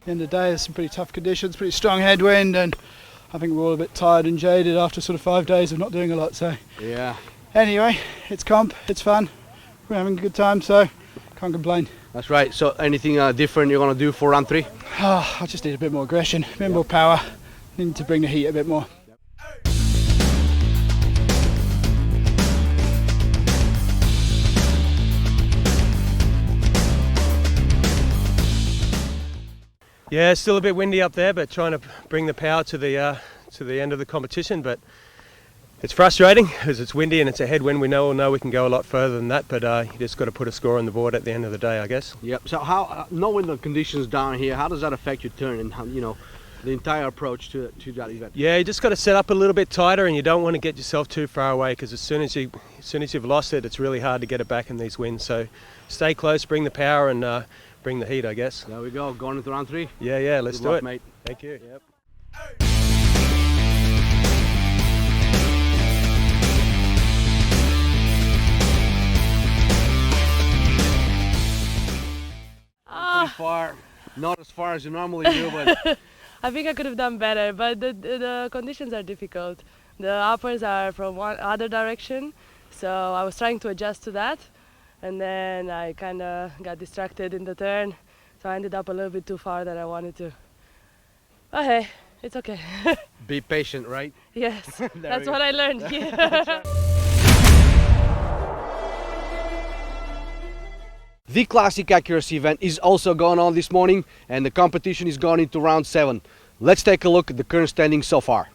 End of the day, there's some pretty tough conditions, pretty strong headwind, and I think we're all a bit tired and jaded after sort of 5 days of not doing a lot. So yeah. Anyway, it's comp, it's fun, we're having a good time, so can't complain. That's right. So anything different you're gonna do for round 3? I just need a bit more aggression, a bit more power. Need to bring the heat a bit more. Yeah, it's still a bit windy up there, but trying to bring the power to the end of the competition. But it's frustrating because it's windy and it's a headwind. We all know we can go a lot further than that, but you just got to put a score on the board at the end of the day, I guess. Yep. So how, knowing the conditions down here, how does that affect your turn and how, you know, the entire approach to that event? Yeah, you just got to set up a little bit tighter, and you don't want to get yourself too far away because as soon as you've lost it, it's really hard to get it back in these winds. So stay close, bring the power, and bring the heat, I guess. There we go, going into round 3. Yeah, let's do it, mate. Thank you. Yep. Pretty far, not as far as you normally do, but I think I could have done better, but the conditions are difficult. The uppers are from one other direction, so I was trying to adjust to that. And then I kind of got distracted in the turn, so I ended up a little bit too far than I wanted to. But hey, it's okay. Be patient, right? Yes, that's what I learned here. The Classic Accuracy event is also going on this morning, and the competition is going into round 7. Let's take a look at the current standings so far.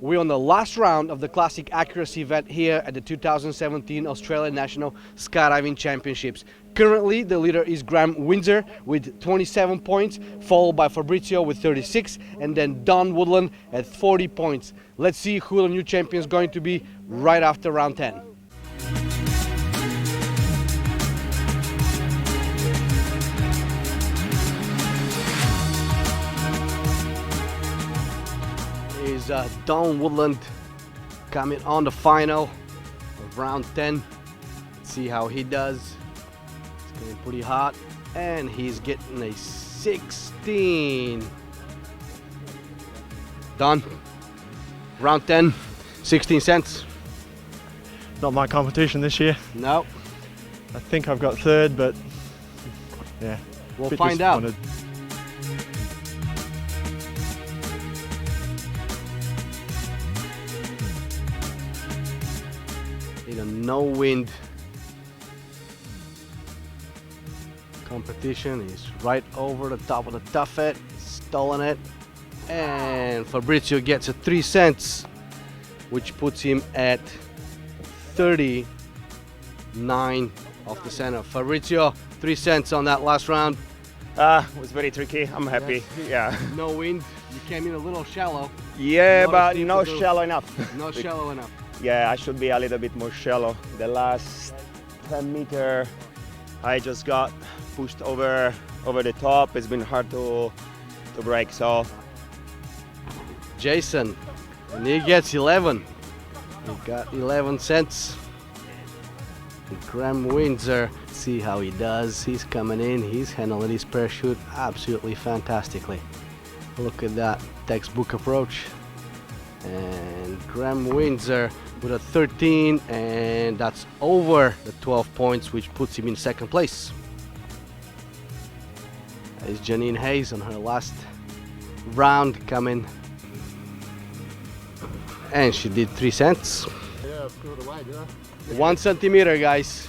We're on the last round of the Classic Accuracy event here at the 2017 Australian National Skydiving Championships. Currently, the leader is Graham Windsor with 27 points, followed by Fabrizio with 36, and then Don Woodland at 40 points. Let's see who the new champion is going to be right after round 10. Is Don Woodland coming on the final of round 10. Let's see how he does. It's getting pretty hot, and he's getting a 16. Don, round 10, 16 cents. Not my competition this year. No. I think I've got third, but yeah. We'll find out. In a no wind competition, he's right over the top of the tuffet, stolen it, and Fabrizio gets a 3 cents, which puts him at 39 off the center. Fabrizio, 3 cents on that last round, It was very tricky. I'm happy. Yeah. No wind. You came in a little shallow. Yeah, Not but steep not to do. shallow enough. Not shallow enough. Yeah, I should be a little bit more shallow. The last 10 meter, I just got pushed over the top. It's been hard to break. So Jason, and he gets 11. He got 11 cents. Graham Windsor, see how he does. He's coming in, he's handling his parachute absolutely fantastically. Look at that textbook approach. And Graham Windsor with a 13, and that's over the 12 points, which puts him in second place. There's Janine Hayes on her last round coming. And she did 3 cents. Yeah, I've threw it away, did I? 1 centimeter, guys.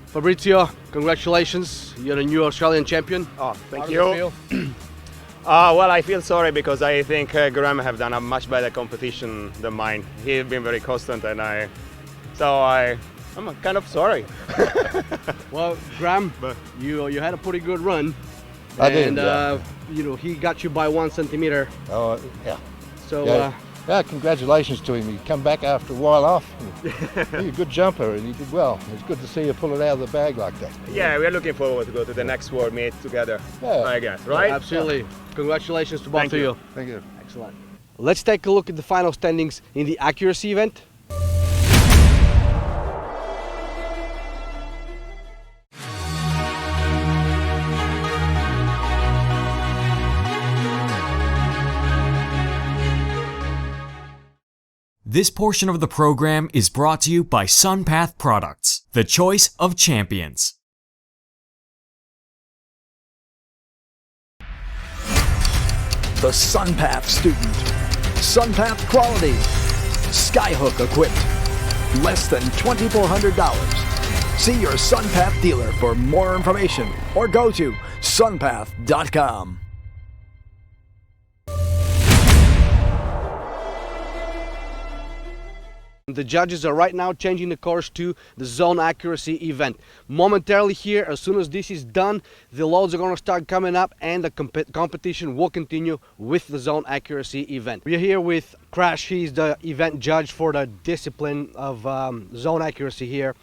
Fabrizio, congratulations. You're the new Australian champion. Oh, thank How does you. it feel? Well, I feel sorry because I think Graham have done a much better competition than mine. He's been very constant, and I'm kind of sorry. Well, Graham, you had a pretty good run. I did, and yeah. you know, he got you by 1 centimeter. Oh, yeah. So yeah, congratulations to him. He come back after a while off. He's a good jumper and he did well. It's good to see you pull it out of the bag like that. Yeah, we're looking forward to go to the next World Meet together, Yeah. I guess, right? Absolutely. Congratulations to both Thank of you. you. Thank you. Excellent. Let's take a look at the final standings in the accuracy event. This portion of the program is brought to you by SunPath Products, the choice of champions. The SunPath student. SunPath quality. Skyhook equipped. Less than $2,400. See your SunPath dealer for more information or go to sunpath.com. The judges are right now changing the course to the zone accuracy event. Momentarily here, as soon as this is done, the loads are going to start coming up and the competition will continue with the zone accuracy event. We are here with Crash. He's the event judge for the discipline of zone accuracy here.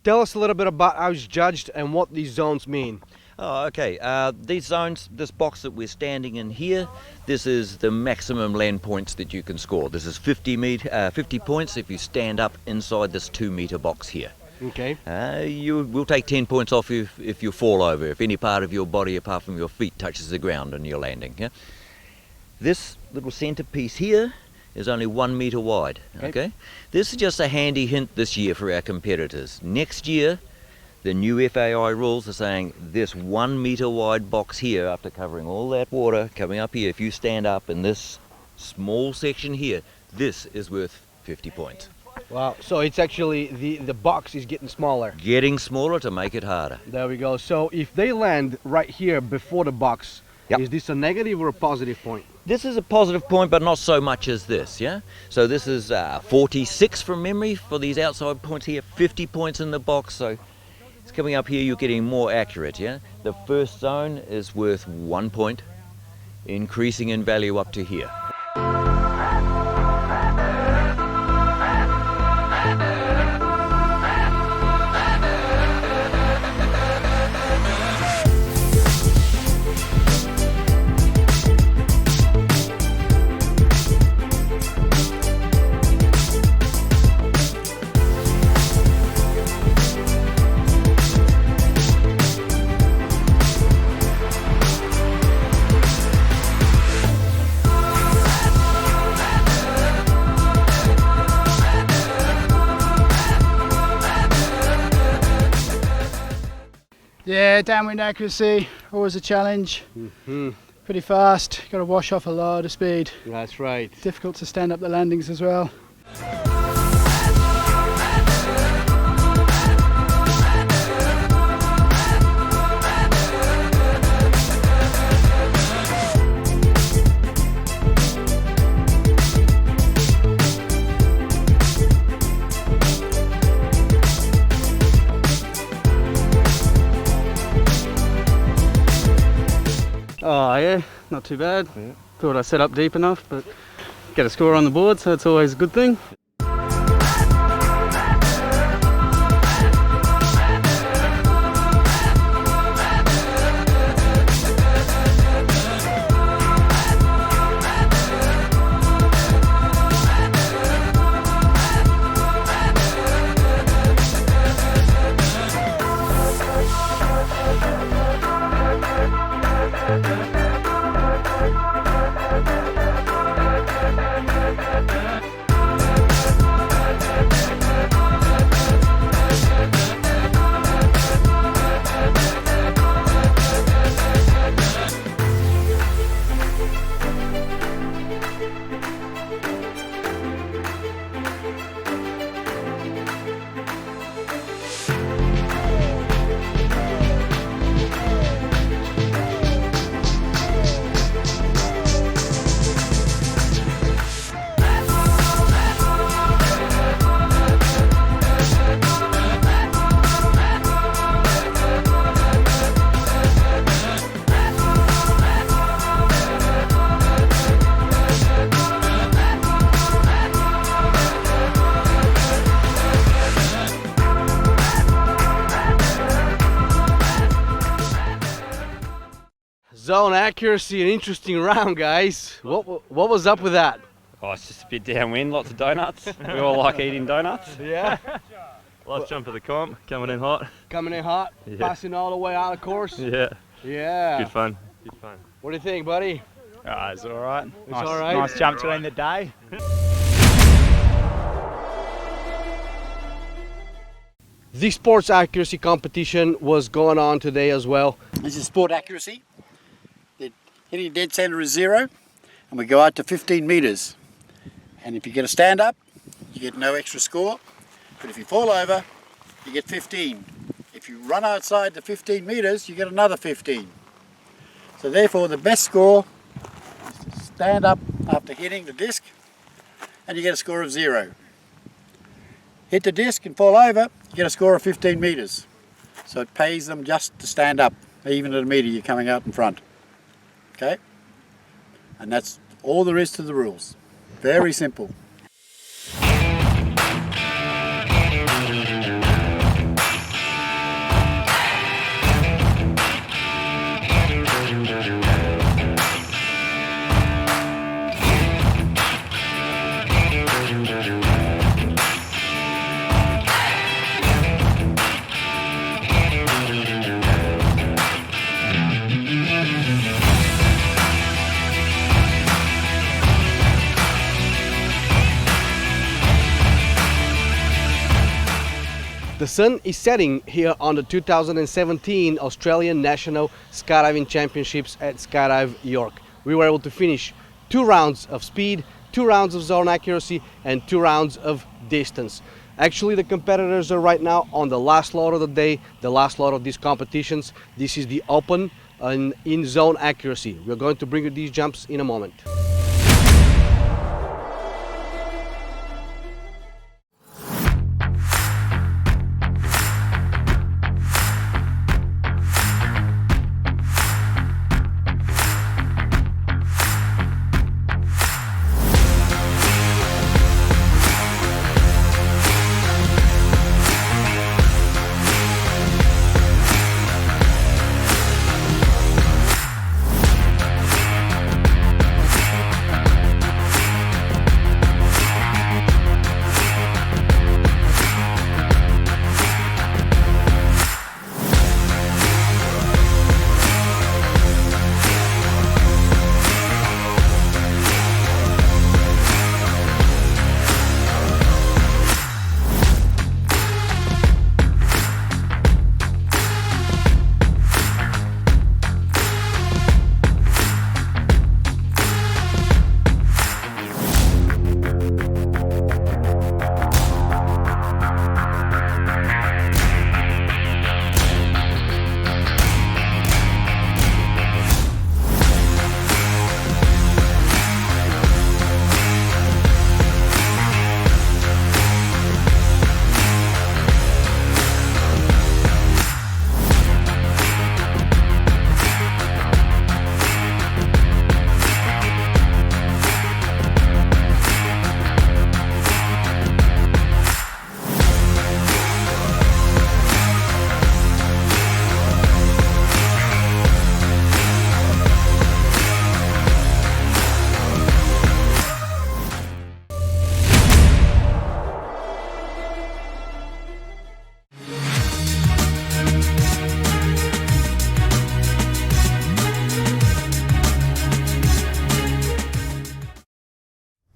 Tell us a little bit about how it's judged and what these zones mean. Oh, okay. These zones, this box that we're standing in here, this is the maximum land points that you can score. This is 50 points if you stand up inside this 2 meter box here. Okay. You will take 10 points off you if you fall over, if any part of your body apart from your feet touches the ground and you're landing. Yeah? This little centerpiece here is only 1 meter wide. Okay. This is just a handy hint this year for our competitors. Next year, the new FAI rules are saying this 1 meter wide box here, after covering all that water coming up here, if you stand up in this small section here, this is worth 50 points. Wow, so it's actually the box is getting smaller. Getting smaller to make it harder. There we go. So if they land right here before the box, is this a negative or a positive point? This is a positive point, but not so much as this, yeah? So this is 46 from memory for these outside points here, 50 points in the box, so it's coming up here, you're getting more accurate, yeah? The first zone is worth 1 point, increasing in value up to here. Yeah, downwind accuracy, always a challenge. Pretty fast, got to wash off a lot of speed. That's right. Difficult to stand up the landings as well. Oh yeah, not too bad. Thought I set up deep enough, but get a score on the board, so it's always a good thing. Zone accuracy, an interesting round, guys. What was up with that? Oh, it's just a bit downwind, lots of donuts. We all like eating donuts. Yeah. Last jump of the comp, coming in hot. Coming in hot, Yeah. passing all the way out of course. Yeah. Yeah. Good fun. Good fun. What do you think, buddy? It's all right. It's all right. Nice jump to end the day. The sports accuracy competition was going on today as well. This is sport accuracy. The hitting dead center is 0, and we go out to 15 meters. And if you get a stand up, you get no extra score. But if you fall over, you get 15. If you run outside the 15 meters, you get another 15. So therefore, the best score is to stand up after hitting the disc, and you get a score of 0. Hit the disc and fall over, you get a score of 15 meters. So it pays them just to stand up, even at a meter you're coming out in front. Okay? And that's all there is to the rules. Very simple. The sun is setting here on the 2017 Australian National Skydiving Championships at Skydive York. We were able to finish 2 rounds of speed, 2 rounds of zone accuracy, and 2 rounds of distance. Actually, the competitors are right now on the last lot of the day, the last lot of these competitions. This is the open and in zone accuracy. We're going to bring you these jumps in a moment.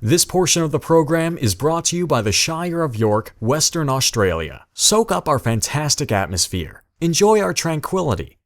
This portion of the program is brought to you by the Shire of York, Western Australia. Soak up our fantastic atmosphere. Enjoy our tranquility.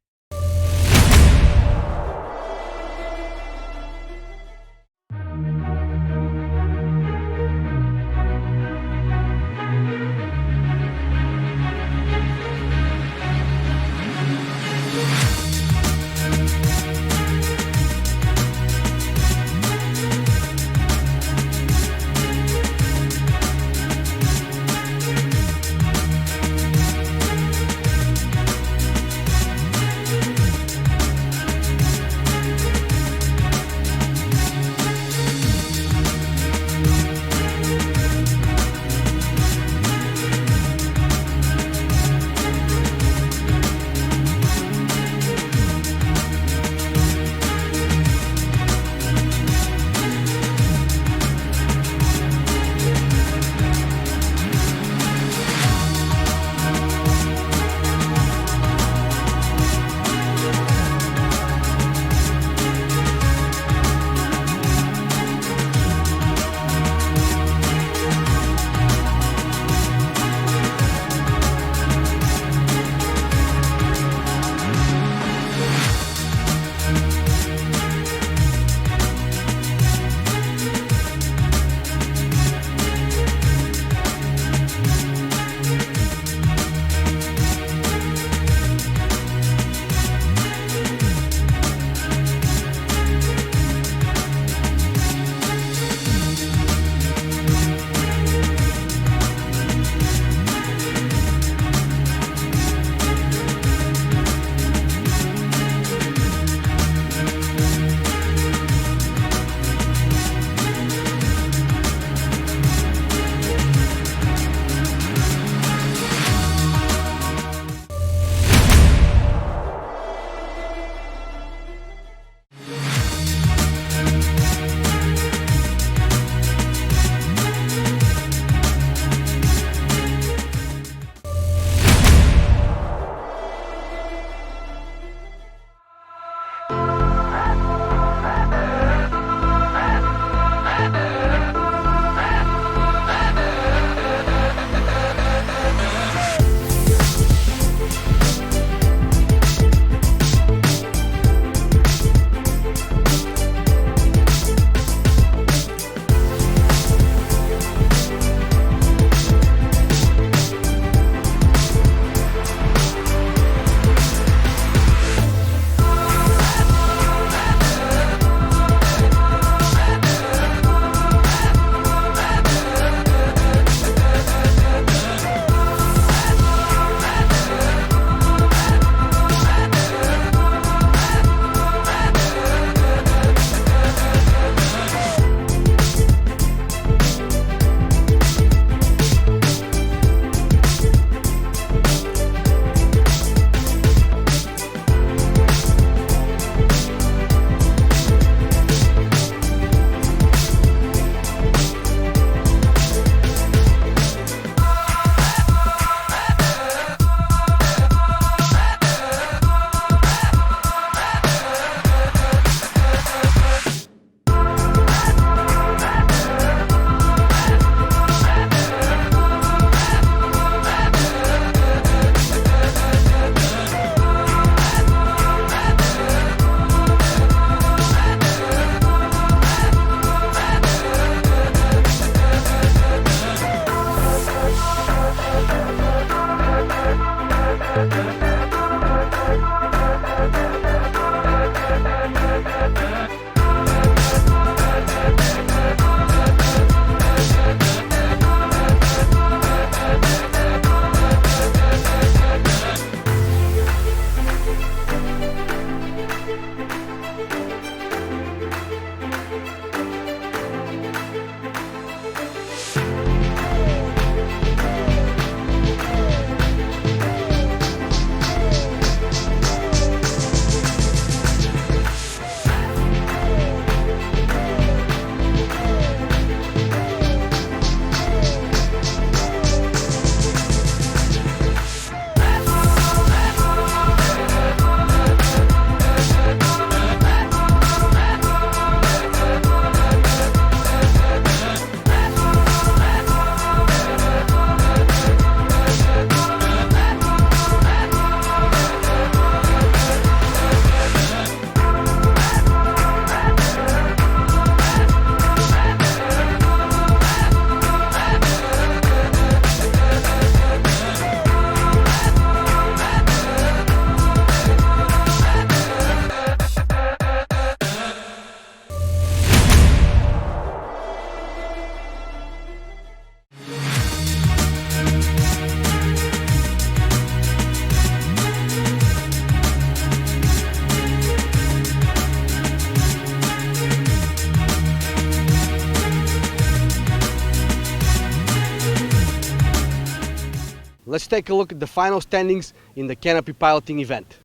Let's take a look at the final standings in the canopy piloting event.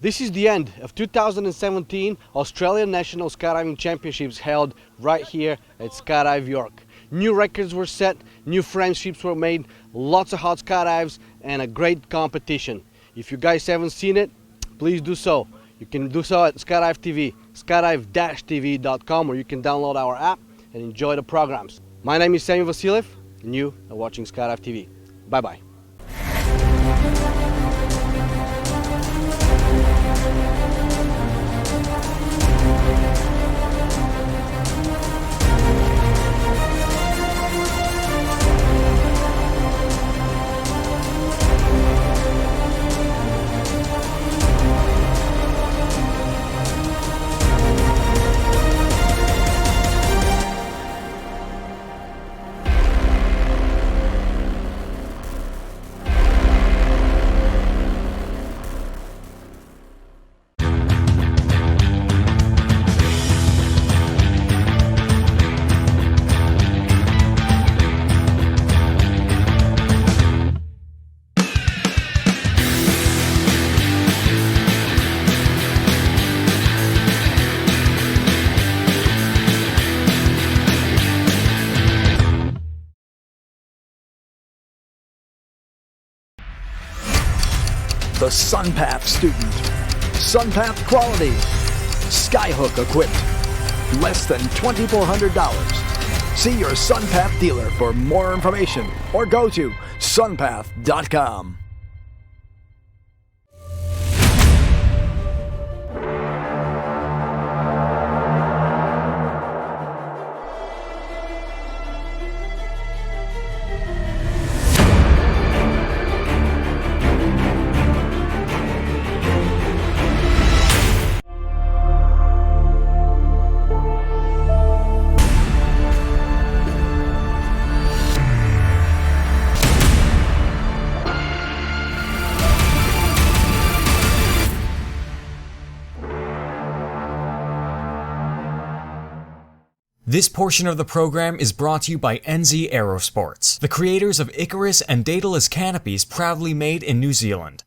This is the end of 2017 Australian National Skydiving Championships held right here at Skydive York. New records were set, new friendships were made, lots of hot skydives and a great competition. If you guys haven't seen it, please do so. You can do so at Skydive TV, skydive-tv.com, or you can download our app and enjoy the programs. My name is Sammy Vasiliev and you are watching Skydive TV. Bye bye. The SunPath student. SunPath quality. Skyhook equipped. Less than $2,400. See your SunPath dealer for more information or go to sunpath.com. This portion of the program is brought to you by NZ Aerosports, the creators of Icarus and Daedalus canopies proudly made in New Zealand.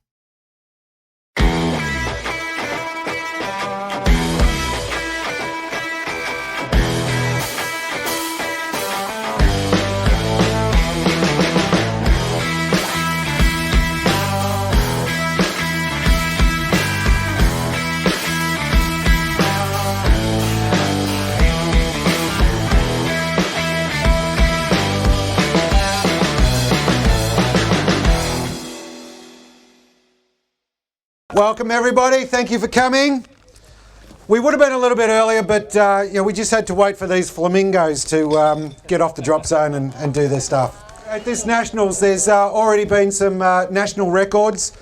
Welcome everybody, thank you for coming. We would have been a little bit earlier, but we just had to wait for these flamingos to get off the drop zone and do their stuff. At this Nationals, there's already been some national records.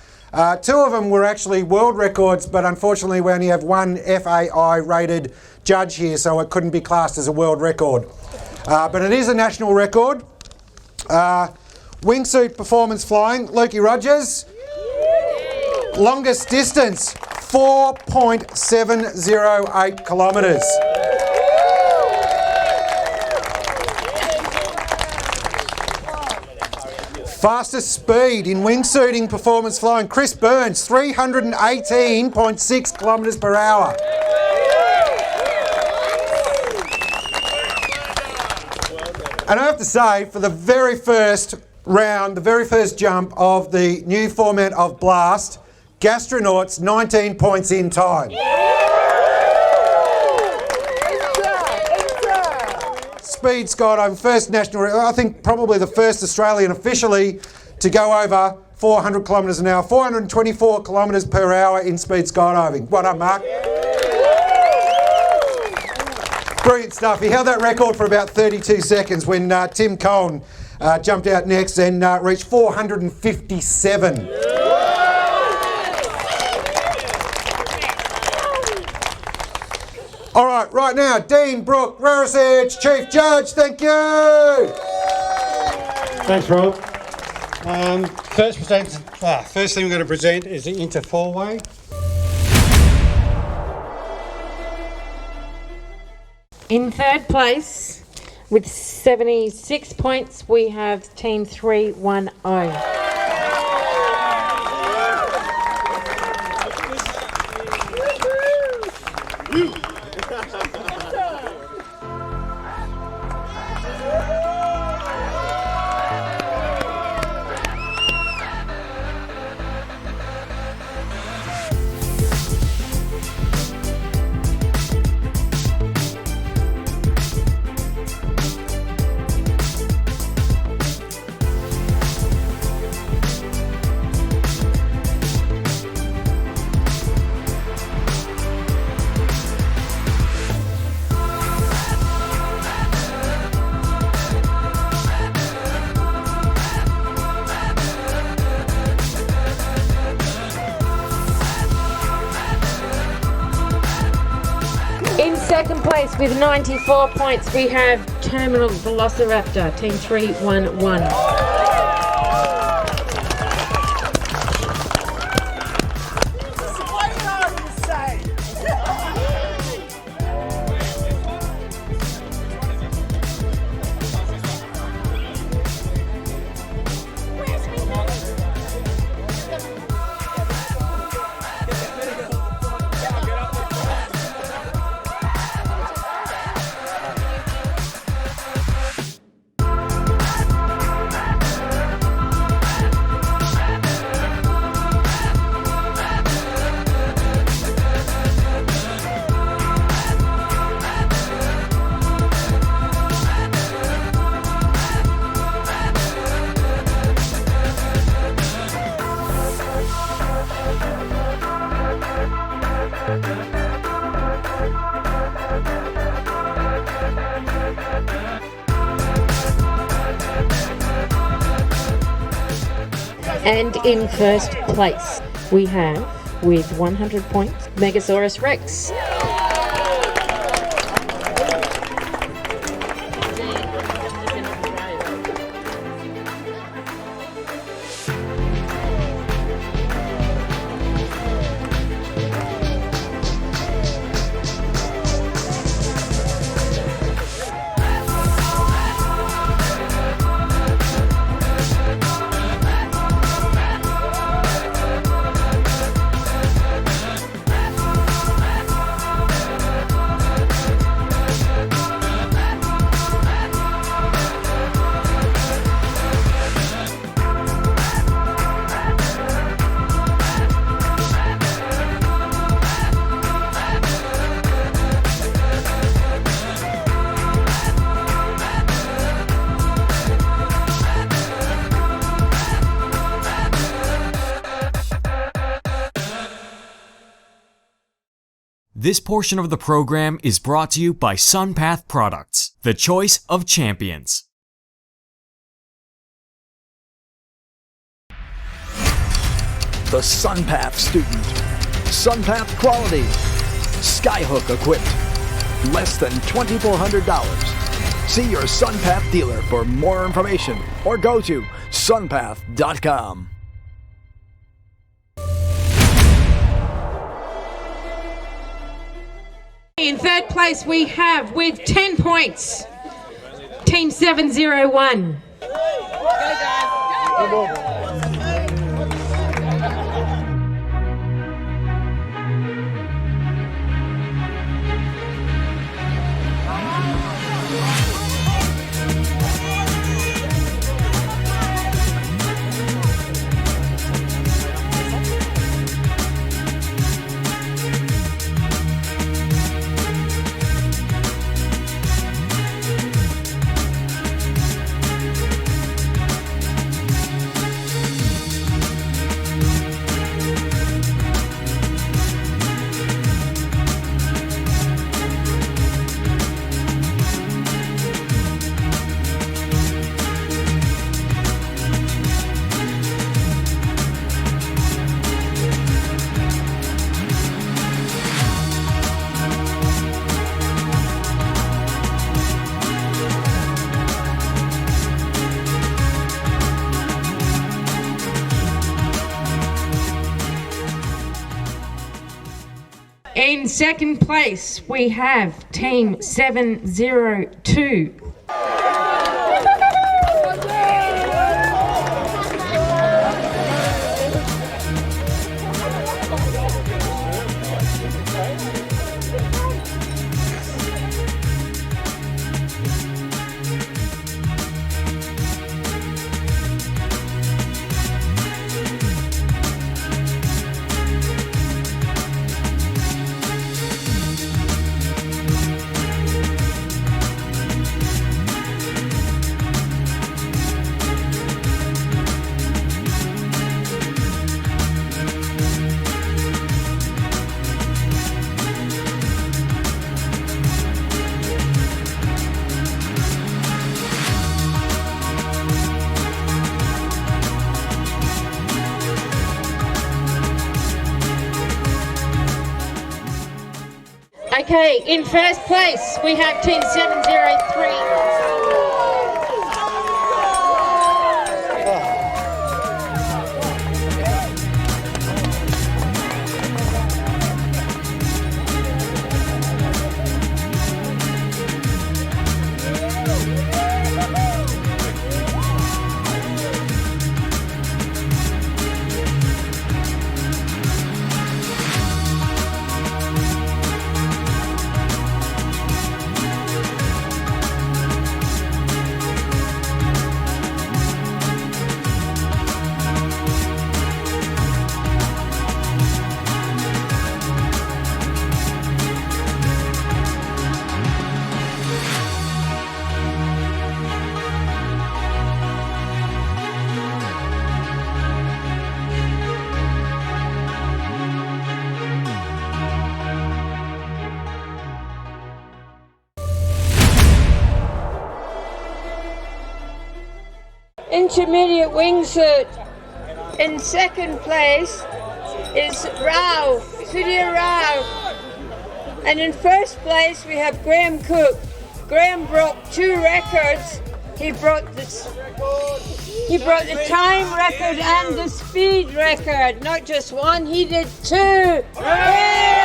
Two of them were actually world records, but unfortunately we only have one FAI rated judge here, so it couldn't be classed as a world record. But it is a national record. Wingsuit performance flying, Lukey Rogers. Longest distance, 4.708 kilometres. Fastest speed in wingsuiting performance flying, Chris Burns, 318.6 kilometres per hour. And I have to say, for the very first round, the very first jump of the new format of Blast, Gastronauts 19 points in time. Speed skydiving, first national, I think probably the first Australian officially to go over 400 kilometres an hour, 424 kilometres per hour in speed skydiving. Well done, Mark. Brilliant stuff. He held that record for about 32 seconds when Tim Cohen jumped out next and reached 457. All right now, Dean Brooke, Rarest Edge, Chief Judge, thank you. Thanks, Rob. First thing we're going to present is the Inter four-way. In third place, with 76 points, we have Team 310. In second place with 94 points, we have Terminal Velociraptor, Team 311. And in first place, we have, with 100 points, Megasaurus Rex. This portion of the program is brought to you by SunPath Products, the choice of champions. The SunPath student. SunPath quality. Skyhook equipped. Less than $2,400. See your SunPath dealer for more information or go to sunpath.com. in third place we have with 10 points, Team 701. In second place, we have Team 702. Okay, in first place we have Team 703. Intermediate wingsuit. In second place is Rao, Sudhir Rao. And in first place we have Graham Cook. Graham broke 2 records. He brought the time record and the speed record. Not just one, he did 2. Yay!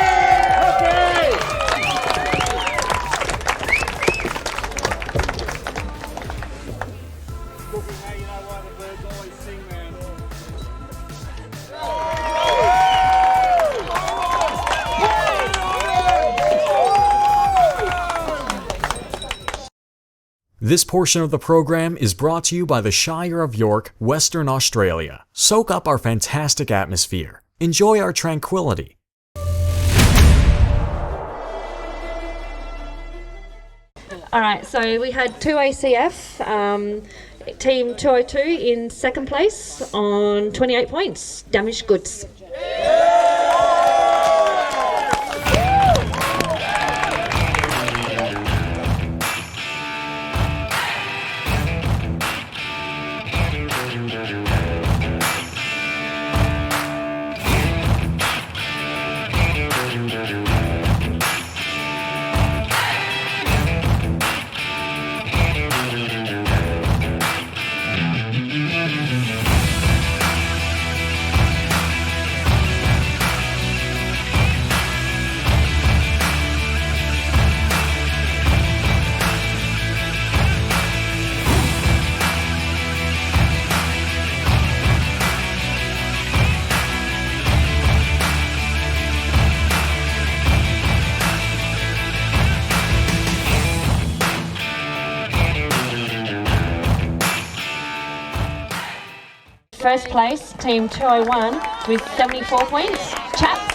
This portion of the program is brought to you by the Shire of York, Western Australia. Soak up our fantastic atmosphere. Enjoy our tranquility. Alright, so we had 2 ACF, Team 202 in second place on 28 points, damaged goods. First place, Team 201 with 74 points. Chaps.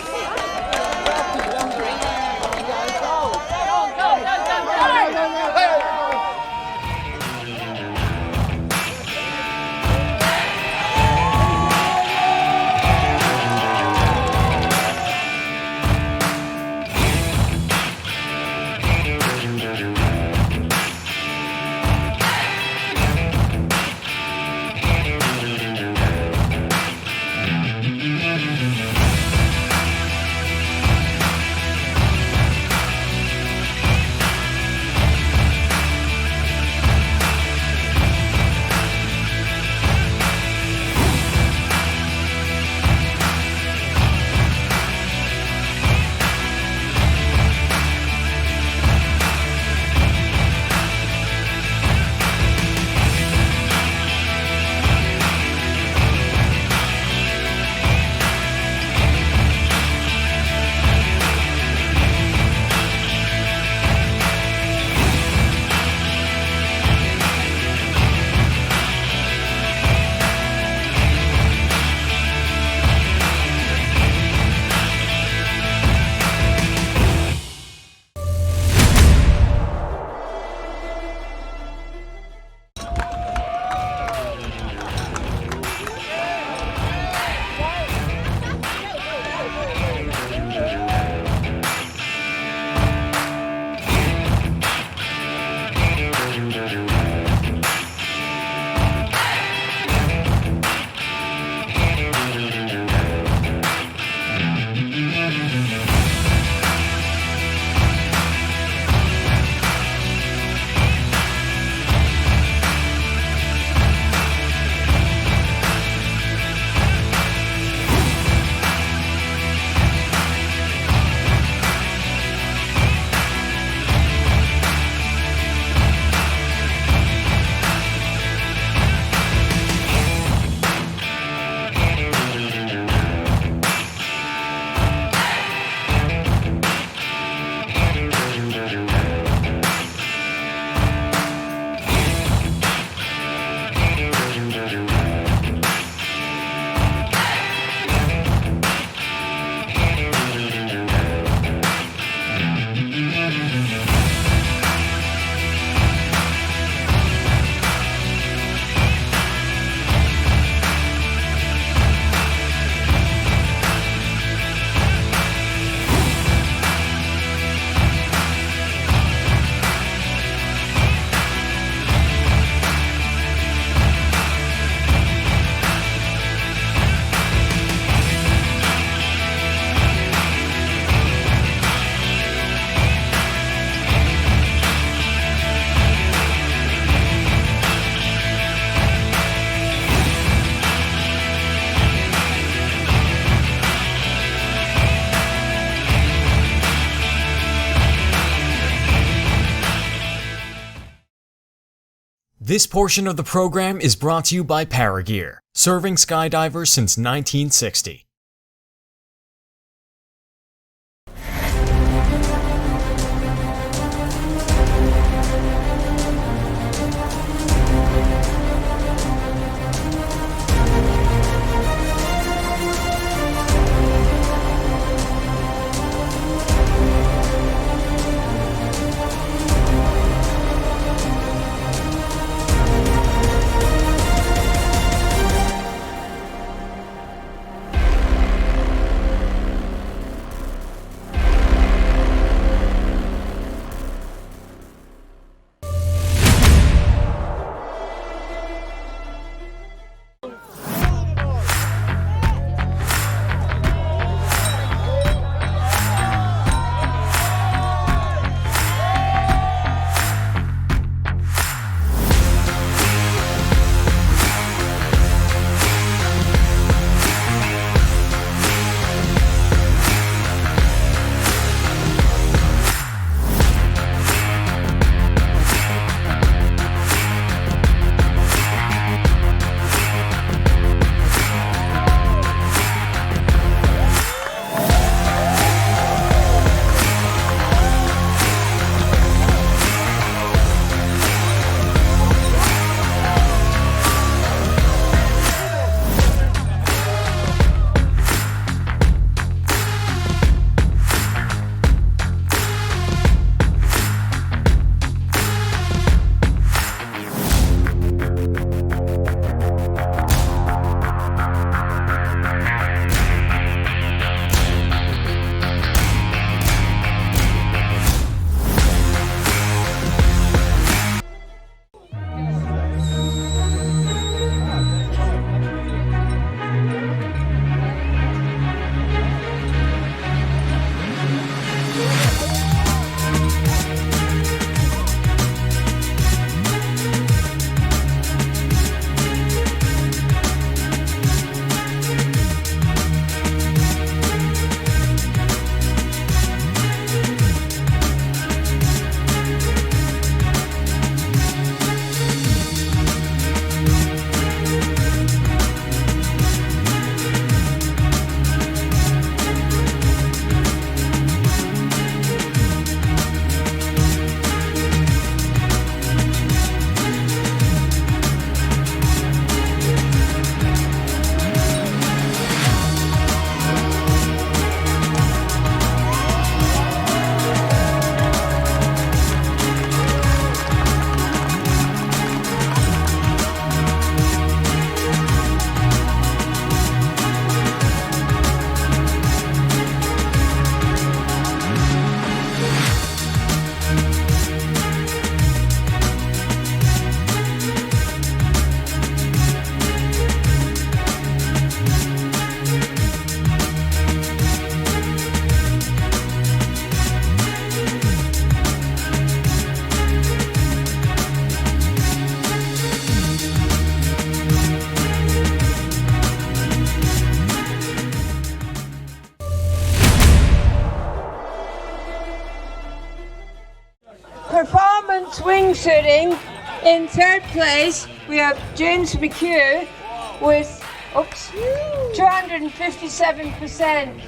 This portion of the program is brought to you by Paragear, serving skydivers since 1960. wingsuiting. In third place, we have James McHugh with 257%.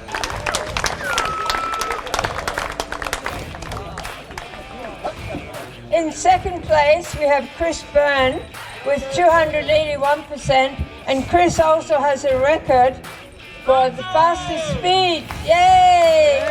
In second place, we have Chris Byrne with 281%, and Chris also has a record for the fastest speed. Yay!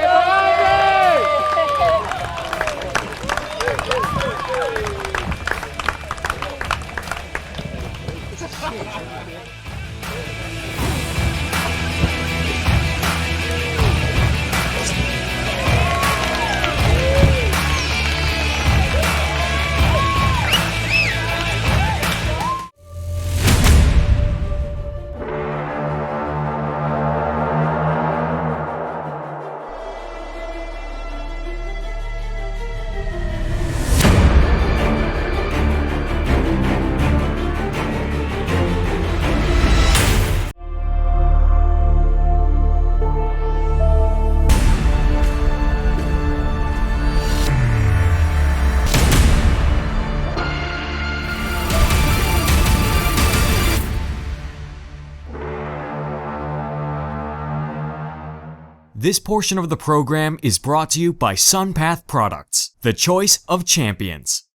This portion of the program is brought to you by SunPath Products, the choice of champions.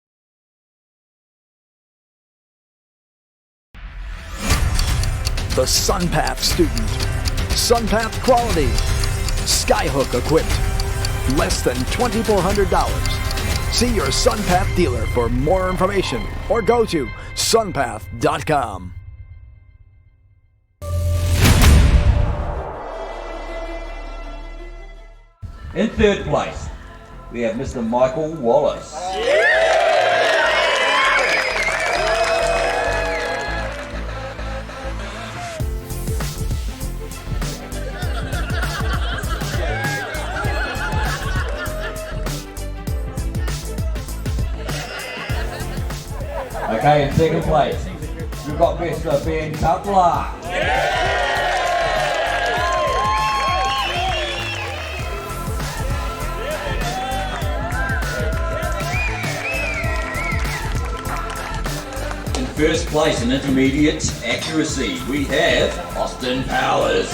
The SunPath student. SunPath quality. Skyhook equipped. Less than $2,400. See your SunPath dealer for more information or go to sunpath.com. In third place, we have Mr. Michael Wallace. Okay, in second place, we've got Mr. Ben Cutler. First place in intermediate accuracy, we have Austin Powers.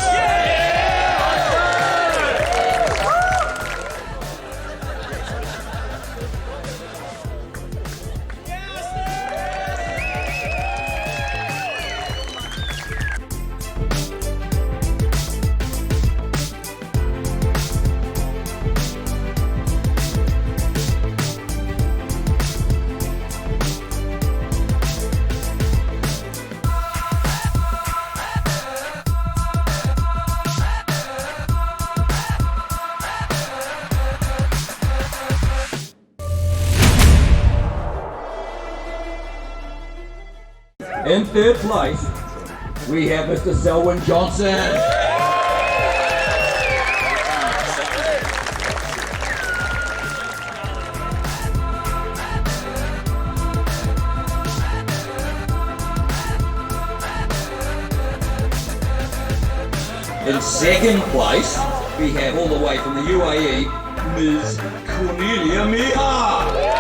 In third place, we have Mr. Selwyn Johnson. In second place, we have all the way from the UAE, Ms. Cornelia Miha.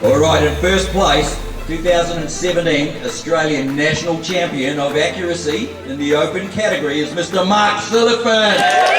Alright, in first place, 2017 Australian National Champion of Accuracy in the open category is Mr. Mark Silliphant.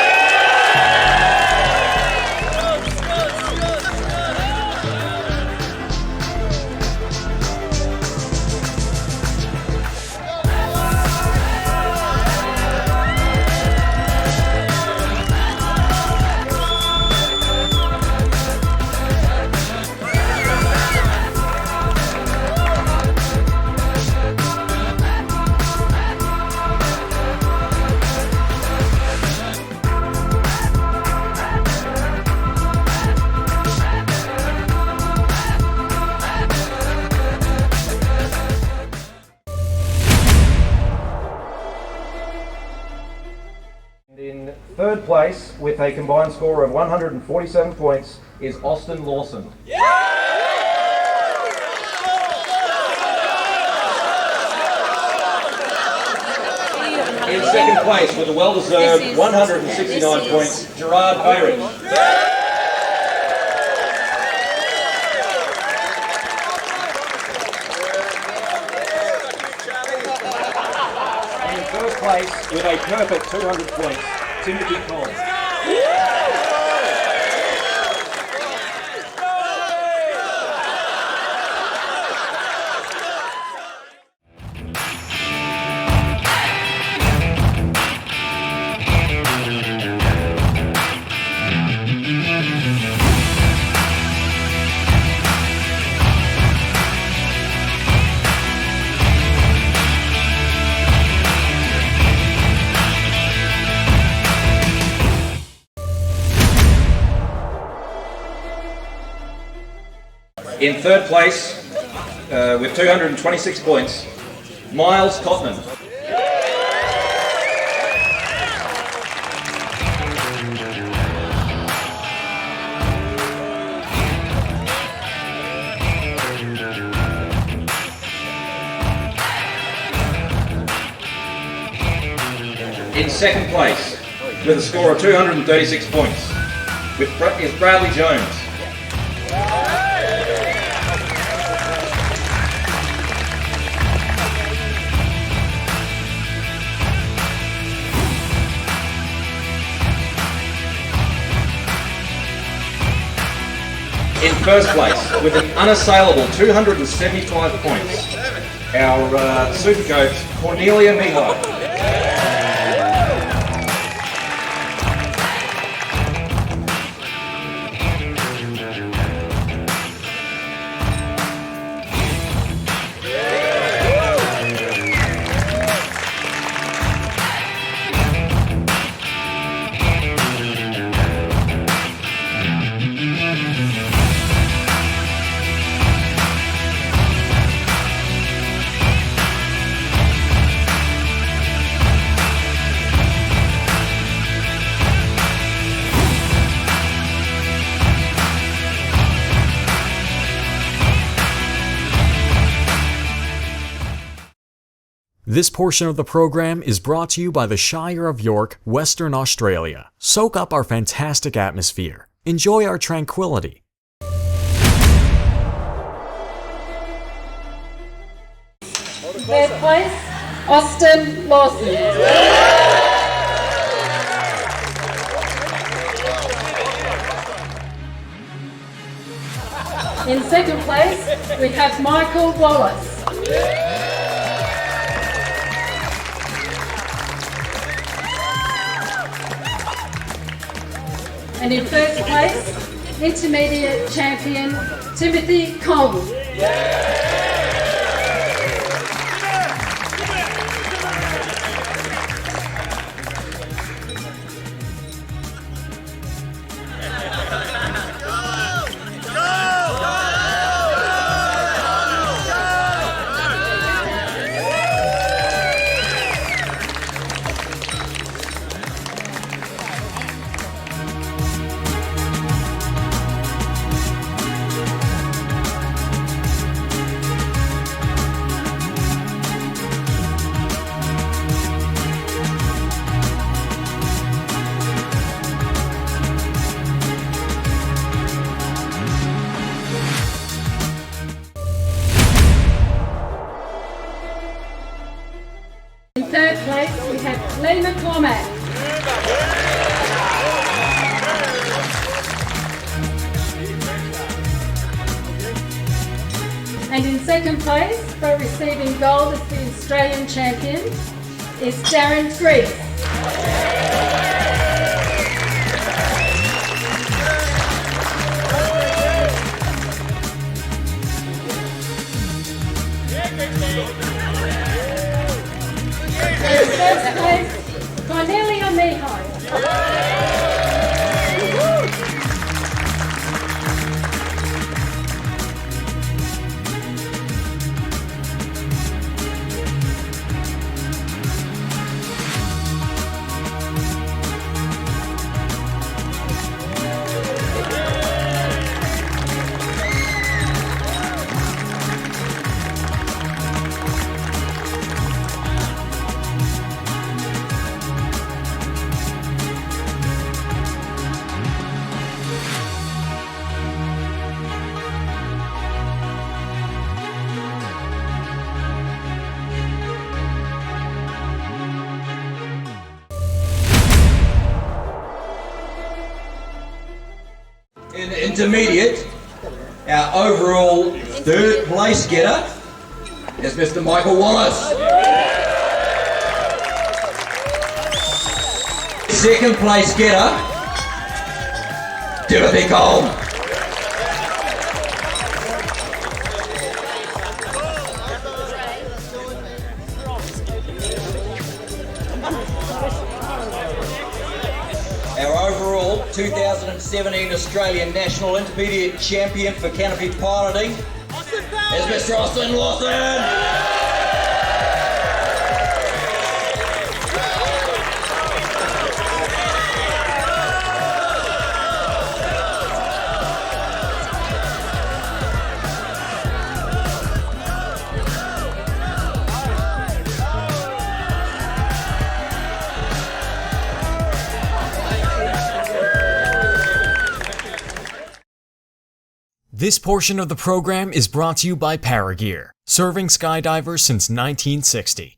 In third place, with a combined score of 147 points, is Austin Lawson. second place with a well-deserved 169 points, Gerard Bayrick. And in first place with a perfect 200 points, Timothy Collins. In third place, with 226 points, Miles Cotman. In second place, with a score of 236 points, is Bradley Jones. In first place, with an unassailable 275 points, our super goat, Cornelia Mihai. This portion of the program is brought to you by the Shire of York, Western Australia. Soak up our fantastic atmosphere. Enjoy our tranquility. Third place, Austin Lawson. In second place, we have Michael Wallace. And in first place, intermediate champion, Timothy Kong. In third place, we have Lee McCormack. And in second place, for receiving gold as the Australian champion, is Darren Greaves. First place, Cornelia Mihai. intermediate, our overall third place getter is Mr. Michael Wallace. Second place getter, Timothy Cole. Our overall 2017 Australian National Intermediate Champion for Canopy Piloting is Mr. Austin Lawson. This portion of the program is brought to you by Paragear, serving skydivers since 1960.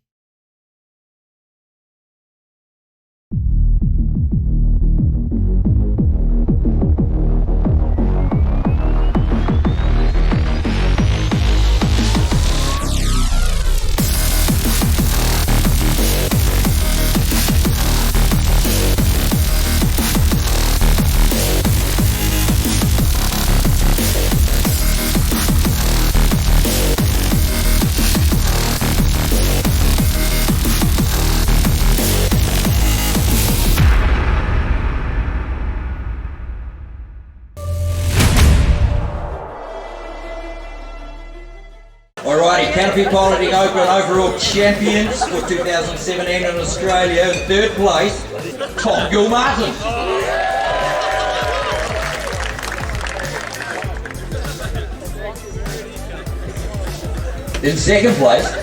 Alrighty, Canopy Piloting Open overall champions for 2017 in Australia. Third place, Tom Gilmartin. In second place,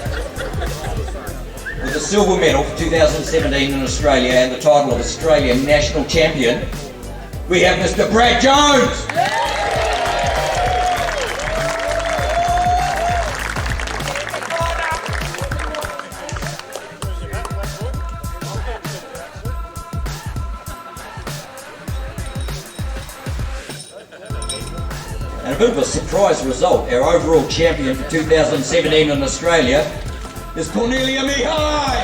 with the silver medal for 2017 in Australia and the title of Australian National Champion, we have Mr. Brad Jones. And a bit of a surprise result, our overall champion for 2017 in Australia is Cornelia Mihai!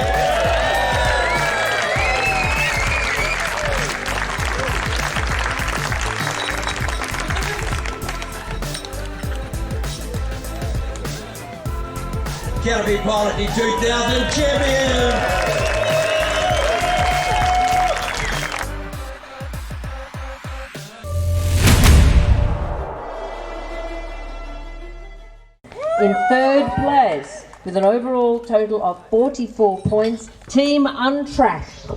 Canopy Piloting 2000 champion! In third place, with an overall total of 44 points, Team Untrashed.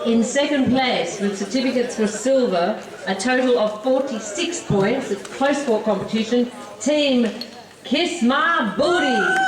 In second place, with certificates for silver, a total of 46 points, it's close fought competition, Team Kiss My Booty.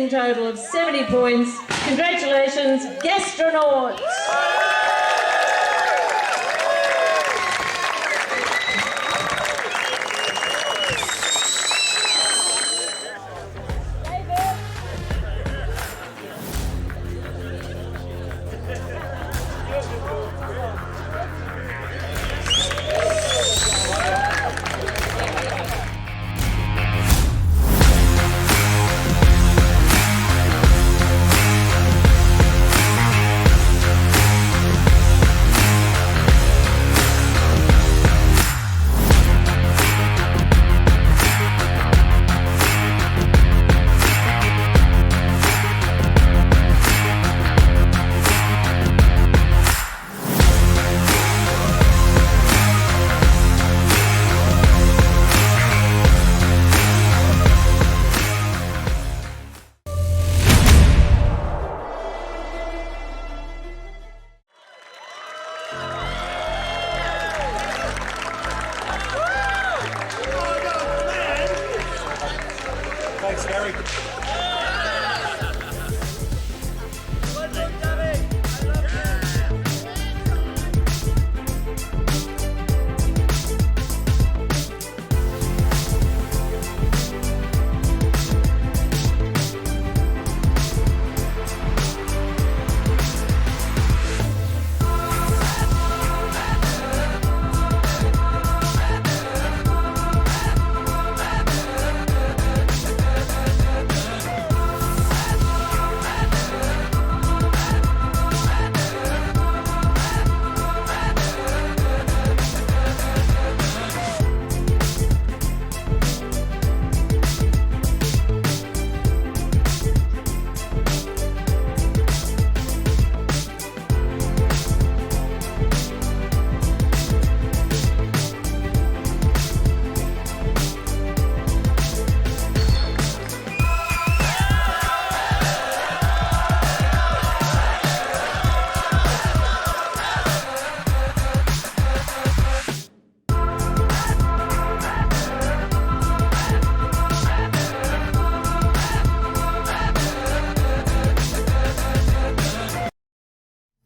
Total of 70 points. Congratulations, Gastronauts!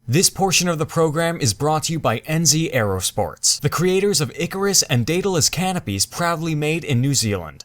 This portion of the program is brought to you by NZ Aerosports, the creators of Icarus and Daedalus canopies proudly made in New Zealand.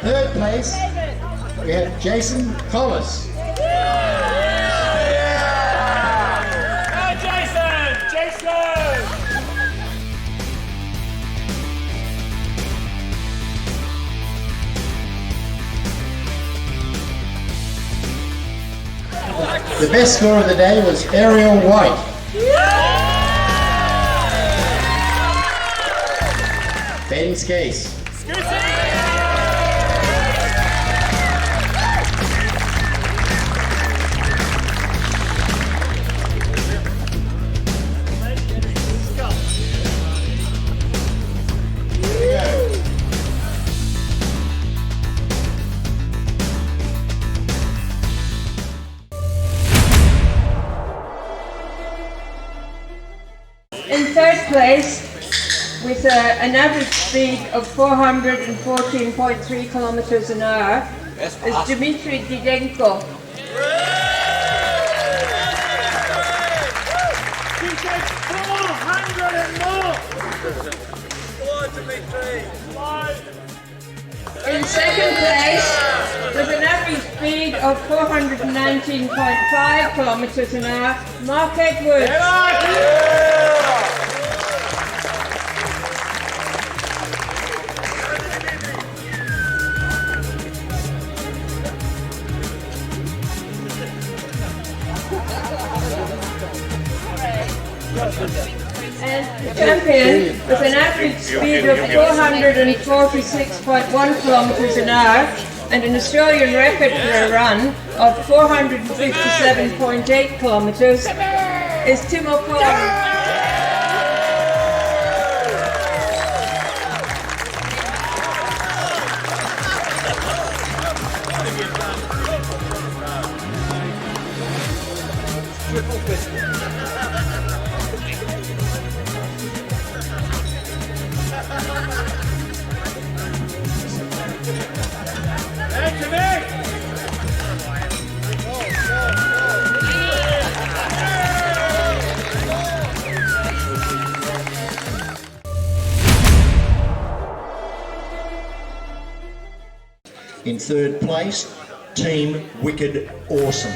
Third place, we have Jason Collis. The best score of the day was Ariel White. Ben Skase. In third place, with an average speed of 414.3 kilometers an hour, is Dmitry Didenko. In second place, with an average speed of 419.5 kilometers an hour, Mark Edwards. And the champion with an average speed of 446.1 kilometers an hour and an Australian record for a run of 457.8 kilometers is Tim O'Connor. In third place, Team Wicked Awesome.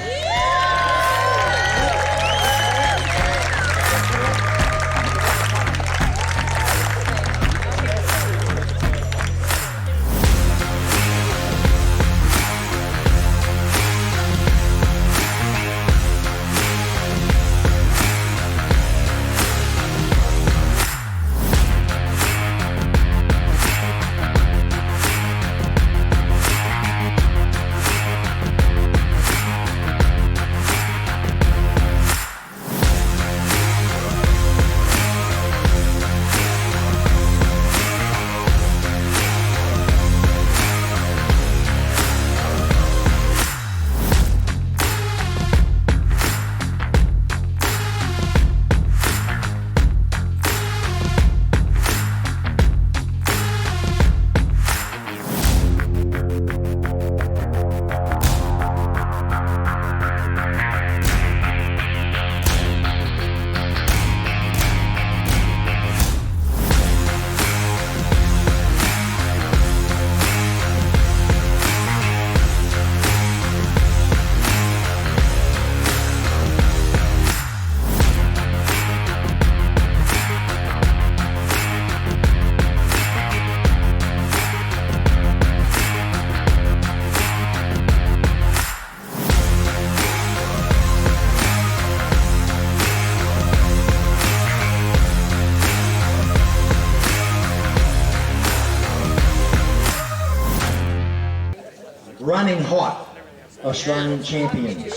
Running Hot Australian champions.